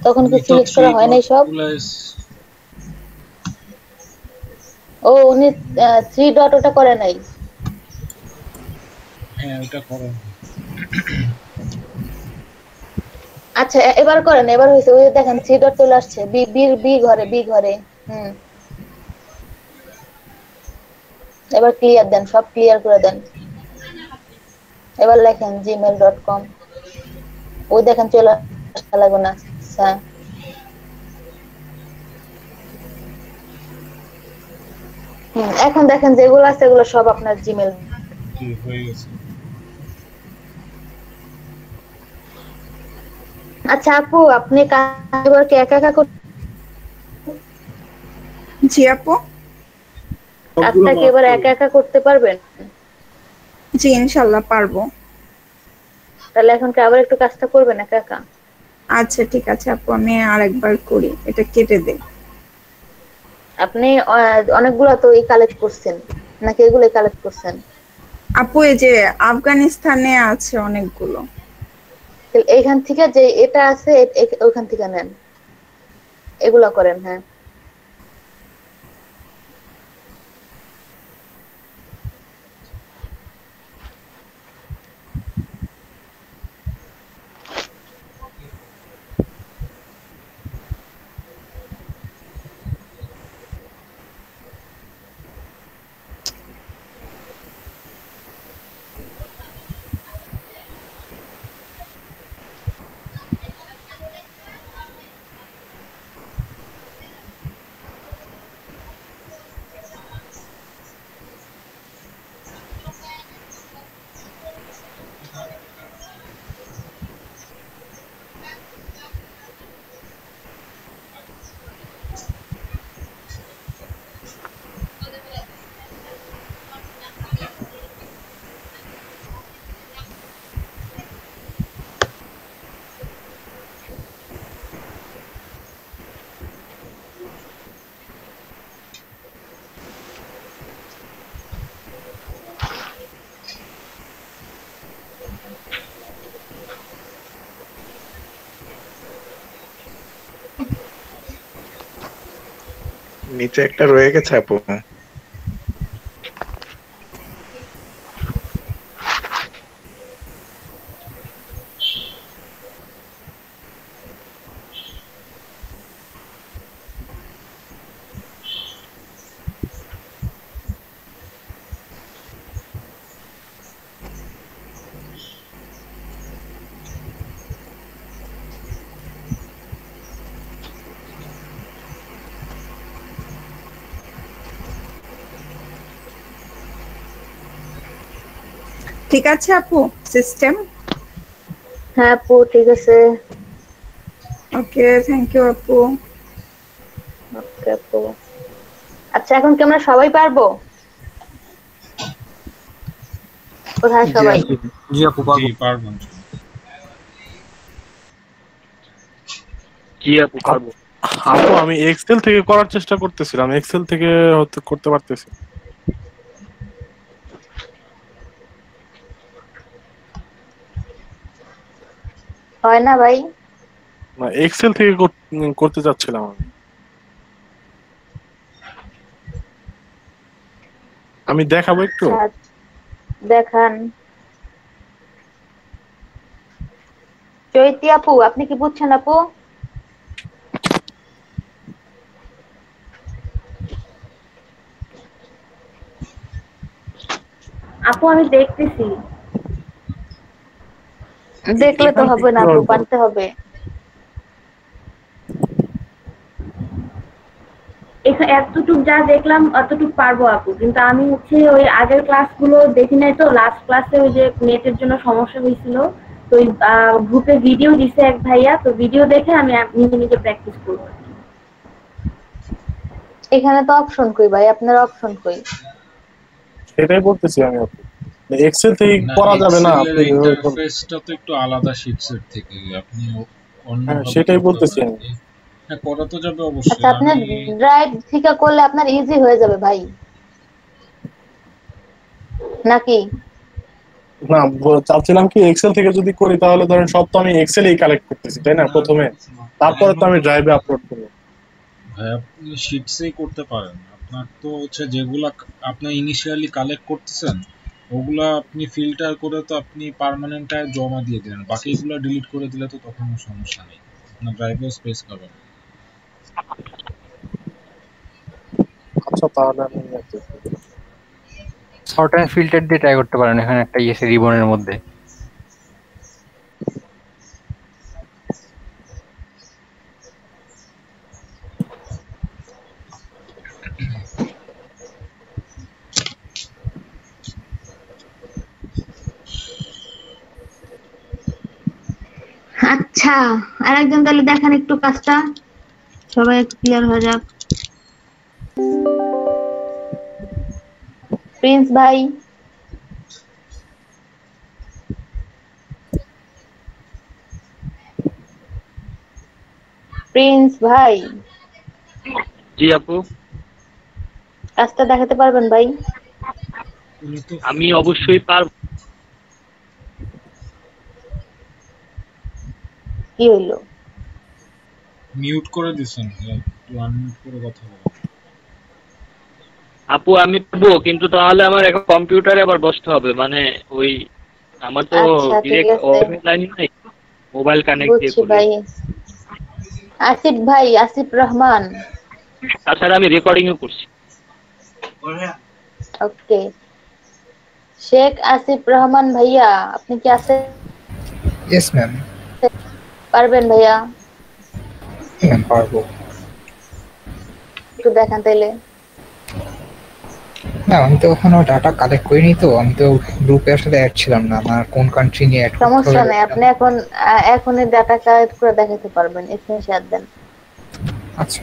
তখন কি সিলেক্ট করা হয় নাই সব? ও উনি 3 ডট ওটা করে নাই। হ্যাঁ ওটা করেন। আচ্ছা এবার করেন, এবার হইছে, ওই দেখেন 3 ডট চলে আসছে, বি ঘরে। এবার ক্লিয়ার দেন, সব ক্লিয়ার করে দেন। এবার লেখেন gmail.com, ওই দেখেন চলে আসা লাগবে না। আচ্ছা এখন দেখেন যেগুলো আছে এগুলো সব আপনার জিমেল হয়ে গেছে। আচ্ছা আপু, আপনি কাজগুলো কি একা একা করতে? জি আপু, কাজটা কি এবার একা একা করতে পারবেন? জি ইনশাআল্লাহ পারবো। তাহলে এখন কি আবার একটু কাজটা করবেন একা একা? আচ্ছা ঠিক আছে আপু, আমি আরেকবার করি, এটা কেটে দেই। আপনি অনেকগুলো তো কালেক্ট করছেন নাকি এগুলো কালেক্ট করছেন? আপু এই যে আফগানিস্তানে আছে অনেকগুলো। এইখান থেকে যে এটা আছে ওইখান থেকে নেন, এগুলা করেন। হ্যাঁ নিচে একটা রয়ে গেছে আপু। ঠিক আছে আপু, সিস্টেম? হ্যাঁ আপু ঠিক আছে। ওকে, থ্যাংক ইউ আপু। ওকে আপু। আচ্ছা এখন কি আমরা সবাই পারবো? কোথায় সবাই? জি আপু পারবো। জি আপু পারবো। আপু আমি এক্সেল থেকে করার চেষ্টা করতেছিলাম, এক্সেল থেকে হয়তো করতে পারতেছি। হয় না ভাই? না, এক্সেল থেকে করতে চাচ্ছিলাম আমি। আমি দেখাবো একটু। দেখান। চৈতি আপু আপনি কি বুঝছেন আপু? আপু আমি দেখতেছি। দেখলে তো হবে না আপু, পারতে হবে। এতটুক যা দেখলাম অতটুক পারবো আপু, কিন্তু আমি হচ্ছে ওই আগের ক্লাসগুলো দেখি নাই তো। লাস্ট ক্লাসে ওই যে নেটের জন্য সমস্যা হয়েছিল, তো ওই গ্রুপে ভিডিও দিছে এক ভাইয়া, তো ভিডিও দেখে আমি নিজে নিজে প্র্যাকটিস করব। এখানে তো অপশন কই ভাই, আপনার অপশন কই? সেটাই বলতেছি আমি আপু, এক্সেল থেকে করা যাবে না? আপনি ইন্টারফেসটা তো একটু আলাদা শিটসের থেকে, আপনি অন্য সেটাই বলতেছি আমি। হ্যাঁ করা তো যাবে অবশ্যই। আচ্ছা আপনি ড্রাইভ থেকে করলে আপনার ইজি হয়ে যাবে ভাই, নাকি? না, চাচ্ছিলাম কি এক্সেল থেকে যদি করি তাহলে ধরেন সব তো আমি এক্সেলেই কালেক্ট করতেছি, তাই না প্রথমে, তারপরে তো আমি ড্রাইভে আপলোড করব। ভাই আপনি শিটসেই করতে পারেন। আপনার তো হচ্ছে যেগুলা আপনি ইনিশিয়ালি কালেক্ট করতেছেন ওগুলা আপনি ফিল্টার করে তো আপনি পার্মানেন্টে জমা দিয়ে দেন, বাকিগুলো ডিলিট করে দিলে তো তখন সমস্যা নেই, আপনার ড্রাইভেও স্পেস পাবেন। আচ্ছা তাহলে আমি শর্ট এন্ড ফিল্টার দিয়ে ট্রাই করতে পারেন, এখানে একটা ইয়েছে রিবনের মধ্যে। আচ্ছা আরেকজন তাহলে দেখেন একটু কাজটা, সবাই একটু ক্লিয়ার হয়ে যাক। প্রিন্স ভাই, প্রিন্স ভাই। জি আপু। কাজটা দেখাতে পারবেন ভাই? আমি অবশ্যই পারবো। কি হইলো? মিউট করে দিছেন, একটু আনমিউট করে কথা বলুন। আপু আমি পারবো, কিন্তু তাহলে আমার এখন কম্পিউটারে আবার বসতে হবে, মানে ওই আমার তো ডিরেক্ট অনলাইন নাই, মোবাইল কানেক্ট দিয়ে করি। ভাই আসিফ ভাই, আসিফ রহমান। তাছাড়া আমি রেকর্ডিংও করছি। ওকে, শেখ আসিফ রহমান ভাইয়া আপনি কি আছেন? Yes ma'am. পারবেন ভাইয়া? मैम পারবো। একটু দেখান তাইলে। না আমি তো এখনো ডাটা কালেক্ট করিনি, তো আমি তো গ্রুপে আসলে অ্যাড ছিলাম না, আমার কোন কান্ট্রি নিয়ে অ্যাড করতে হবে। সমস্যা নেই, আপনি এখনই ডাটা কালেক্ট করে দেখাতে পারবেন, স্ক্রিনশট দেন। আচ্ছা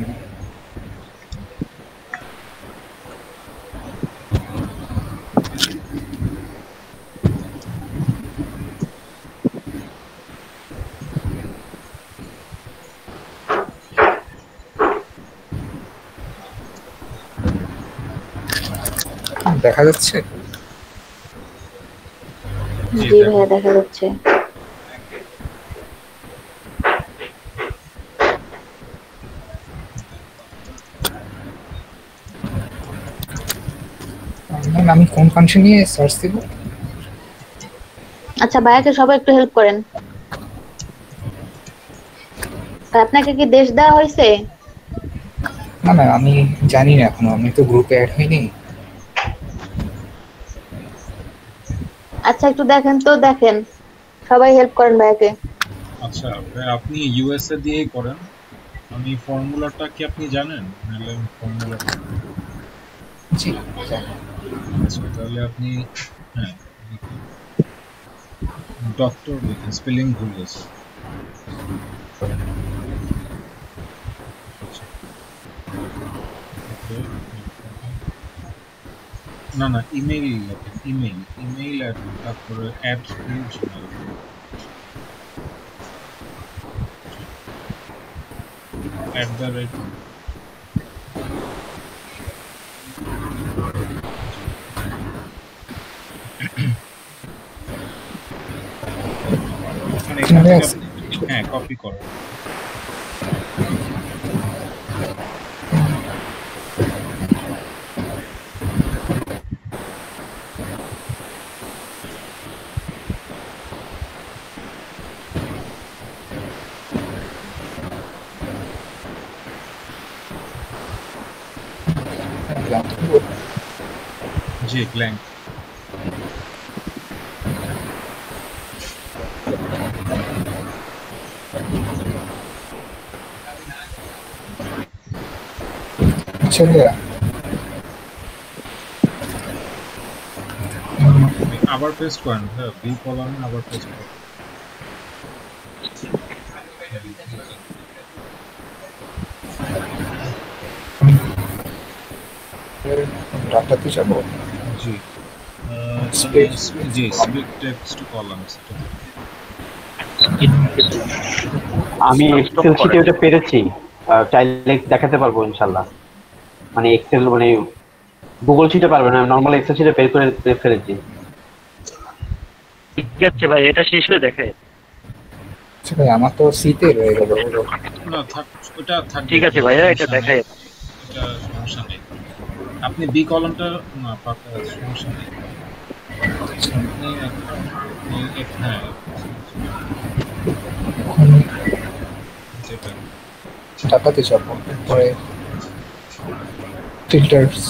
দেখা যাচ্ছে? জি ভাইয়া দেখা যাচ্ছে। আমি কোন কান্ট্রি নিয়ে সার্চ দিব? আচ্ছা ভাইয়াকে সবাই একটু হেল্প করেন। আপনাকে কি দেশ দেওয়া হয়েছে? না না, আমি জানি না এখনো, আমি তো গ্রুপে অ্যাড হইনি। আচ্ছা একটু দেখেন তো, দেখেন সবাই হেল্প করেন ভাইয়াকে। আচ্ছা ভাই, আপনি ইউএসএ দিয়েই করেন। আমি ফর্মুলাটা কি আপনি জানেন? নাহলে আমি ফর্মুলাটা জি জানি। আচ্ছা তাহলে আপনি হ্যাঁ ডক্টর লিখেন, স্পেলিং ভুল গেছে। না না, ইমেইল লেখেন, ইমেইল তারপরে @@. হ্যাঁ কপি করো। জি ব্ল্যাঙ্ক। আবার পেস্ট করেন, হ্যাঁ বি কলামে আবার পেস্ট করেন। ডাটাতে যাব। জি জি স্প্লিট টেক্সট কলামস। আমি এক্সেল শিটে ওটা পেরেছি, চাইলে দেখাতে পারবো ইনশাআল্লাহ। মানে এক্সেল মানে গুগল শিটে পারবে না, নরমাল এক্সেল শিটে বের করে ফেলেছি। ঠিক আছে ভাই, এটা শেষ হয়ে দেখায়। আচ্ছা ভাই, আমার তো সিতে রয়ে গেল। না থাক, ওটা থাক। ঠিক আছে ভাইয়া, এটা দেখায়। এটা সমস্যা নেই, আপনি বি কলামটা না পাতা সমস্যা নেই। হ্যাঁ ডাটাতে যাব, পরে ফিল্টারস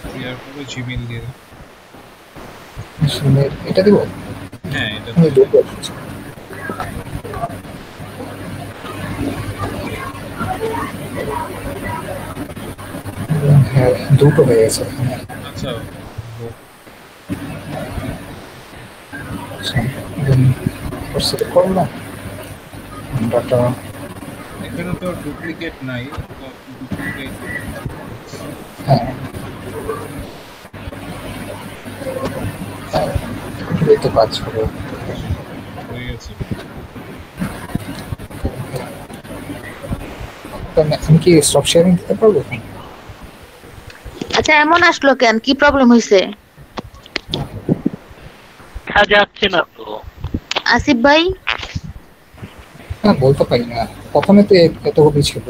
ক্লিয়ার করে জিমেইল দিয়ে দাও। এটা দিব। হ্যাঁ এটা হ্যাঁ দুটো হয়ে গেছে। আচ্ছা সেটা করলাম। ডাটা এখানে তো ডুপ্লিকেট নাই, তো ডুপ্লিকেট হ্যাঁ তো কাজ করে হয়ে গেছে। আমি কি স্টপ শেয়ারিং দিতে পারবো? আচ্ছা এমন আসলো কেন, কি প্রবলেম হয়েছে? দেখা যাচ্ছে না তো আসিফ ভাই। না বলতে পারি না, প্রথমে তো এতগুলো ছিল।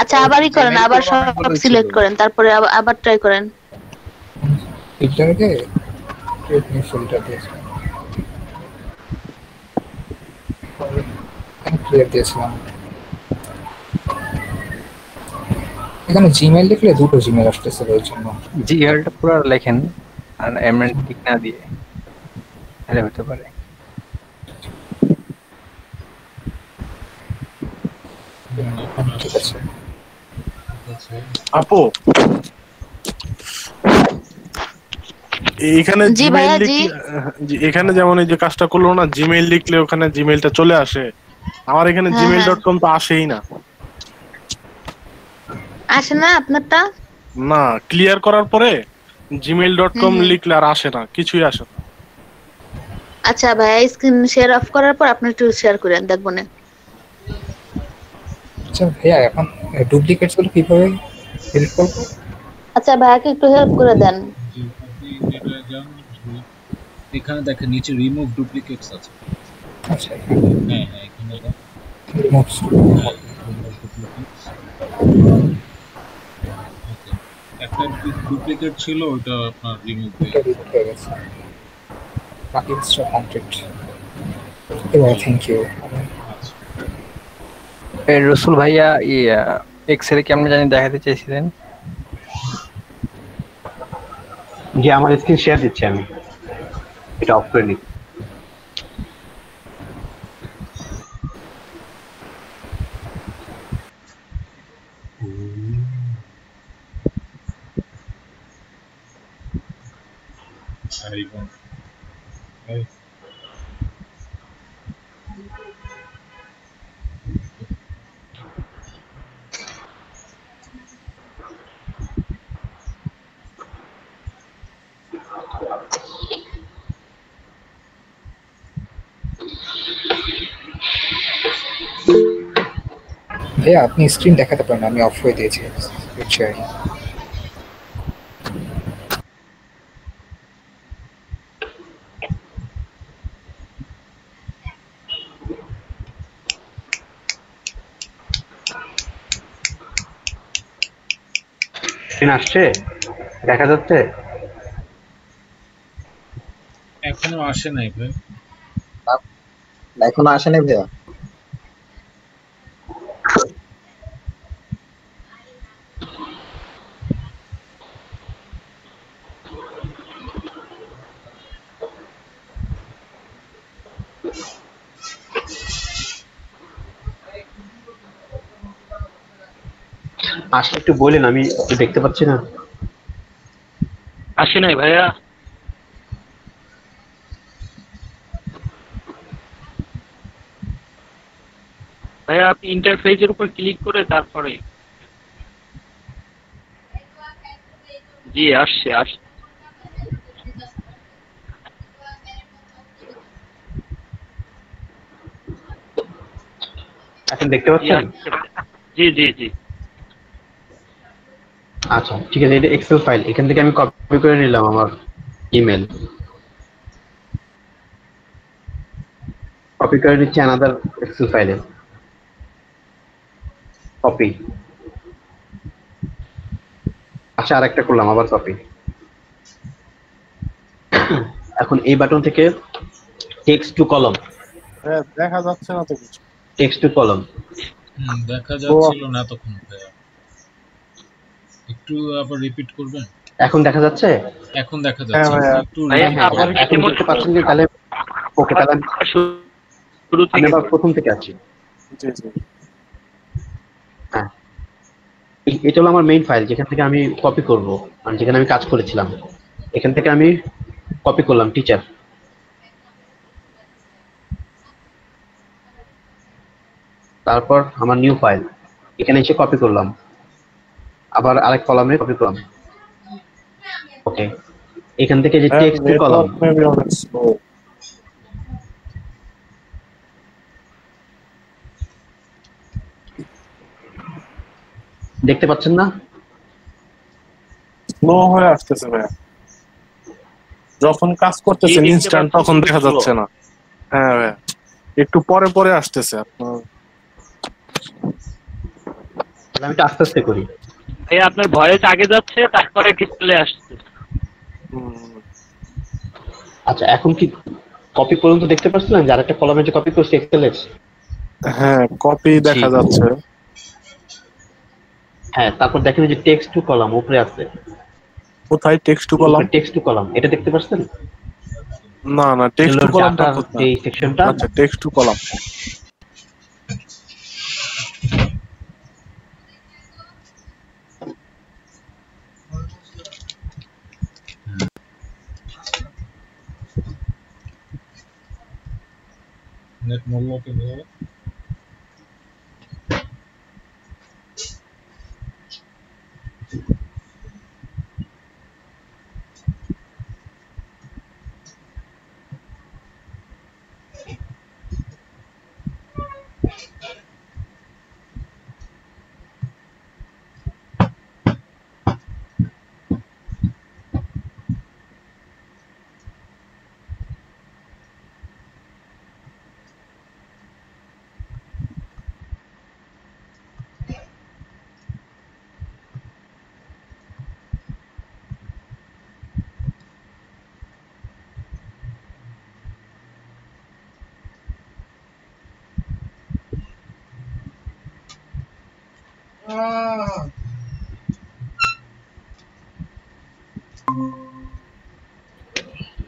আচ্ছা আবারই করেন, আবার সব সিলেক্ট করেন, তারপরে আবার ট্রাই করেন। ফিল্টারকে ফিল্টার দিয়েছি, ক্লিয়ার দিয়েছিলাম। এখানে জিমেইল লিখলে দুটো জিমেইল আসতেছে ওই জন্য। জিআরটা পুরো লেখেন আর এমএন ঠিক না দিয়ে, তাহলে হতে পারে। ঠিক আছে আপু, এইখানে জিমেইল লিখলে, এখানে যেমন এই যে কাজটা করলো না, জিমেইল লিখলে ওখানে জিমেইলটা চলে আসে। আমার এখানে gmail.com তো আসেই না। আসে না আপনারটা? না, ক্লিয়ার করার পরে gmail.com লিখলে আর আসে না, কিছুই আসে না। আচ্ছা ভাই, স্ক্রিন শেয়ার অফ করার পর আপনি একটু শেয়ার করেন, দেখবো না। আচ্ছা ভাইয়া, এখন ডুপ্লিকেটস গুলো কিভাবে ডিলিট করবো? আচ্ছা ভাইয়াকে একটু হেল্প করে দেন। জি, আপনি এটা যান, এখানে দেখেন নিচে রিমুভ ডুপ্লিকেটস আছে। আচ্ছা, হ্যাঁ হ্যাঁ, এখানে যান, রিমুভ ডুপ্লিকেটস। ওকে, একটা ডুপ্লিকেট ছিল, ওটা আপনার রিমুভ হয়ে গেছে। বাকি সব কমপ্লিট। এবার থ্যাংক ইউ। রসুল ভাইয়া এক্সরে কি আপনি জানি দেখাতে চাইছিলেন? জি, আমার স্ক্রিন শেয়ার দিচ্ছি, আমি এটা অফ করে নিই। ভাইয়া আপনি স্ক্রিন দেখাতে পারেন, আমি অফ করে দিয়েছি শেয়ারিং। স্ক্রিন আসছে, দেখা যাচ্ছে? এখনো আসে নাই ভাই। এখনো আসে নাই ভাইয়া। আসলে একটু বলেন, আমি দেখতে পাচ্ছি না। আসে নাই ভাইয়া। ভাইয়া আপনি ইন্টারফেসের উপর ক্লিক করে তারপরে। জি আসছে আসছে। এখন দেখতে পাচ্ছেন? জি জি জি। আচ্ছা ঠিক আছে, এটা এক্সেল ফাইল, এখান থেকে আমি কপি করে নিলাম আমার ইমেল, কপি করে নিচ্ছি অ্যানাদার এক্সেল ফাইলে, কপি। আচ্ছা আরেকটা করলাম, আবার কপি। এখন এই বাটন থেকে টেক্সট টু কলাম, দেখা যাচ্ছে না তো কিছু। টেক্সট টু কলাম দেখা যাচ্ছিল না তখন ভাইয়া, একটু আবার রিপিট করবেন। এখন দেখা যাচ্ছে? এখন দেখা যাচ্ছে একটু এখন দেখতে পাচ্ছেন কি? তাহলে ওকে, তাহলে শুরু থেকে আবার প্রথম থেকে আছি। জি জি। হ্যাঁ, এটা হলো আমার মেইন ফাইল, যেখান থেকে আমি কপি করব, মানে যেখানে আমি কাজ করেছিলাম। এখান থেকে আমি কপি করলাম টিচার, তারপর আমার নিউ ফাইল, এখানে এসে কপি করলাম, আবার আরেক কলামে কপি করলাম। ওকে, এখান থেকে যে টেক্সট টু কলাম, দেখতে পাচ্ছেন না? স্লো হয়ে আসতেছে ভাইয়া, যখন কাজ করতেছেন ইনস্ট্যান্ট তখন দেখা যাচ্ছে না। হ্যাঁ ভাইয়া, একটু পরে পরে আসতেছে আপনার। আমি একটু আস্তে আস্তে করি। ভাইয়া আপনার ভয়েস আগে যাচ্ছে, তারপরে ডিসপ্লে আসছে। আচ্ছা, এখন কি কপি পর্যন্ত দেখতে পাচ্ছিলেন? যে আরেকটা কলামে যে কপি করছি এক্সেলের? হ্যাঁ, কপি দেখা যাচ্ছে। হ্যাঁ, তারপর দেখেন যে টেক্সট টু কলাম উপরে আছে। কোথায় text to column? Text to column, এটা দেখতে পাচ্ছেন? না না, টেক্সট টু কলামটা কোথায়? এই সেকশনটা। আচ্ছা, টেক্সট টু কলাম। নেট মূল্য কি হবে?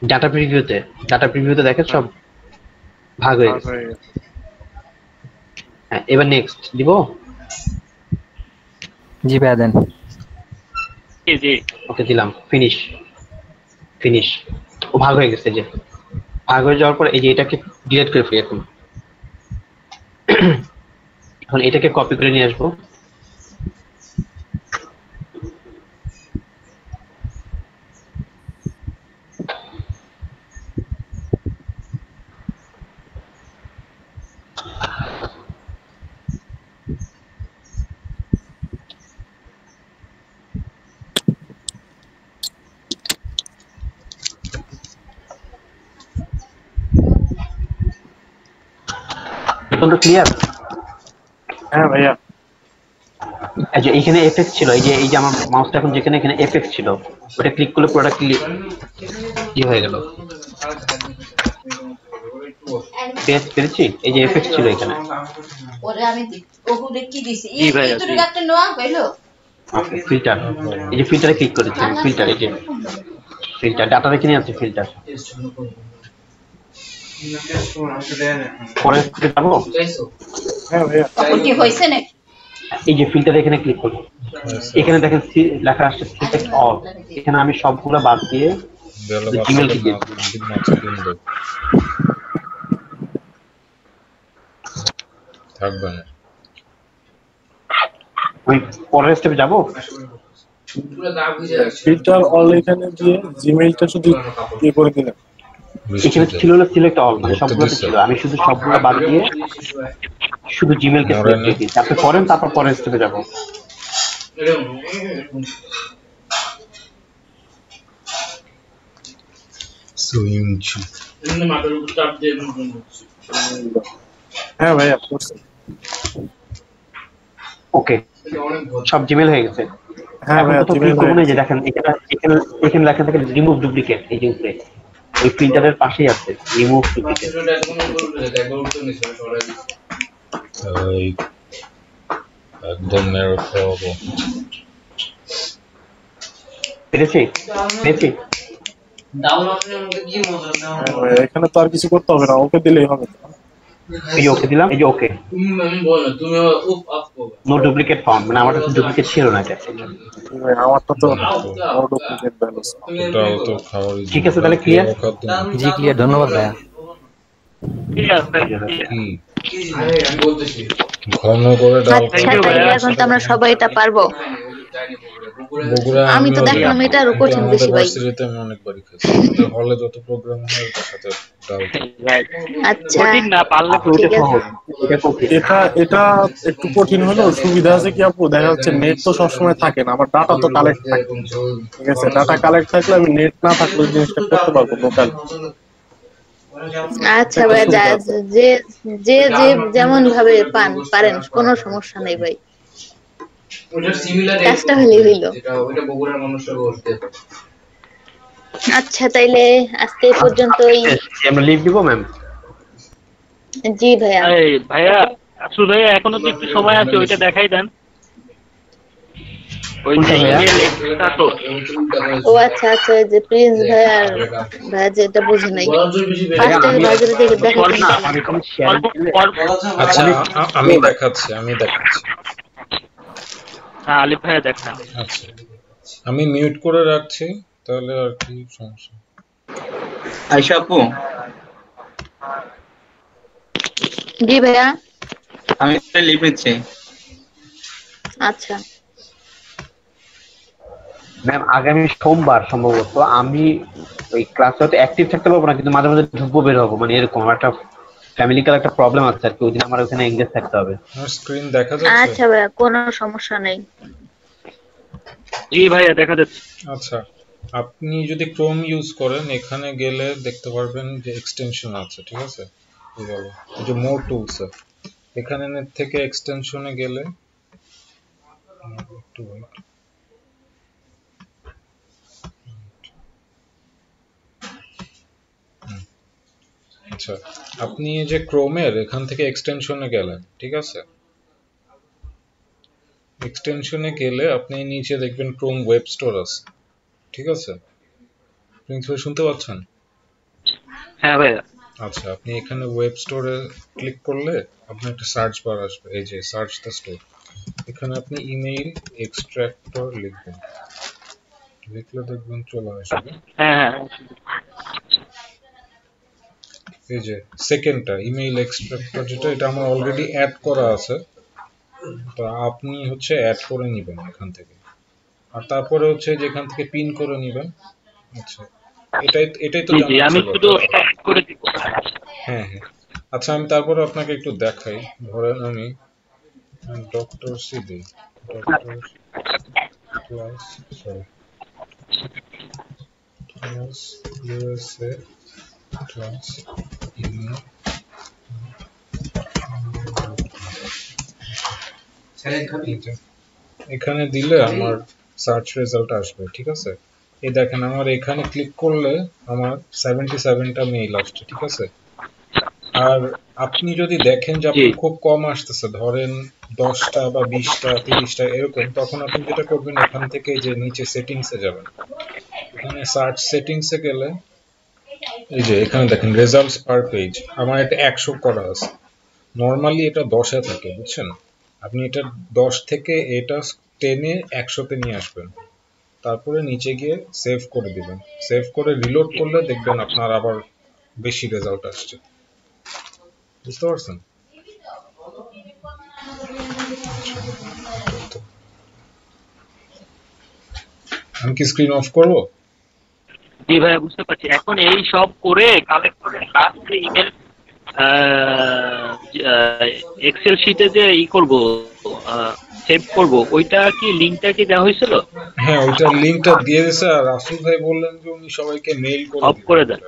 ডাটা প্রিভিউতে দেখেন সব ভাগ হয়ে গেছে। হ্যাঁ, এবার নেক্সট দিব। জি ভাইয়া দেন। জি ওকে দিলাম, ফিনিশ। ও ভাগ হয়ে গেছে, যে ভাগ হয়ে যাওয়ার পর এই যে এটাকে ডিলিট করে ফেলি। এখন এটাকে কপি করে নিয়ে আসবো। ক্লিয়ার? হ্যাঁ ভাইয়া। এই যে এখানে এফেক্ট ছিল, এই যে আমার মাউসটা এখন যেখানে এখানে এফেক্ট ছিল, ওটা ক্লিক করলে পুরোটা কি হয়ে গেল? পেরেছি? এই যে এফেক্ট ছিল এখানে। ফিল্টার, এই যে ফিল্টারে ক্লিক করেছি, ফিল্টার, এই যে ফিল্টার ডাটা রেখে নিয়ে আছে ফিল্টার। পরে যাবো। এই যে ফিল্টার এখানে ক্লিক করি, এখানে দেখেন লেখা আসছে সিলেক্ট অল। এখানে আমি সবগুলো বাদ দিয়ে জিমেল থেকে থাকবে না। ওই পরের স্টেপে যাবো। ফিল্টার অল এখানে দিয়ে জিমেইলটা শুধু কি করে দিলেন? এখানে ছিল না সিলেক্ট অল, মানে সবগুলো ছিল, আমি শুধু সবগুলো বাদ দিয়ে শুধু জিমেইলকে সিলেক্ট করে দিই। আপনি করেন, তারপর পরের স্টেপে যাবো। হ্যাঁ ভাইয়া। ওকে, সব জিমেল হয়ে গেছে। হ্যাঁ ভাইয়া, জিমেল করব না। যে দেখেন এখানে লেখা থাকে রিমুভ ডুপ্লিকেট, এই যে উপরে ওই ফিল্টারের পাশেই আছে রিমুভ ডুপ্লিকেট। একদম মেরে ফেলবো। পেরেছি? এখানে তো আর কিছু করতে হবে না, ওকে দিলেই হবে। এই যে ওকে দিলাম, এই যে ওকে। নো ডুপ্লিকেট ফাউন্ড, মানে আমার কাছে ডুপ্লিকেট ছিল না। আমারটা তো নো ডুপ্লিকেট ব্যালেন্স। ঠিক আছে, তাহলে ক্লিয়ার? জি ক্লিয়ার, ধন্যবাদ ভাইয়া। ঘন করে ডাল। এখন তো আমরা সবাই এটা পারবো। আমি তো দেখলাম এটা আরো কঠিন বেশি ভাই। অনেকবারই খাইছি হলে যত প্রোগ্রাম হয় ওটার সাথে ডাল। আচ্ছা, কঠিন না পারলে এটা একটু কঠিন হলেও সুবিধা আছে কি আপু, দেখা যাচ্ছে নেট তো সবসময় থাকে না, আমার ডাটা তো কালেক্ট থাকে। ঠিক আছে, ডাটা কালেক্ট থাকলে আমি নেট না থাকলে জিনিসটা করতে পারবো লোকাল। আচ্ছা ভাই, যে যে যে যেমন ভাবে পারেন, কোনো সমস্যা নেই ভাই। কাজটা হলেই হইলো। আচ্ছা, তাইলে আজকে এই পর্যন্তই। আমরা লিভ দিব ম্যাম? জি ভাইয়া। ভাইয়া আসলে ভাইয়া এখনো তো একটু সময় আছে, ওইটা দেখাই দেন। ও আচ্ছা, যে প্রিন্স ভাইয়া যেটা বুঝে নাই, আমি দেখাচ্ছি। আলিফ ভাইয়া দেখান। আচ্ছা, আমি মিউট করে রাখছি, তাহলে আর কি সমস্যা। আয়শা আপু, জি ভাইয়া, আমি লিখেছি। আচ্ছা ম্যাম, আগামী সোমবার সম্ভবত আমি ওই ক্লাসে হয়তো অ্যাক্টিভ থাকতে পারবো না, কিন্তু মাঝে মাঝে ঢুকবো বের হবো, মানে এরকম একটা ফ্যামিলিক্যাল একটা প্রবলেম আছে আর কি, ওই দিন আমার ওখানে এনগেজ থাকতে হবে। স্ক্রিন দেখা যাচ্ছে? আচ্ছা ভাইয়া, কোনো সমস্যা নেই। জি ভাইয়া দেখা যাচ্ছে। আচ্ছা, আপনি যদি ক্রোম ইউজ করেন, এখানে গেলে দেখতে পারবেন যে এক্সটেনশন আছে, ঠিক আছে? এইভাবে এই যে মোর টুলস, এখানে থেকে এক্সটেনশনে গেলে আচ্ছা, আপনি যে ক্রোমের এখান থেকে এক্সটেনশনে গেলেন, ঠিক আছে? এক্সটেনশনে গেলে আপনি নিচে দেখবেন ক্রোম ওয়েব স্টোর আছে, ঠিক আছে? প্রিন্স ভাই শুনতে পাচ্ছেন? হ্যাঁ ভাইয়া। আচ্ছা, আপনি এখানে ওয়েব স্টোরে ক্লিক করলে আপনার একটা সার্চ বার আসবে, এই যে সার্চ দ্য স্টোর। এখানে আপনি ইমেইল এক্সট্রাক্টর লিখবেন, লিখলে দেখবেন চলে আসবে। হ্যাঁ, এই যে সেকেন্ডটা ইমেইল এক্সট্রাক্টর, যেটা এটা আমার অলরেডি অ্যাড করা আছে, তো আপনি হচ্ছে অ্যাড করে নেবেন এখান থেকে। আর তারপরে হচ্ছে যেখান থেকে পিন করে নেবেন। আচ্ছা, এটাই তো জানা আমি ছিল। শুধু অ্যাড করে দিব। হ্যাঁ হ্যাঁ, আচ্ছা আমি তারপরে আপনাকে একটু দেখাই। ধরেন আমি ডক্টর সি দিই, doctor plus USA class email. এখানে দিলে আমার সার্চ রেজাল্ট আসবে, ঠিক আছে? এই দেখেন আমার এখানে ক্লিক করলে আমার 77টা মেইল আসছে, ঠিক আছে? আর আপনি যদি দেখেন যে আপনার খুব কম আসতেছে, ধরেন 10টা বা 20টা 30টা এরকম, তখন আপনি যেটা করবেন এখান থেকে যে নিচে সেটিংসে যাবেন, এখানে সার্চ সেটিংসে গেলে এই যে এখানে দেখেন রেজাল্টস পার পেজ, আমার এটা 100 করা আছে। নরমালি এটা 10-এ থাকে, বুঝছেন? আপনি এটা 10 থেকে এটা টেনে 100-তে নিয়ে আসবেন, তারপরে নিচে গিয়ে সেভ করে দিবেন। সেভ করে রিলোড করলে দেখবেন আপনার আবার বেশি রেজাল্ট আসছে। বুঝতে পারছেন? আমি কি স্ক্রিন অফ করব? জি ভাইয়া, বুঝতে পারছি। এখন এই সব করে কালেক্ট করে লাস্টে ইমেল এক্সেল শিটে যে করব, সেভ করব, ওইটা কি লিংকটা কি দেওয়া হয়েছিল? হ্যাঁ, ওইটা লিংকটা দিয়ে দিয়েছে। আর রাসূল ভাই বললেন যে উনি সবাইকে মেইল করে দেন।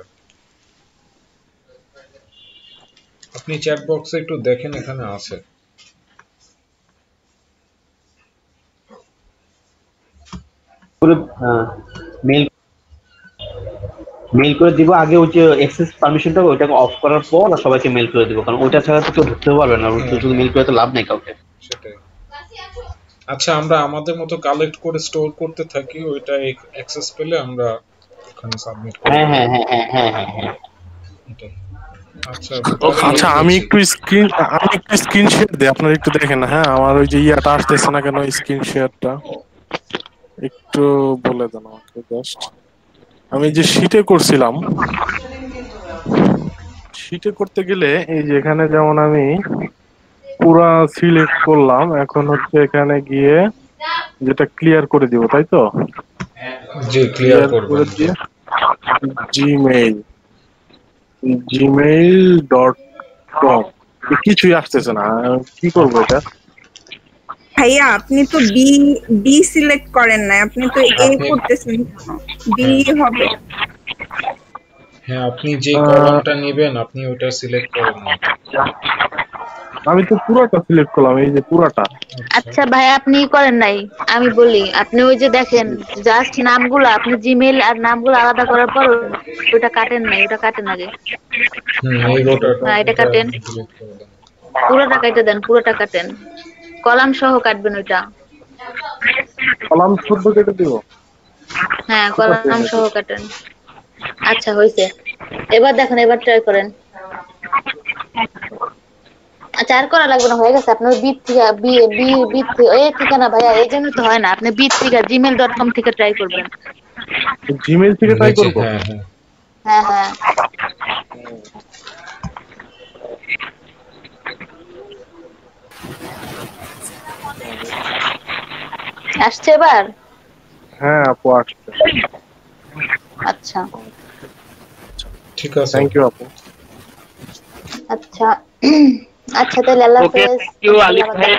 আপনি চ্যাট বক্সে একটু দেখেন, এখানে আছে। মেইল করে দিব আগে, ওই যে অ্যাক্সেস পারমিশনটা ওইটাকে অফ করার পর আর সবাইকে মেইল করে দিব, কারণ ওইটা ছাড়া তো কেউ ঢুকতে পারবে না। শুধু মেইল করে তো লাভ নাই কাউকে। সেটাই। আচ্ছা, আমরা আমাদের মতো কালেক্ট করে স্টোর করতে থাকি, ওইটা অ্যাক্সেস পেলে আমরা ওখানে সাবমিট করি। হ্যাঁ হ্যাঁ হ্যাঁ হ্যাঁ হ্যাঁ হ্যাঁ হ্যাঁ। আচ্ছা, আমি একটু স্ক্রিন শেয়ার দিই, আপনারা একটু দেখেন। হ্যাঁ, আমার ওই যে ইয়াটা আসতেছে না কেন, স্ক্রিন শেয়ারটা একটু বলে দেন আমাকে জাস্ট। আমি যে শীটে করছিলাম, শীটে করতে গেলে এই যে এখানে যেমন আমি পুরা সিলেক্ট করলাম, এখন হচ্ছে এখানে গিয়ে যেটা ক্লিয়ার করে দিব, তাই তো? জি, ক্লিয়ার করে দিয়ে gmail.com কিছুই আসতেছে না, কি করবো এটা? ভাইয়া আপনি তো বি সিলেক্ট করেন না, আপনি তো এ করতেছেন, বি হবে। হ্যাঁ, আপনি যে কলামটা নেবেন আপনি ওটা সিলেক্ট করেন না। আমি তো পুরোটা সিলেক্ট করলাম, এই যে পুরোটা। আচ্ছা ভাই, আপনি করেন নাই, আমি বলি। আপনি ওই যে দেখেন জাস্ট নামগুলো, আপনি জিমেইল আর নামগুলো আলাদা করার পর ওটা কাটেন নাই, ওটা কাটেন আগে। হ্যাঁ, এটা কাটেন, পুরোটা কেটে দেন, পুরোটা কাটেন, কলাম সহ কাটবেন ওইটা। কলাম শুদ্ধ কেটে দিব? হ্যাঁ, কলাম সহ কাটেন। আচ্ছা, হয়েছে। এবার দেখেন, এবার ট্রাই করেন। আচ্ছা, আর করা লাগবে না, হয়ে গেছে। আপনার বি থেকে এই ঠিকানা ভাইয়া, এই জন্য তো হয় না। আপনি বি থেকে gmail.com থেকে ট্রাই করবেন। জিমেইল থেকে ট্রাই করব? হ্যাঁ হ্যাঁ। আসছে এবার? হ্যাঁ আপু, আসছে। আচ্ছা, ঠিক আছে, থ্যাংক ইউ আপু। আচ্ছা আচ্ছা, তাহলে আল্লাহ হাফেজ। ওকে, থ্যাংক ইউ আলিফ ভাই।